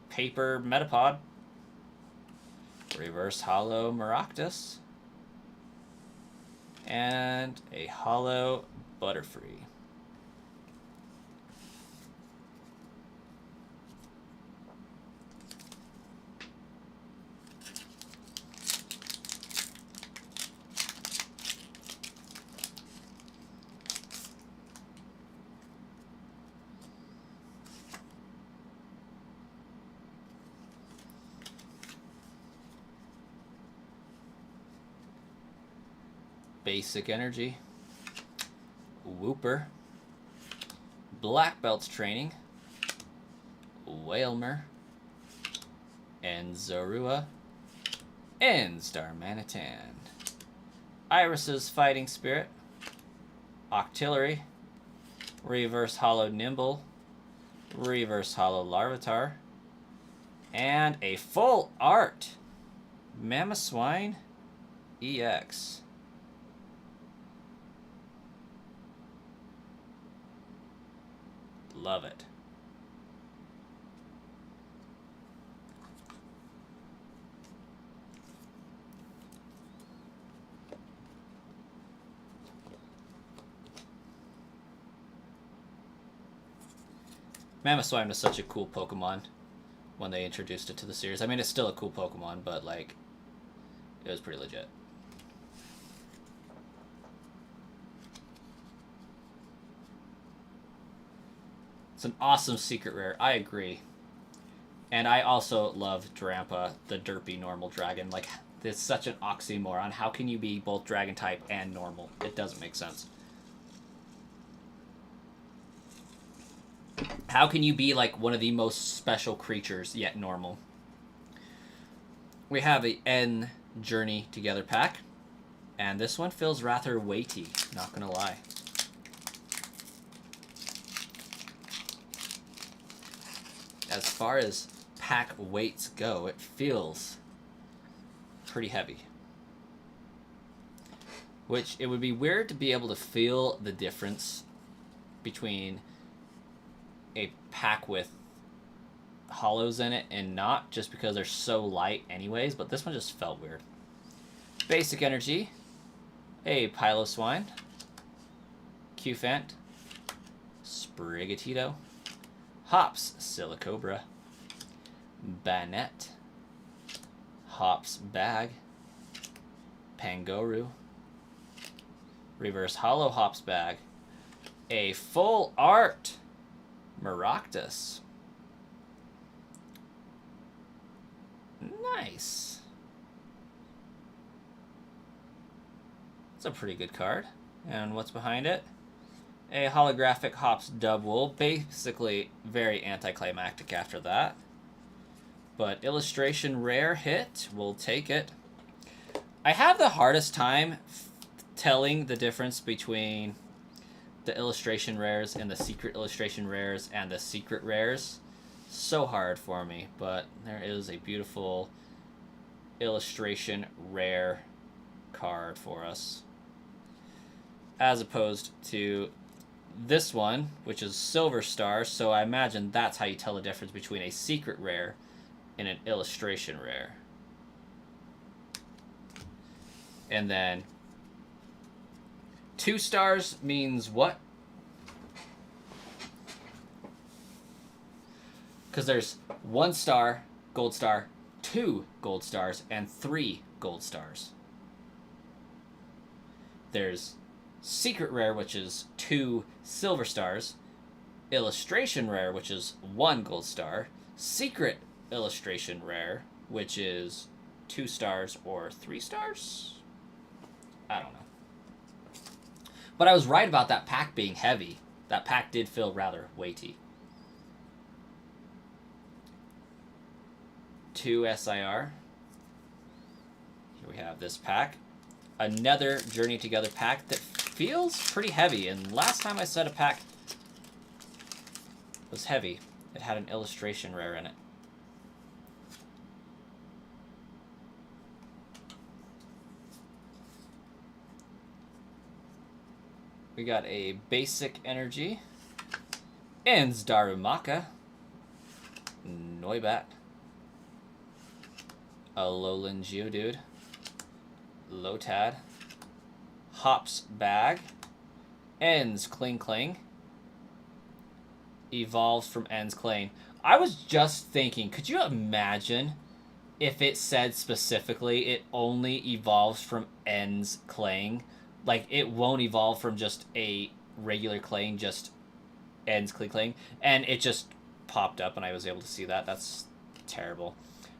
Speaker 1: Paper Metapod, Reverse Hollow Maractus, and a Hollow Butterfree. Basic Energy, Wooper, Black Belt's Training, Wailmer, and Zorua, and Starmanitan. Iris's Fighting Spirit, Octillery, Reverse Hollow Nimble, Reverse Hollow Larvitar, and a full art Mamoswine EX. Love it. Mamoswine was such a cool Pokemon when they introduced it to the series. I mean, it's still a cool Pokemon, but, like, it was pretty legit. It's an awesome secret rare. I agree. And I also love Drampa, the derpy normal dragon. Like, it's such an oxymoron. How can you be both dragon type and normal? It doesn't make sense. How can you be like one of the most special creatures yet normal? We have a N Journey Together pack, and this one feels rather weighty, not gonna lie. As far as pack weights go, it feels pretty heavy. Which, it would be weird to be able to feel the difference between a pack with hollows in it and not, just because they're so light anyways, but this one just felt weird. Basic energy, a Piloswine, Qfant, Sprigatito, Hops Silicobra, Banette, Hops Bag, Pangoru, Reverse Hollow Hops Bag, a Full Art Maractus. Nice. It's a pretty good card. And what's behind it? A holographic Hops Dubwool. Basically very anticlimactic after that. But illustration rare hit. We'll take it. I have the hardest time telling the difference between the illustration rares and the secret illustration rares and the secret rares. So hard for me, but there is a beautiful illustration rare card for us, as opposed to this one, which is Silver Star. So I imagine that's how you tell the difference between a secret rare and an illustration rare. And then 2 stars means what? Because there's 1 star, gold star, 2 gold stars, and 3 gold stars. There's secret rare, which is 2 silver stars, illustration rare, which is 1 gold star, secret illustration rare, which is 2 stars or 3 stars? I don't know. But I was right about that pack being heavy. That pack did feel rather weighty. 2 SIR. Here we have this pack. Another Journey Together pack that feels pretty heavy. And last time I said a pack was heavy, it had an illustration rare in it. We got a basic energy, Ends Darumaka, Noibat, Alolan Geodude, Lotad, Hops Bag, Ends Kling Kling, evolves from Ends Kling. I was just thinking, could you imagine if it said specifically it only evolves from Ends Kling? Like, it won't evolve from just a regular Kling, just Ends Kling Kling. And it just popped up and I was able to see that. That's terrible.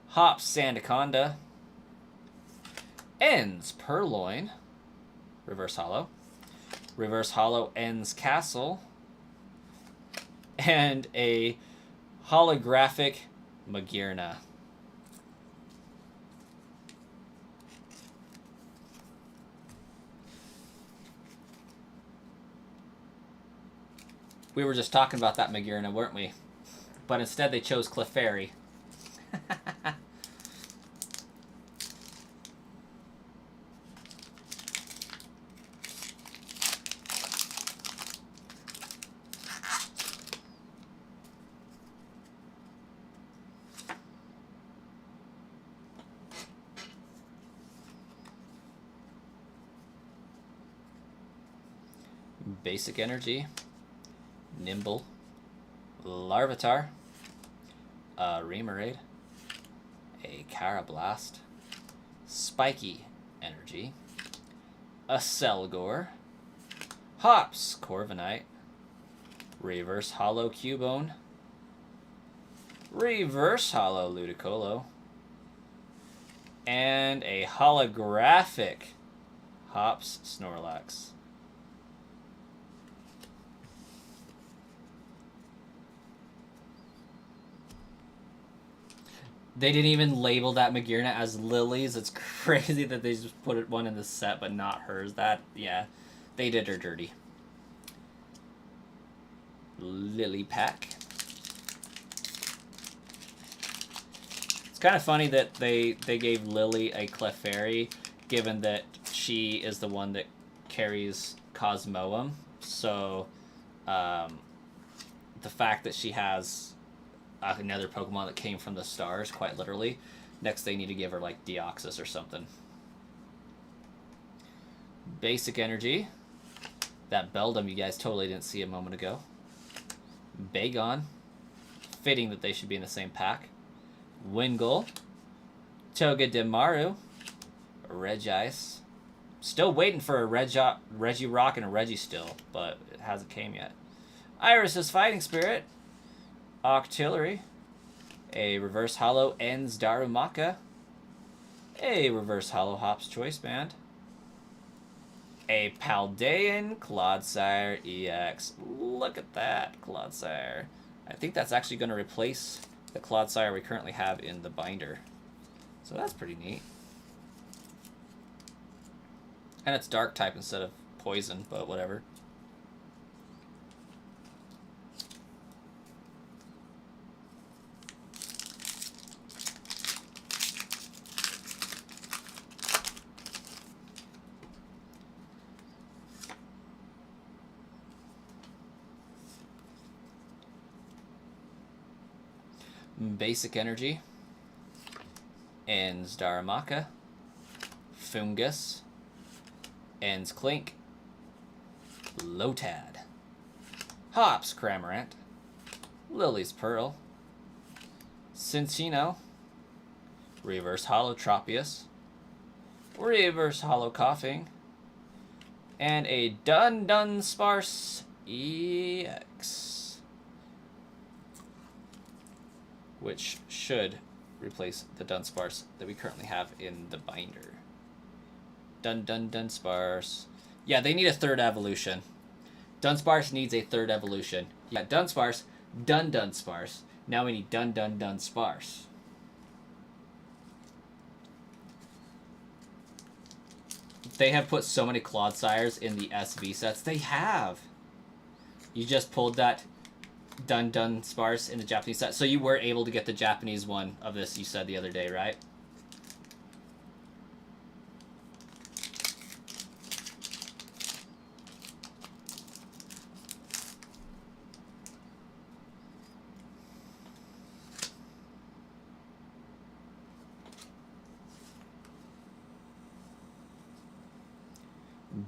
Speaker 1: Hops Sandaconda. Ends Purloin. Reverse Hollow. Reverse Hollow Ends Castle. And a holographic Magearna. We were just talking about that Magearna, weren't we? But instead they chose Clefairy. Basic energy. Nimble, Larvitar, a Remoraid, a Carablast, Spiky Energy, a Selgor, Hops Corviknight, Reverse Hollow Cubone, Reverse Hollow Ludicolo, and a holographic Hops Snorlax. They didn't even label that Magearna as Lily's. It's crazy that they just put one in the set, but not hers. That, yeah, they did her dirty. Lily pack. It's kind of funny that they gave Lily a Clefairy, given that she is the one that carries Cosmoem. So, the fact that she has another Pokemon that came from the stars, quite literally. Next, they need to give her, like, Deoxys or something. Basic Energy. That Beldum you guys totally didn't see a moment ago. Bagon. Fitting that they should be in the same pack. Wingull. Togedemaru. Regice. Still waiting for a Regirock and a Registeel, but it hasn't came yet. Iris's Fighting Spirit. Octillery. A Reverse Hollow Ends Darumaka. A Reverse Hollow Hop's Choice Band. A Paldean Clodsire EX. Look at that, Clodsire. I think that's actually going to replace the Clodsire we currently have in the binder. So that's pretty neat. And it's Dark type instead of Poison, but whatever. Basic Energy. Ends Darumaka. Fungus. Ends Clink. Lotad. Hops Cramorant. Lily's Pearl. Cinccino. Reverse Hollow Tropius. Reverse Hollow Coughing. And a Dunsparce EX. Which should replace the Dunsparce that we currently have in the binder. Dunsparce. Yeah, they need a third evolution. Dunsparce needs a third evolution. Yeah, Dunsparce, Dunsparce. Now we need Dunsparce. They have put so many Clodsires in the SV sets. They have. You just pulled that Dunsparce in the Japanese set. So you were able to get the Japanese one of this, you said the other day, right?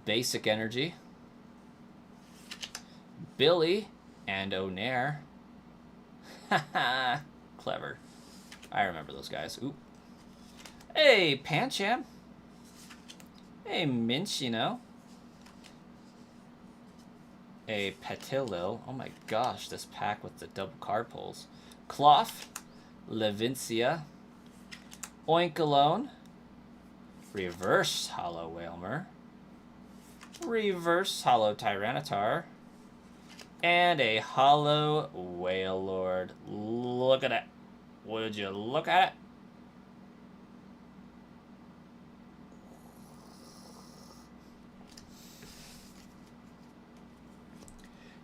Speaker 1: Basic Energy. Billy and Onair. Haha, clever. I remember those guys. Oop. Hey, Pancham. Hey, Minchino. A Petilil. Oh my gosh, this pack with the double card pulls. Cloth. Levincia. Oinkalone. Reverse Hollow Wailmer. Reverse Hollow Tyranitar. And a Hollow Wailord. Look at it. Would you look at it?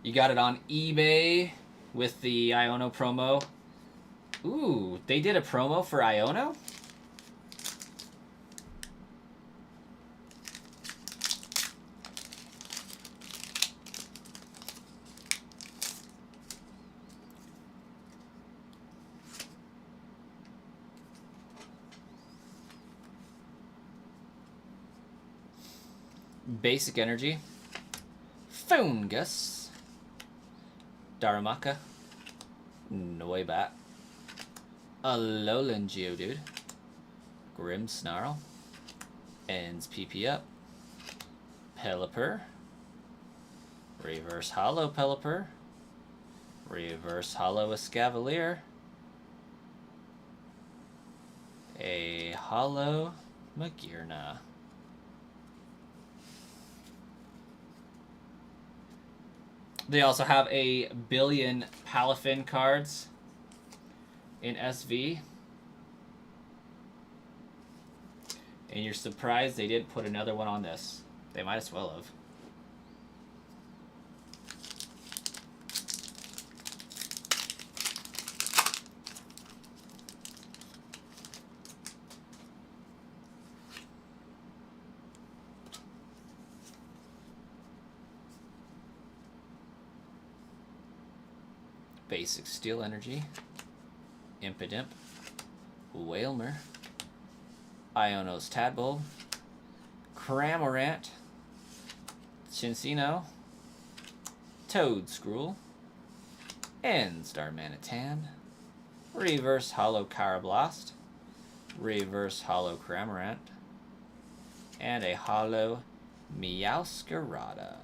Speaker 1: You got it on eBay with the Iono promo. Ooh, they did a promo for Iono? Basic Energy. Fungus. Darumaka. Noibat. Alolan Geodude. Grimmsnarl. Ends PP up. Pelipper. Reverse Hollow Pelipper. Reverse Hollow Escavalier. A Hollow Magearna. They also have a billion Palafin cards in SV. And you're surprised they didn't put another one on this. They might as well have. Basic Steel Energy, Impidimp, Whalmer, Ionos Tadpole, Cramorant, Chincino, Toedscruel, Enstar Manitan, Reverse Hollow Carablast, Reverse Hollow Cramorant, and a Hollow Meowscarada.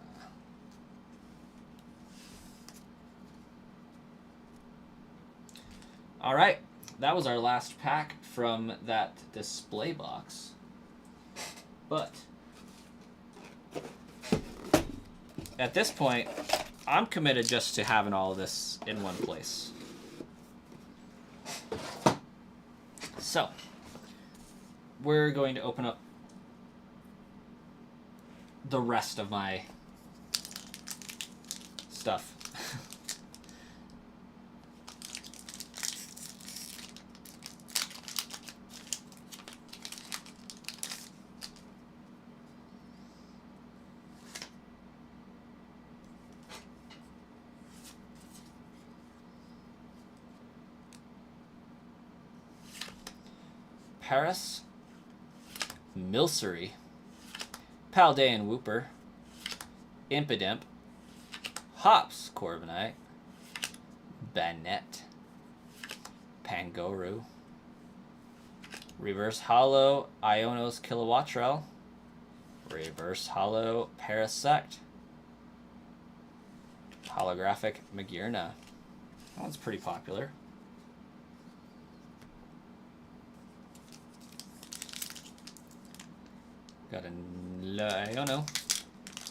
Speaker 1: All right, that was our last pack from that display box. But at this point, I'm committed just to having all of this in one place. So, we're going to open up the rest of my stuff. Paris, Milcery, Paldean Wooper, Impidimp, Hops Corviknight, Banette, Pangoru, Reverse Hollow Ionos Kilowattrel, Reverse Hollow Parasect, Holographic Magearna. That one's pretty popular. Got a Iono.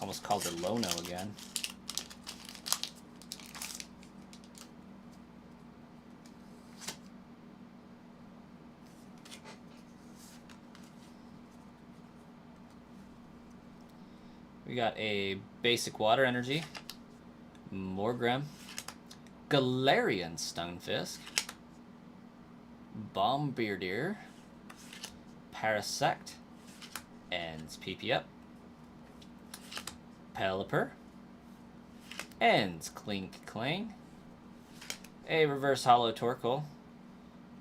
Speaker 1: Almost called it Lono again. We got a basic Water Energy, Morgrem, Galarian Stunfisk, Bombirdier, Parasect, Ends PP Up, Pelipper, Ends Clink Clang, a Reverse Hollow Torkoal,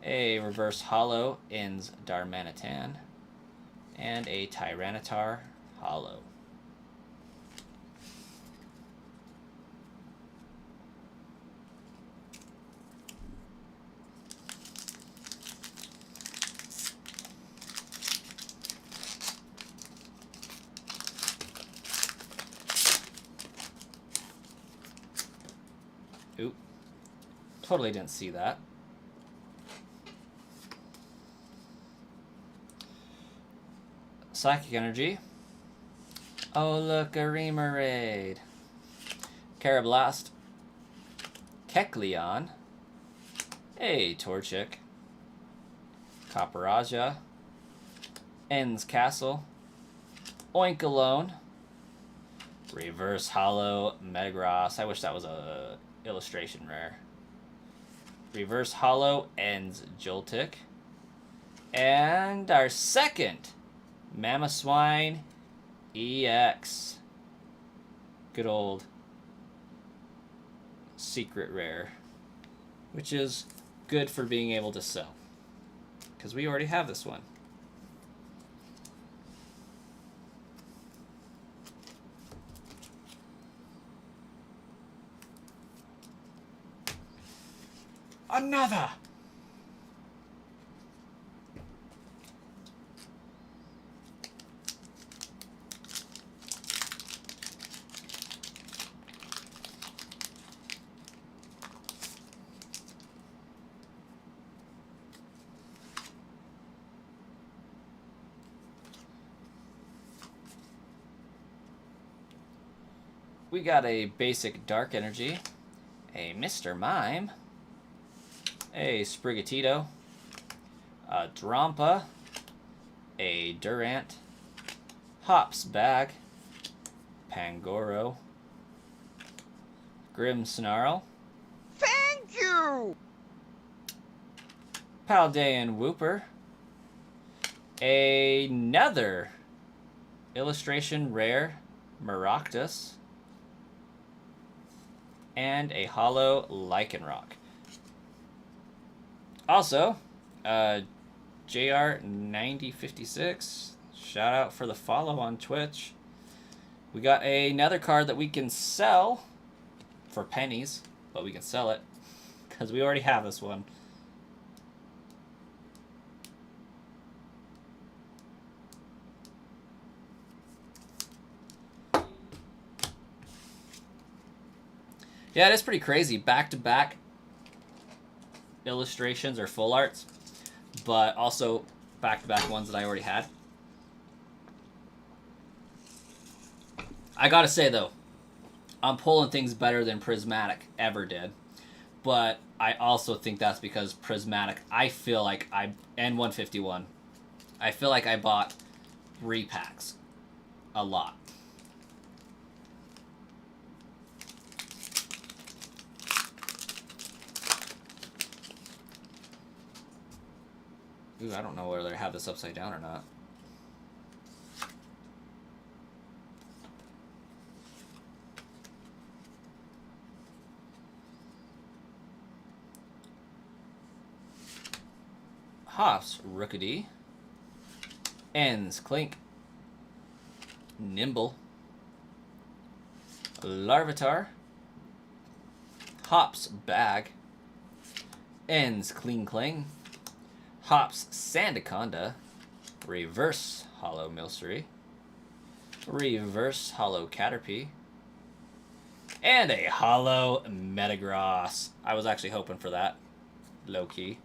Speaker 1: a Reverse Hollow Ends Darmanitan, and a Tyranitar Hollow. Oop. Totally didn't see that. Psychic Energy. Oh, look, a Remoraid. Carablast. Kecleon. A Torchic. Copperaja. Ends Castle. Oinkalone. Reverse Hollow Metagross. I wish that was a illustration rare. Reverse Hollow Ends Joltik. And our second Mamoswine EX. Good old secret rare. Which is good for being able to sell. Because we already have this one. Another! We got a basic Dark Energy, a Mr. Mime, a Sprigatito, a Drampa, a Durant, Hops Bag, Pangoro, Grimmsnarl,
Speaker 2: Thank you!
Speaker 1: Paldean Whooper, another illustration rare Maractus, and a hollow Lycanroc. Also, JR9056, shout out for the follow on Twitch. We got another card that we can sell for pennies, but we can sell it because we already have this one. Yeah, it is pretty crazy. Back-to-back illustrations or full arts, but also back-to-back ones that I already had. I gotta say, though, I'm pulling things better than Prismatic ever did, but I also think that's because Prismatic, I feel like and 151, I feel like I bought repacks a lot. Ooh, I don't know whether I have this upside down or not. Hops Rookity, Ends Clink, Nimble, Larvitar, Hops Bag, Ends Clean Cling, Hops Sandaconda, Reverse Hollow Milcery, Reverse Hollow Caterpie, and a Hollow Metagross. I was actually hoping for that, low key.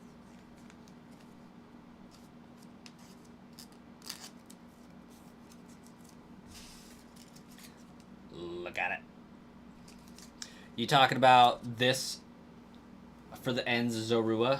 Speaker 1: Look at it. You talking about this for the ends Zorua?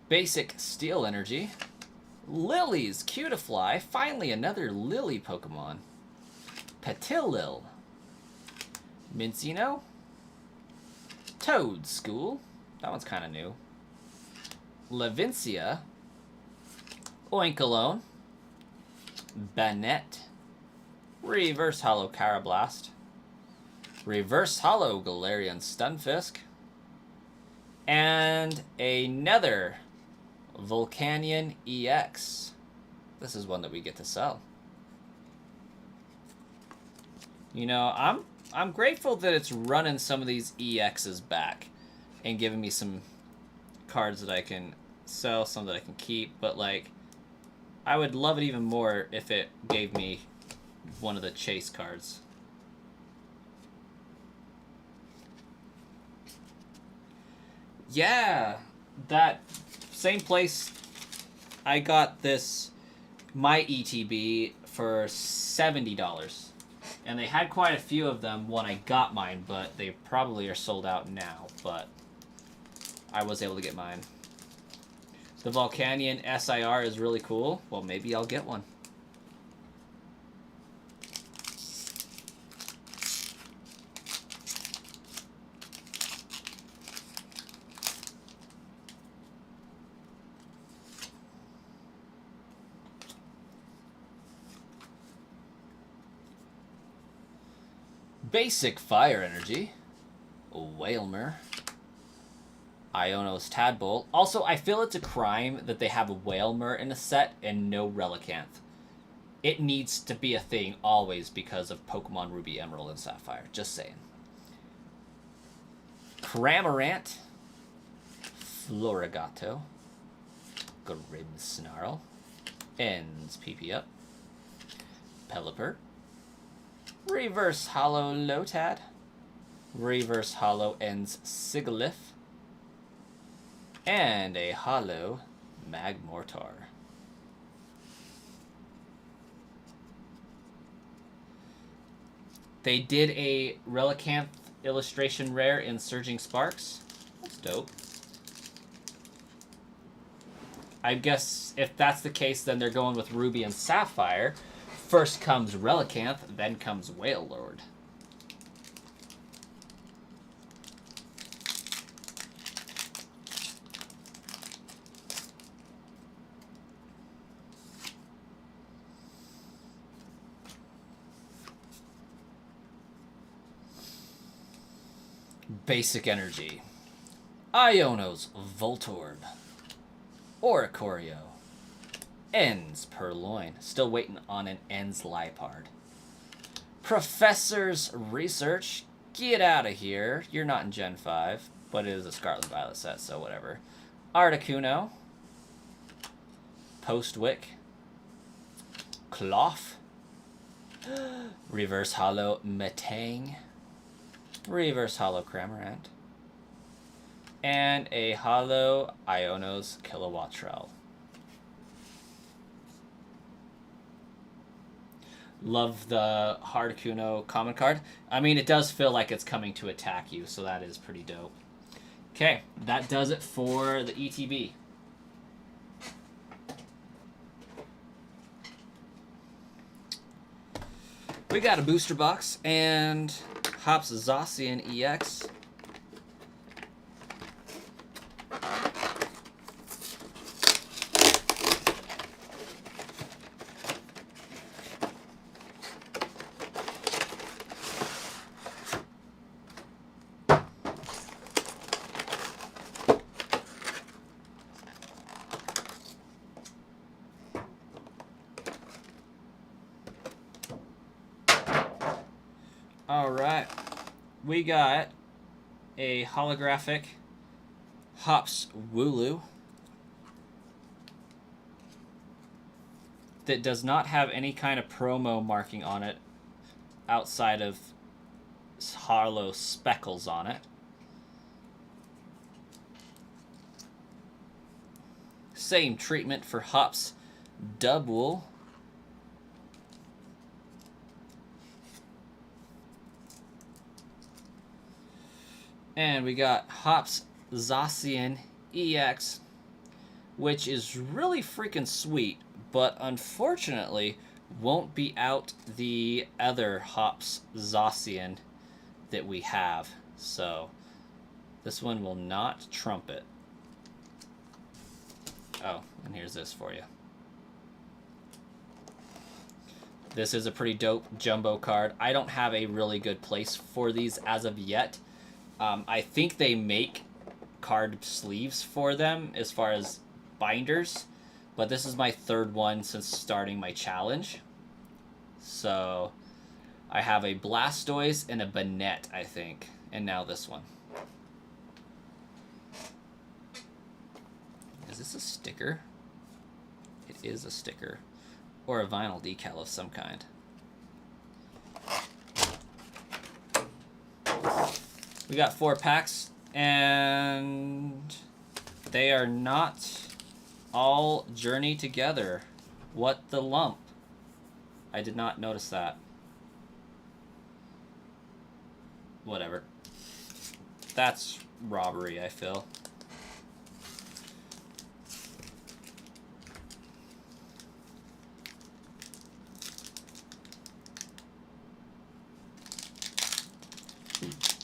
Speaker 1: Basic Steel Energy. Lily's Cutiefly. Finally, another Lily Pokemon. Petilil. Mincino. Toad School. That one's kind of new. Levincia. Oinkalone. Banette. Reverse Hollow Carablast. Reverse Hollow Galarian Stunfisk. And another Volcanion EX. This is one that we get to sell. You know, I'm grateful that it's running some of these EXs back and giving me some cards that I can sell, some that I can keep, but like I would love it even more if it gave me one of the chase cards. Yeah, that same place I got this, my ETB, for $70. And they had quite a few of them when I got mine, but they probably are sold out now, but I was able to get mine. The Volcanion SIR is really cool. Well, maybe I'll get one. Basic Fire Energy, Wailmer, Iono's Tadpole. Also, I feel it's a crime that they have a Wailmer in a set and no Relicanth. It needs to be a thing always because of Pokemon Ruby, Emerald, and Sapphire. Just saying. Cramorant, Florigato, Grimmsnarl, Ends PP Up, Pelipper, Reverse Hollow Lotad, Reverse Hollow Ends Sigilyph. And a Hollow Magmortar. They did a Relicanth illustration rare in Surging Sparks. That's dope. I guess if that's the case, then they're going with Ruby and Sapphire. First comes Relicanth, then comes Whale Lord. Basic Energy. Iono's Voltorb. Oricorio. Ends Purloin. Still waiting on an Ends Liepard. Professor's Research. Get out of here. You're not in Gen 5, but it is a Scarlet Violet set, so whatever. Articuno. Postwick. Cloth. Reverse Hollow Metang. Reverse Hollow Cramorant. And a Hollow Iono's Kilowattrel. Love the Articuno common card. I mean, it does feel like it's coming to attack you, so that is pretty dope. Okay, that does it for the ETB. We got a booster box and Hops Zacian EX. Alright, we got a holographic Hops Wooloo that does not have any kind of promo marking on it outside of hollow speckles on it. Same treatment for Hops Dubwool. And we got Hops Zacian EX, which is really freaking sweet, but unfortunately won't be out the other Hops Zacian that we have. So this one will not trump it. Oh, and here's this for you. This is a pretty dope jumbo card. I don't have a really good place for these as of yet. I think they make card sleeves for them as far as binders, but this is my third one since starting my challenge. So I have a Blastoise and a Banette, I think, and now this one. Is this a sticker? It is a sticker, or a vinyl decal of some kind. We got 4 packs, and they are not all journey together. What the lump? I did not notice that. Whatever. That's robbery, I feel.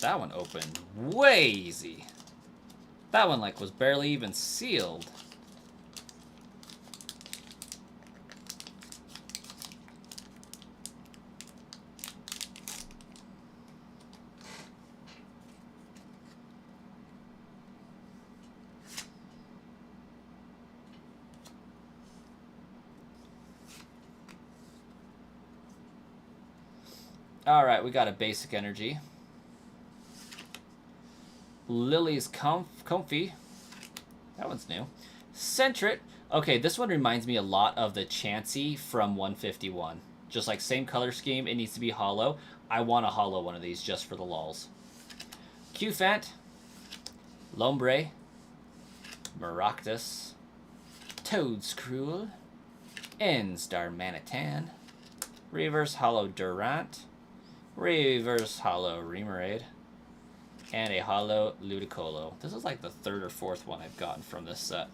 Speaker 1: That one opened way easy. That one like was barely even sealed. All right, we got a basic energy. Lily's Comfy. That one's new. Centrit. Okay, this one reminds me a lot of the Chansey from 151. Just like same color scheme, it needs to be hollow. I want a hollow one of these just for the lulz. Qfant, Lombre, Maractus, Toadscruel, N-Star Manitan, Reverse Hollow Durant, Reverse Hollow Remoraid, and a Hollow Ludicolo. This is like the third or fourth one I've gotten from this set.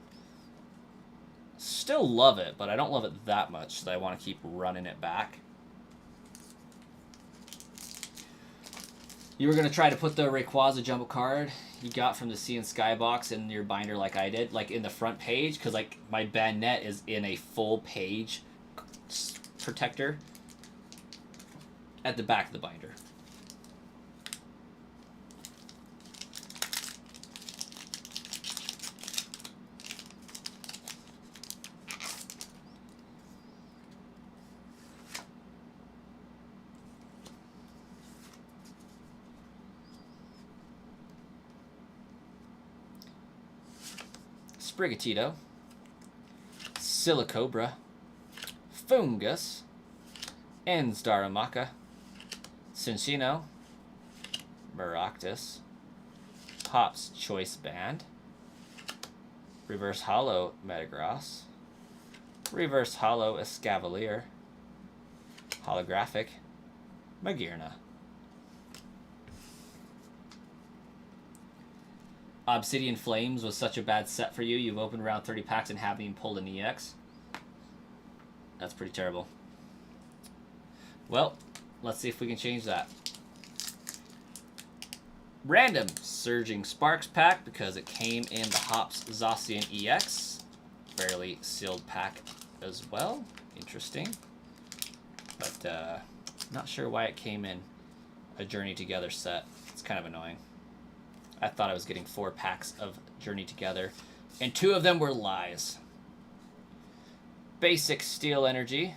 Speaker 1: Still love it, but I don't love it that much that I want to keep running it back. You were going to try to put the Rayquaza Jumbo card you got from the Sea and Sky box in your binder like I did, like in the front page, because like my Banette is in a full page protector at the back of the binder. Sprigatito, Silicobra, Fungus, Enzdaramaka, Cinccino, Maractus, Hop's Choice Band, Reverse Hollow Metagross, Reverse Hollow Escavalier, Holographic Magearna. Obsidian Flames was such a bad set for you. You've opened around 30 packs and haven't even pulled an EX. That's pretty terrible. Well, let's see if we can change that. Random Surging Sparks pack because it came in the Hops Zacian EX. Fairly sealed pack as well. Interesting. But not sure why it came in a Journey Together set. It's kind of annoying. I thought I was getting 4 packs of Journey Together, and 2 of them were lies. Basic Steel Energy,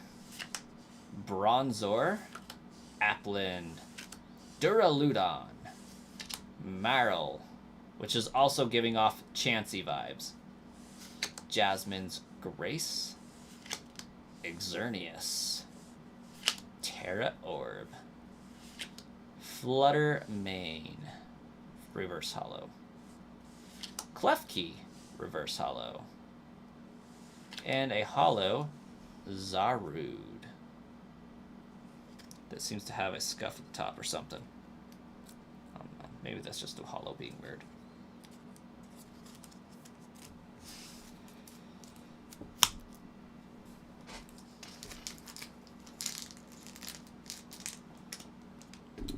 Speaker 1: Bronzor, Applin, Duraludon, Marill, which is also giving off Chansey vibes, Jasmine's Grace, Xerneas, Terra Orb, Flutter Mane, Reverse Hollow, Klefki, Reverse Hollow, and a Hollow Zarude that seems to have a scuff at the top or something. I don't know. Maybe that's just a hollow being weird.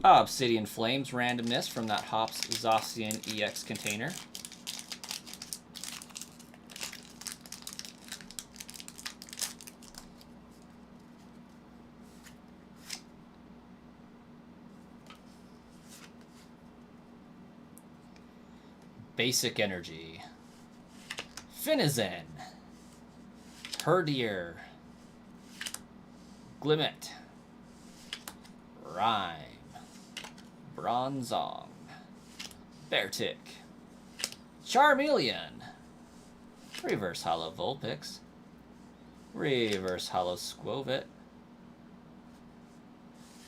Speaker 1: Obsidian Flames randomness from that Hops Zacian EX container. Basic Energy. Finizen. Herdier. Glimmet. Rhyme. Bronzong, Beartic, Charmeleon, Reverse Hollow Vulpix, Reverse Hollow Squovit,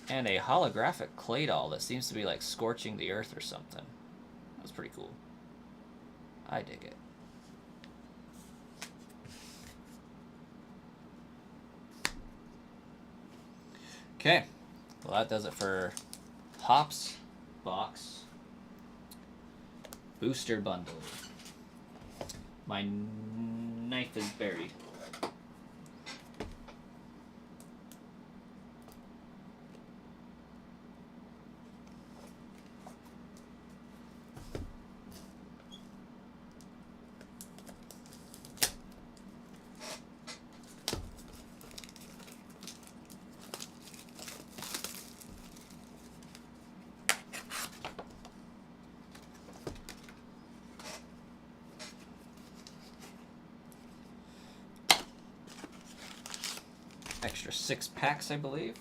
Speaker 1: and a holographic Claydol that seems to be like scorching the earth or something. That's pretty cool. I dig it. Okay, well that does it for Hops box booster bundle. My knife is buried. Extra 6 packs, I believe.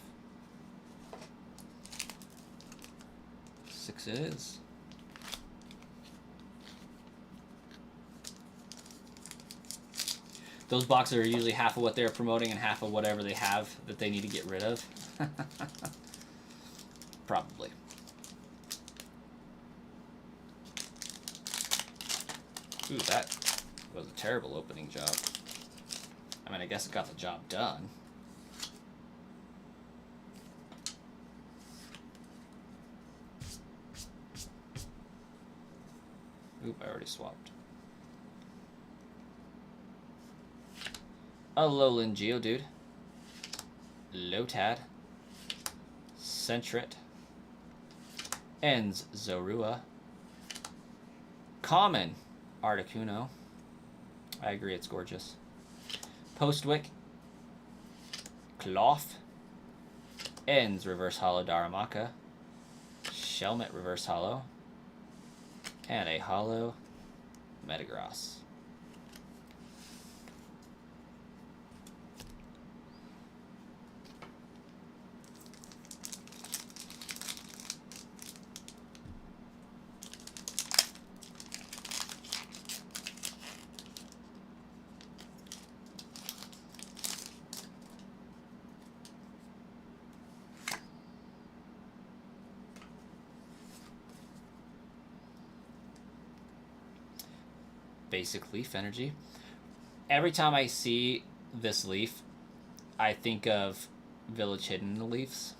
Speaker 1: 6 it is. Those boxes are usually half of what they're promoting and half of whatever they have that they need to get rid of. Probably. Ooh, that was a terrible opening job. I mean, I guess it got the job done. Oop, I already swapped. Alolan Geodude. Lotad. Sentret. Ends Zorua. Common Articuno. I agree, it's gorgeous. Postwick. Cloth. Ends Reverse Hollow Daramaka. Shelmet Reverse Hollow. And a Hollow Metagross. Basic leaf energy. Every time I see this leaf, I think of Village Hidden Leafs.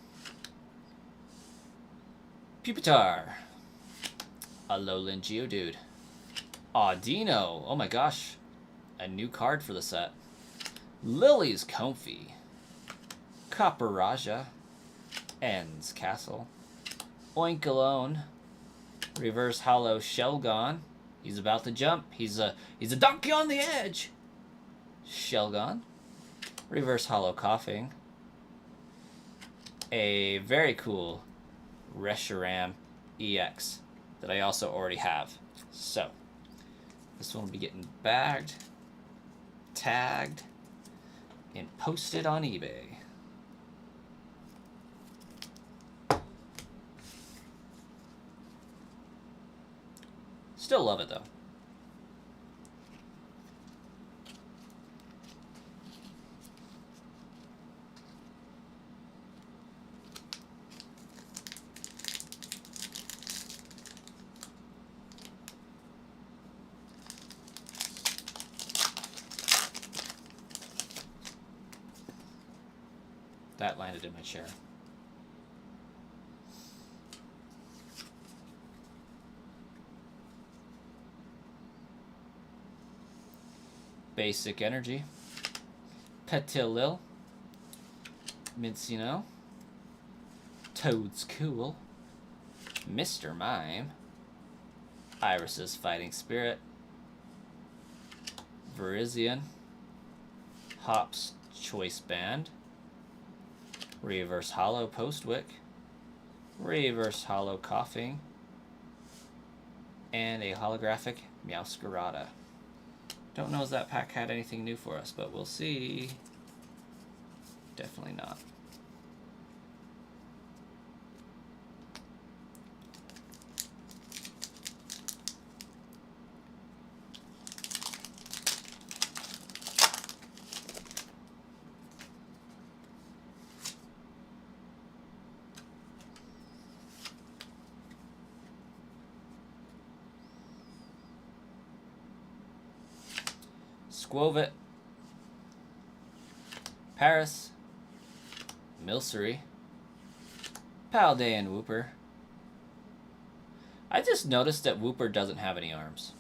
Speaker 1: Pupitar. Alolan Geodude. Audino. Oh my gosh. A new card for the set. Lily's Kofi. Copperajah. Ends Castle. Oinkalone. Reverse Hollow Shelgon. He's about to jump. He's a donkey on the edge. Shelgon. Reverse Hollow Coughing. A very cool Reshiram EX that I also already have. So, this one will be getting bagged, tagged, and posted on eBay. Still love it though. That landed in my chair. Basic Energy. Petilil. Mincino. Toad's Cool. Mr. Mime. Iris's Fighting Spirit. Virizion. Hop's Choice Band. Reverse Hollow Postwick. Reverse Hollow Coughing. And a holographic Meowscarada. Don't know if that pack had anything new for us, but we'll see. Definitely not. Squovit, Paris, Milcery, Paldean Wooper. I just noticed that Wooper doesn't have any arms.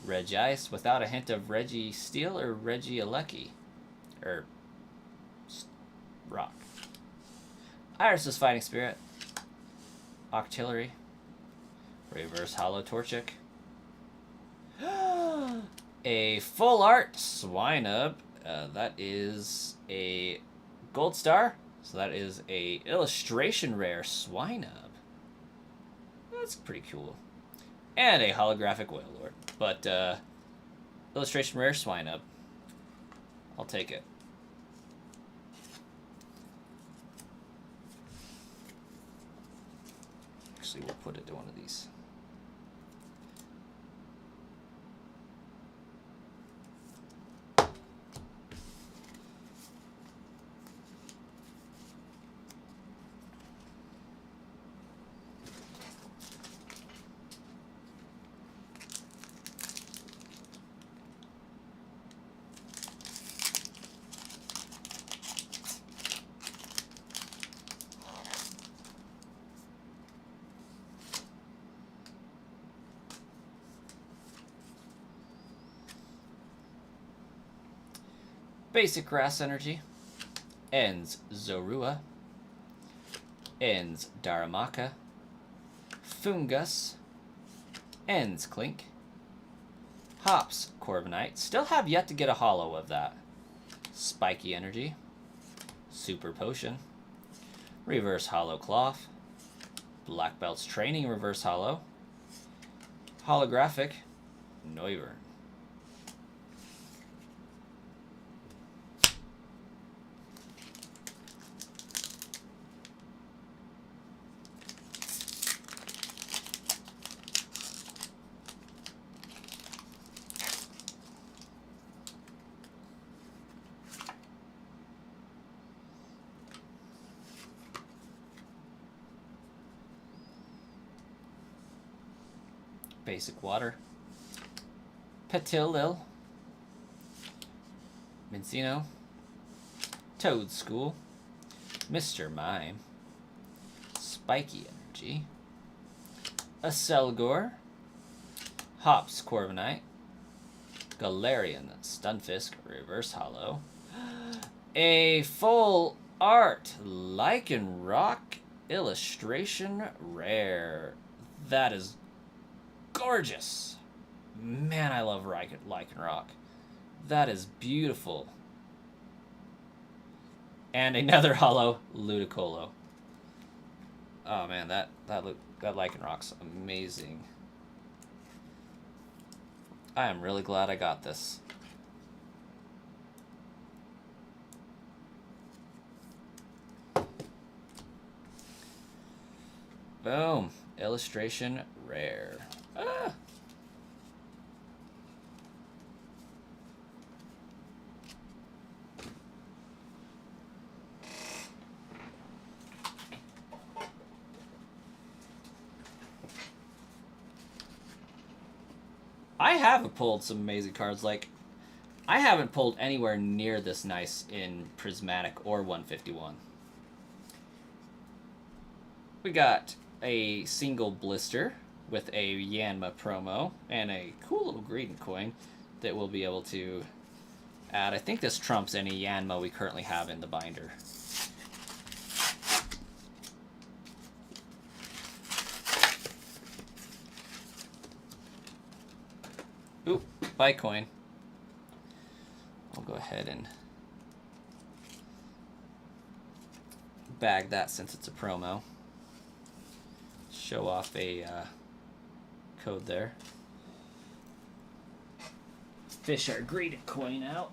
Speaker 1: Regice without a hint of Reggie Steel or Reggie Alecki. Or Rock. Iris's Fighting Spirit. Octillery. Reverse Hollow Torchic. A full art Swinub. That is a gold star. So that is a illustration rare Swinub. That's pretty cool. And a holographic Wailord. But illustration rare Swinub. I'll take it. Actually, we'll put it to one of these. Basic Grass Energy. Ends Zorua. Ends Daramaka. Fungus. Ends Clink. Hops Corviknight. Still have yet to get a holo of that. Spiky Energy. Super Potion. Reverse Holo Cloth. Black Belt's Training Reverse Holo. Holographic Noivern. Basic Water. Petilil. Mincino. Toad School. Mr. Mime. Spiky Energy. Acelgor. Hops Corviknight. Galarian Stunfisk Reverse Holo. A full art Lycanroc illustration rare. That is gorgeous. Man, I love Lycanroc. That is beautiful. And another holo Ludicolo. Oh man, that Lycanroc's amazing. I am really glad I got this. Boom. Illustration rare. Ah. I have pulled some amazing cards. Like, I haven't pulled anywhere near this nice in Prismatic or 151. We got a single blister with a Yanma promo and a cool little greeting coin that we'll be able to add. I think this trumps any Yanma we currently have in the binder. Oop, buy coin. I'll go ahead and bag that since it's a promo. Show off a code there. Fish our greeted coin out.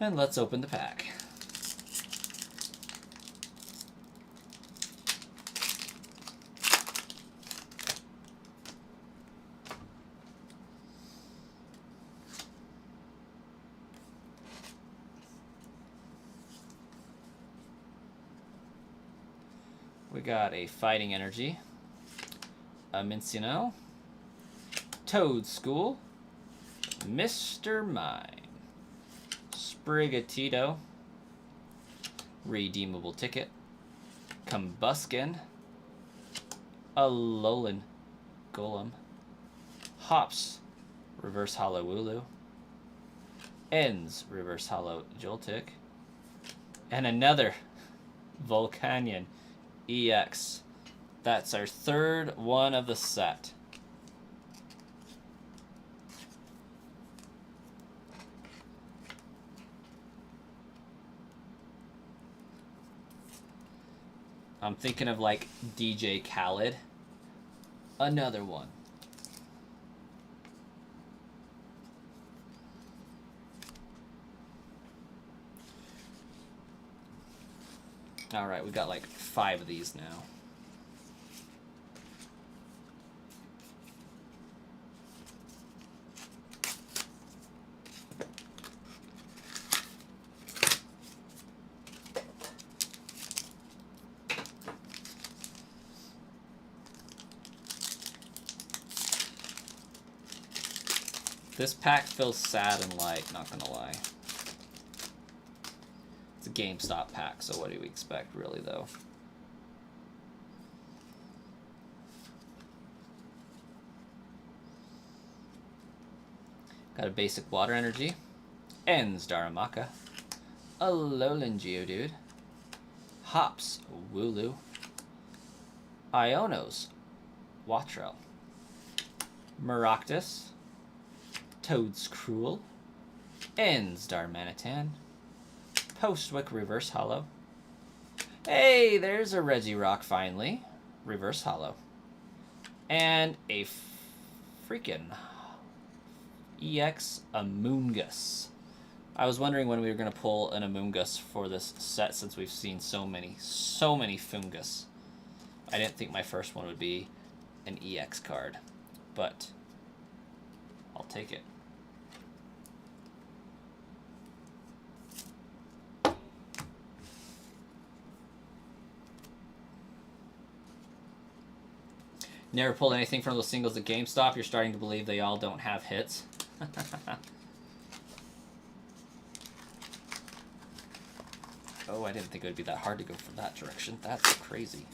Speaker 1: And let's open the pack. We got a Fighting Energy, a Mincino, Toad School, Mr. Mime, Sprigatito, Redeemable Ticket, Combuskin, Alolan Golem, Hops, Reverse Holo Wooloo, Ends, Reverse Holo Joltik, and another Volcanion EX. That's our third one of the set. I'm thinking of like DJ Khaled. Another one. All right, we got like 5 of these now. This pack feels sad and light, not gonna lie. It's a GameStop pack, so what do we expect, really, though? Got a basic water energy. Ends Daramaka. Alolan Geodude. Hops Wooloo. Ionos Watrel. Maractus. Toadscruel. Ends Darmanitan. Postwick Reverse Hollow. Hey, there's a Regirock finally. Reverse Hollow. And a freaking EX Amoonguss. I was wondering when we were going to pull an Amoonguss for this set since we've seen so many Fungus. I didn't think my first one would be an EX card, but I'll take it. Never pulled anything from those singles at GameStop. You're starting to believe they all don't have hits. Oh, I didn't think it would be that hard to go for that direction. That's crazy.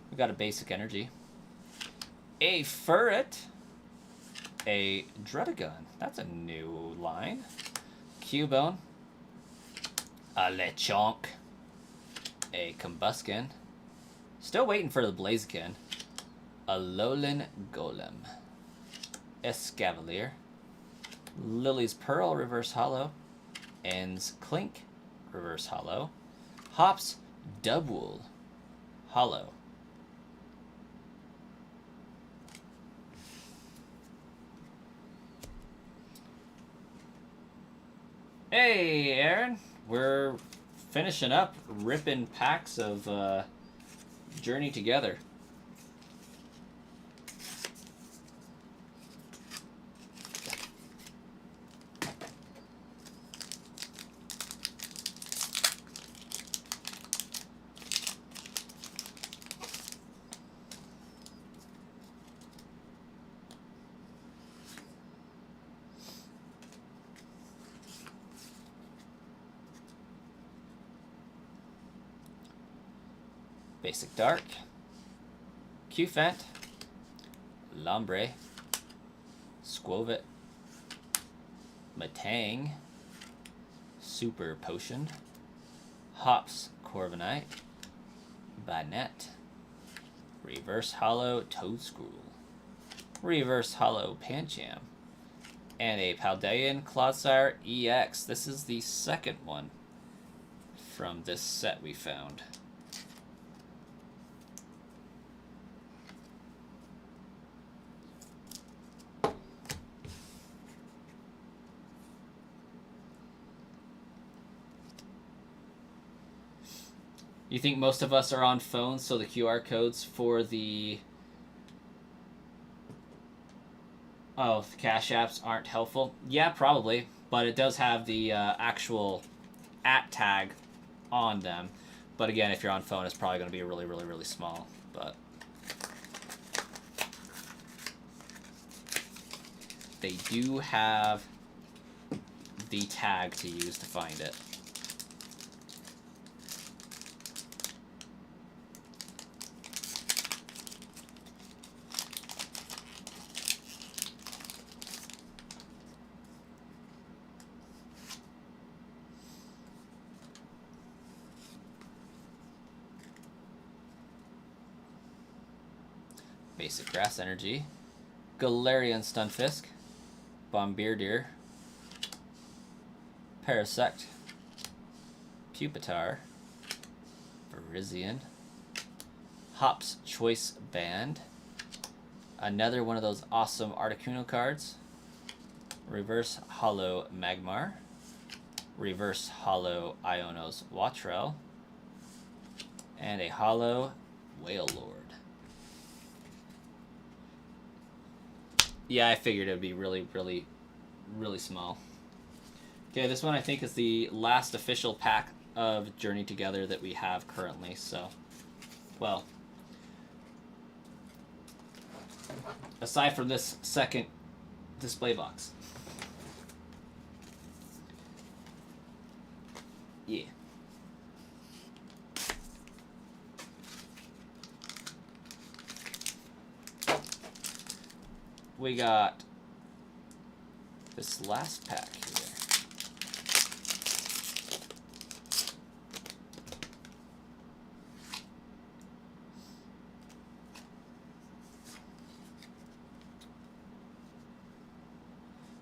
Speaker 1: We got a basic energy. A Furret. A Dredagon. That's a new line. Cubone. A Lechonk. A Combuskin. Still waiting for the Blaziken. A Alolan Golem. Escavalier. Lily's Pearl Reverse Hollow. Ends Clink Reverse Hollow. Hops Dubwool Hollow. Hey, Aaron. We're finishing up ripping packs of Journey Together. Basic Dark, Qfant, Lombre, Squovit, Matang, Super Potion, Hops Corviknight, Banette, Reverse Hollow Toadscruel, Reverse Hollow Pancham, and a Paldean Clodsire EX. This is the second one from this set we found. You think most of us are on phones, so the QR codes for the Cash Apps aren't helpful? Yeah, probably, but it does have the actual @ on them. But again, if you're on phone, it's probably going to be really, really, really small. But they do have the tag to use to find it. Basic Grass Energy, Galarian Stunfisk, Bombirdier, Parasect, Pupitar, Virizion, Hops Choice Band, another one of those awesome Articuno cards, Reverse Hollow Magmar, Reverse Hollow Ionos Watrel, and a Hollow Wailord. Yeah, I figured it would be really, really, really small. Okay, this one I think is the last official pack of Journey Together that we have currently, so well, aside from this second display box. Yeah. We got this last pack here.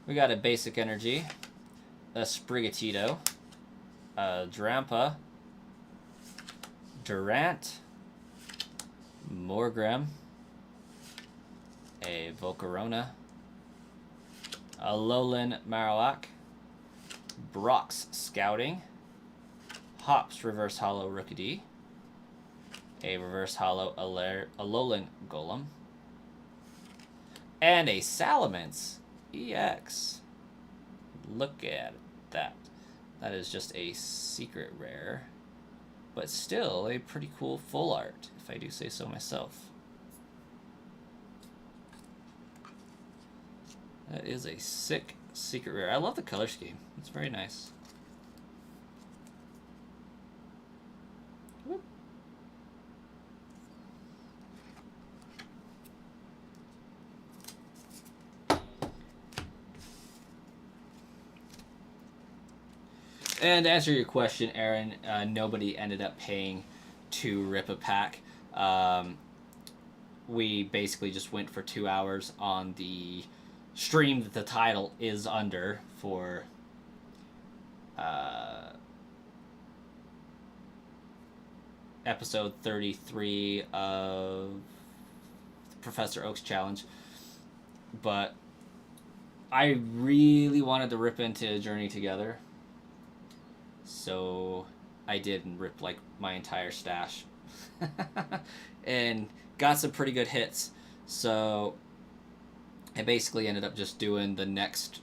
Speaker 1: We got a Basic Energy, a Sprigatito, a Drampa, Durant, Morgrem, a Volcarona, a Alolan Marowak, Brock's Scouting, Hops Reverse Hollow Rookidee, a Reverse Hollow Alolan Golem, and a Salamence EX. Look at that. That is just a secret rare, but still a pretty cool full art, if I do say so myself. That is a sick secret rare. I love the color scheme. It's very nice. Whoop. And to answer your question, Aaron, nobody ended up paying to rip a pack. We basically just went for 2 hours on the stream that the title is under for episode 33 of Professor Oak's Challenge. But I really wanted to rip into Journey Together, so I did and ripped like my entire stash and got some pretty good hits. So I basically ended up just doing the next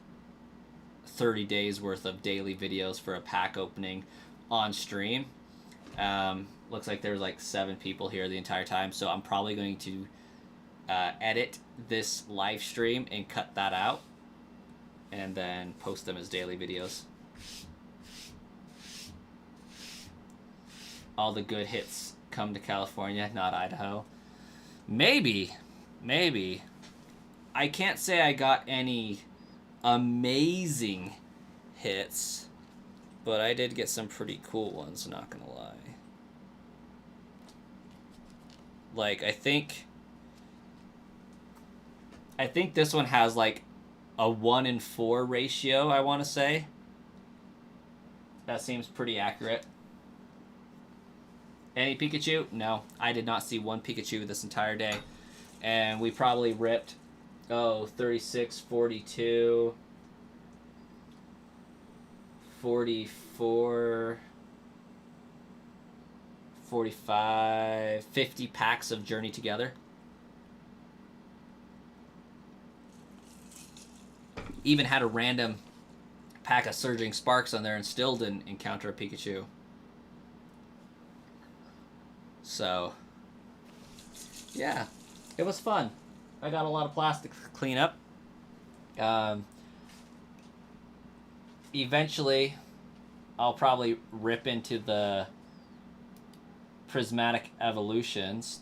Speaker 1: 30 days worth of daily videos for a pack opening on stream. Looks like there's like 7 people here the entire time, so I'm probably going to edit this live stream and cut that out and then post them as daily videos. All the good hits come to California, not Idaho. Maybe. I can't say I got any amazing hits, but I did get some pretty cool ones, not gonna lie. Like, I think this one has like a 1 in 4 ratio, I want to say. That seems pretty accurate. Any Pikachu? No, I did not see one Pikachu this entire day. And we probably ripped, 36, 42, 44, 45, 50 packs of Journey Together. Even had a random pack of Surging Sparks on there and still didn't encounter a Pikachu. So, yeah, it was fun. I got a lot of plastic to clean up. Eventually, I'll probably rip into the Prismatic Evolutions,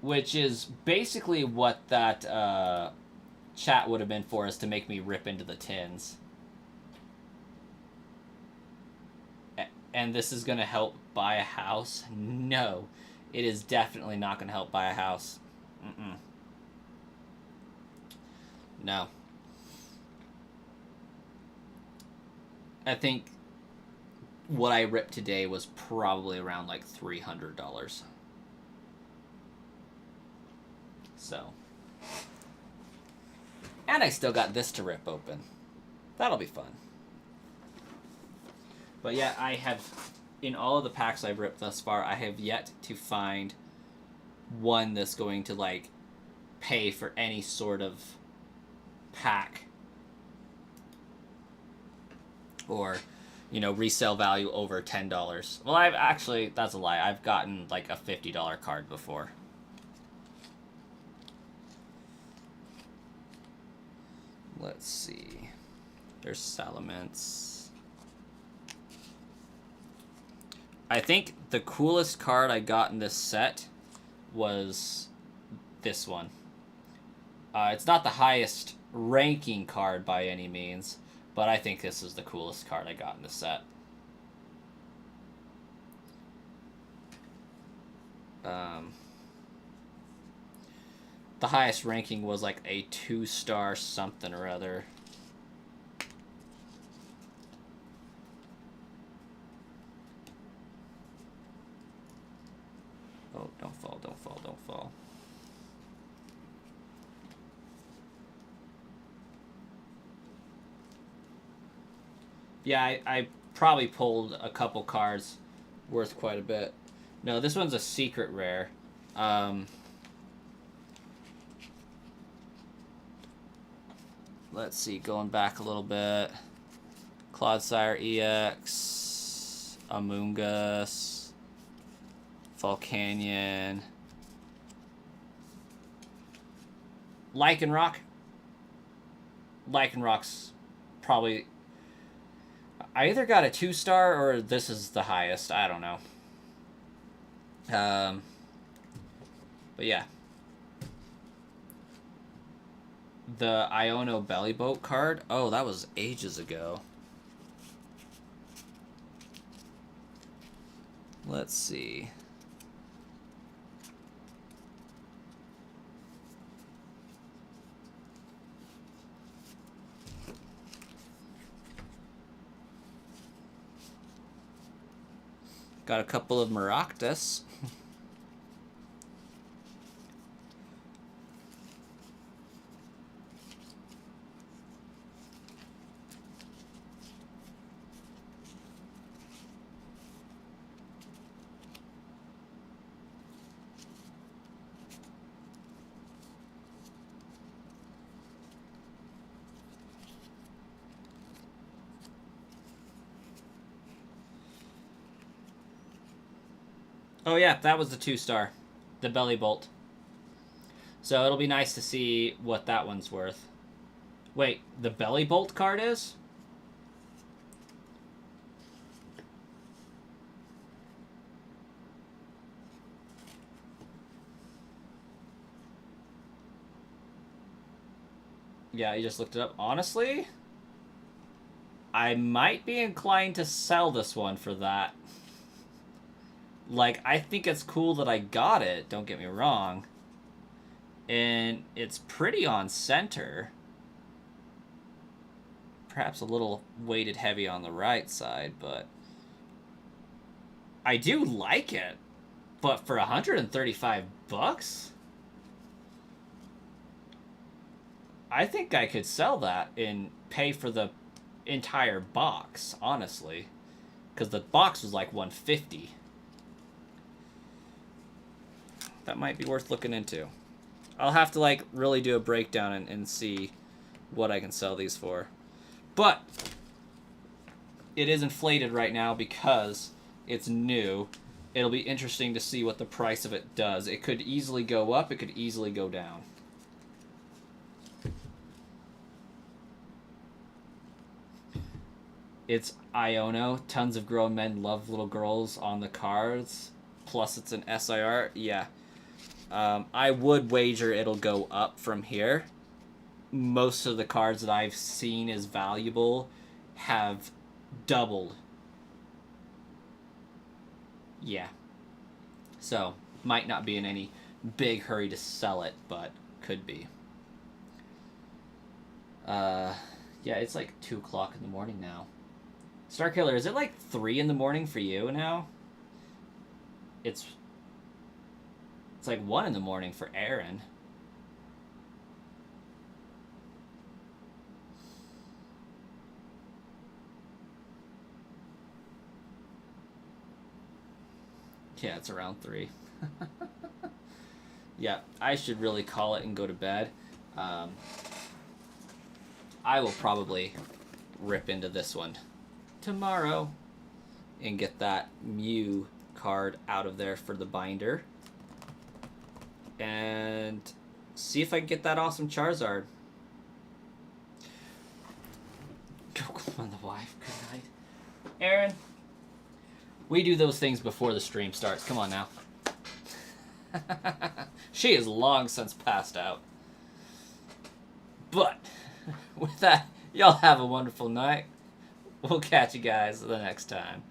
Speaker 1: which is basically what that chat would have been for, is to make me rip into the tins. And this is going to help buy a house? No, it is definitely not going to help buy a house. No. I think what I ripped today was probably around like $300. So. And I still got this to rip open. That'll be fun. But yeah, I have, in all of the packs I've ripped thus far, I have yet to find one that's going to, like, pay for any sort of pack or you know, resale value over $10. Well, I've actually, that's a lie. I've gotten like a $50 card before. Let's see. There's Salamence. I think the coolest card I got in this set was this one. It's not the highest ranking card by any means, but I think this is the coolest card I got in the set. The highest ranking was like a 2-star something or other. Oh, don't fall, don't fall, don't fall. Yeah, I probably pulled a couple cards worth quite a bit. No, this one's a secret rare. Let's see, going back a little bit. Clodsire EX, Amoonguss, Volcanion, Lycanroc. Lycanroc's probably... I either got a 2-star or this is the highest. I don't know. But yeah. The Iono Belly Boat card. Oh, that was ages ago. Let's see. Got a couple of Maractus. Oh yeah, that was the 2-star. The Belly Bolt. So it'll be nice to see what that one's worth. Wait, the Belly Bolt card is? Yeah, you just looked it up. Honestly, I might be inclined to sell this one for that. Like, I think it's cool that I got it, don't get me wrong. And it's pretty on center. Perhaps a little weighted heavy on the right side, but I do like it. But for $135, I think I could sell that and pay for the entire box, honestly. Because the box was like $150. That might be worth looking into. I'll have to like really do a breakdown and see what I can sell these for. But it is inflated right now because it's new. It'll be interesting to see what the price of it does. It could easily go up, it could easily go down. It's Iono. Tons of grown men love little girls on the cards. Plus it's an SIR. Yeah. I would wager it'll go up from here. Most of the cards that I've seen as valuable have doubled. Yeah. So, might not be in any big hurry to sell it, but could be. Yeah, it's like 2 o'clock in the morning now. Starkiller, is it like 3 in the morning for you now? It's like 1 in the morning for Aaron. Yeah, it's around 3. Yeah, I should really call it and go to bed. I will probably rip into this one tomorrow and get that Mew card out of there for the binder. And see if I can get that awesome Charizard. Come on, the wife. Good night. Aaron, we do those things before the stream starts. Come on now. She is long since passed out. But with that, y'all have a wonderful night. We'll catch you guys the next time.